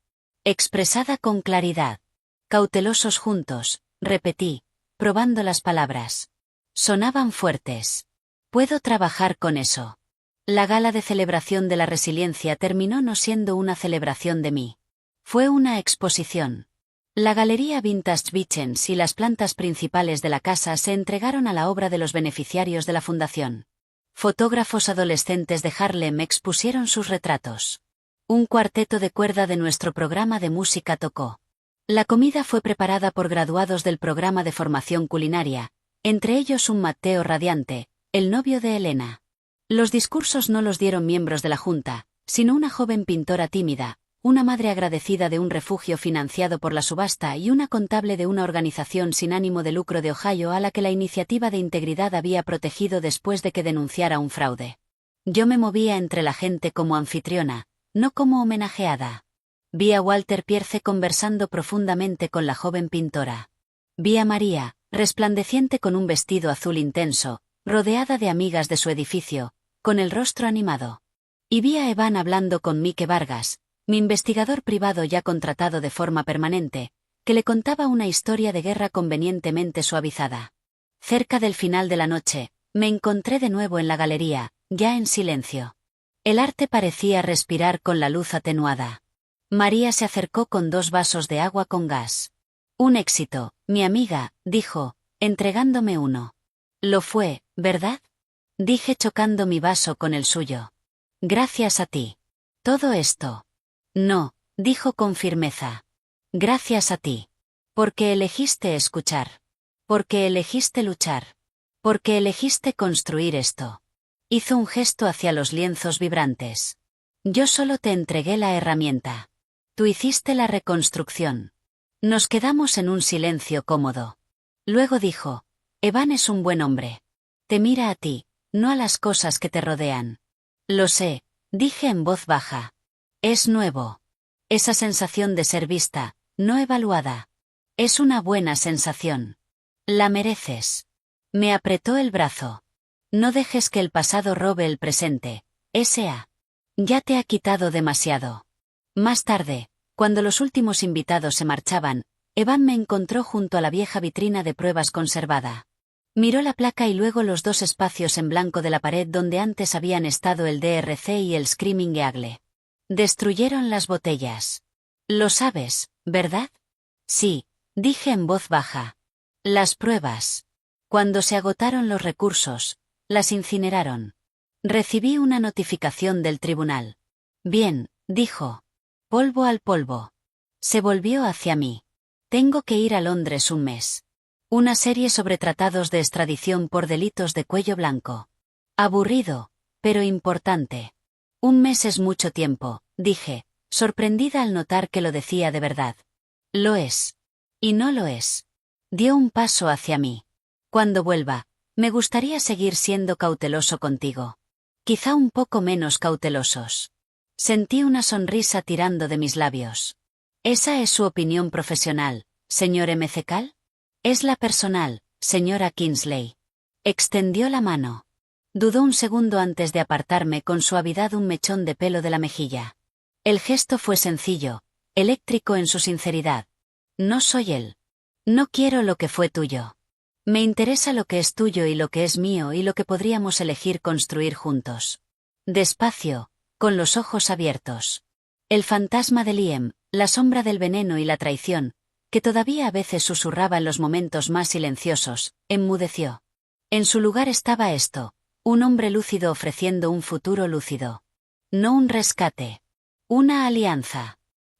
Expresada con claridad. Cautelosos juntos, repetí, probando las palabras. Sonaban fuertes. Puedo trabajar con eso. La gala de celebración de la resiliencia terminó no siendo una celebración de mí. Fue una exposición. La Galería Vintage Vicens y las plantas principales de la casa se entregaron a la obra de los beneficiarios de la fundación. Fotógrafos adolescentes de Harlem expusieron sus retratos. Un cuarteto de cuerda de nuestro programa de música tocó. La comida fue preparada por graduados del programa de formación culinaria, entre ellos un Matteo radiante, el novio de Elena. Los discursos no los dieron miembros de la Junta, sino una joven pintora tímida, una madre agradecida de un refugio financiado por la subasta y una contable de una organización sin ánimo de lucro de Ohio a la que la iniciativa de integridad había protegido después de que denunciara un fraude. Yo me movía entre la gente como anfitriona, no como homenajeada. Vi a Walter Pierce conversando profundamente con la joven pintora. Vi a María, resplandeciente con un vestido azul intenso, rodeada de amigas de su edificio, con el rostro animado. Y vi a Evan hablando con Mike Vargas, mi investigador privado ya contratado de forma permanente, que le contaba una historia de guerra convenientemente suavizada. Cerca del final de la noche, me encontré de nuevo en la galería, ya en silencio. El arte parecía respirar con la luz atenuada. María se acercó con 2 vasos de agua con gas. Un éxito, mi amiga, dijo, entregándome uno. Lo fue, ¿verdad? Dije chocando mi vaso con el suyo. Gracias a ti. Todo esto. No, dijo con firmeza. Gracias a ti. Porque elegiste escuchar. Porque elegiste luchar. Porque elegiste construir esto. Hizo un gesto hacia los lienzos vibrantes. Yo solo te entregué la herramienta. Tú hiciste la reconstrucción. Nos quedamos en un silencio cómodo. Luego dijo, Evan es un buen hombre. Te mira a ti, no a las cosas que te rodean. Lo sé, dije en voz baja. Es nuevo. Esa sensación de ser vista, no evaluada. Es una buena sensación. La mereces. Me apretó el brazo. No dejes que el pasado robe el presente, S.A. Ya te ha quitado demasiado. Más tarde, cuando los últimos invitados se marchaban, Evan me encontró junto a la vieja vitrina de pruebas conservada. Miró la placa y luego los 2 espacios en blanco de la pared donde antes habían estado el DRC y el Screaming Eagle. Destruyeron las botellas. Lo sabes, ¿verdad? Sí, dije en voz baja. Las pruebas. Cuando se agotaron los recursos, las incineraron. Recibí una notificación del tribunal. Bien, dijo. Polvo al polvo. Se volvió hacia mí. Tengo que ir a Londres un mes. Una serie sobre tratados de extradición por delitos de cuello blanco. Aburrido, pero importante. Un mes es mucho tiempo, dije, sorprendida al notar que lo decía de verdad. Lo es. Y no lo es. Dio un paso hacia mí. Cuando vuelva, me gustaría seguir siendo cauteloso contigo. Quizá un poco menos cautelosos. Sentí una sonrisa tirando de mis labios. ¿Esa es su opinión profesional, señor McCall? Es la personal, señora Kingsley. Extendió la mano. Dudó un segundo antes de apartarme con suavidad un mechón de pelo de la mejilla. El gesto fue sencillo, eléctrico en su sinceridad. No soy él. No quiero lo que fue tuyo. Me interesa lo que es tuyo y lo que es mío y lo que podríamos elegir construir juntos. Despacio, con los ojos abiertos. El fantasma de Liam, la sombra del veneno y la traición, que todavía a veces susurraba en los momentos más silenciosos, enmudeció. En su lugar estaba esto. Un hombre lúcido ofreciendo un futuro lúcido. No un rescate. Una alianza.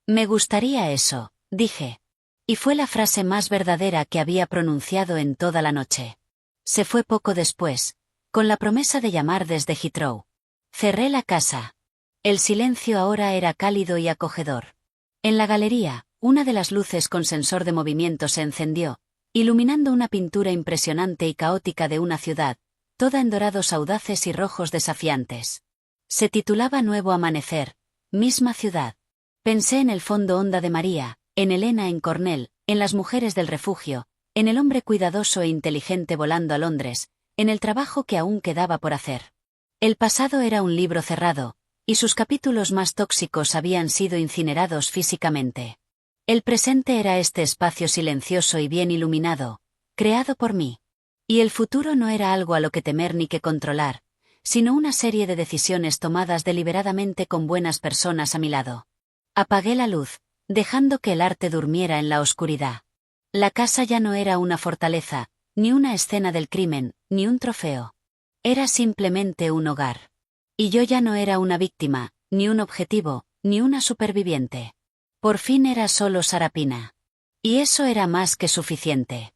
Me gustaría eso, dije. Y fue la frase más verdadera que había pronunciado en toda la noche. Se fue poco después, con la promesa de llamar desde Heathrow. Cerré la casa. El silencio ahora era cálido y acogedor. En la galería, una de las luces con sensor de movimiento se encendió, iluminando una pintura impresionante y caótica de una ciudad, toda en dorados audaces y rojos desafiantes. Se titulaba Nuevo Amanecer, misma ciudad. Pensé en el fondo honda de María, en Elena en Cornell, en las mujeres del refugio, en el hombre cuidadoso e inteligente volando a Londres, en el trabajo que aún quedaba por hacer. El pasado era un libro cerrado, y sus capítulos más tóxicos habían sido incinerados físicamente. El presente era este espacio silencioso y bien iluminado, creado por mí. Y el futuro no era algo a lo que temer ni que controlar, sino una serie de decisiones tomadas deliberadamente con buenas personas a mi lado. Apagué la luz, dejando que el arte durmiera en la oscuridad. La casa ya no era una fortaleza, ni una escena del crimen, ni un trofeo. Era simplemente un hogar. Y yo ya no era una víctima, ni un objetivo, ni una superviviente. Por fin era solo Sarapina. Y eso era más que suficiente.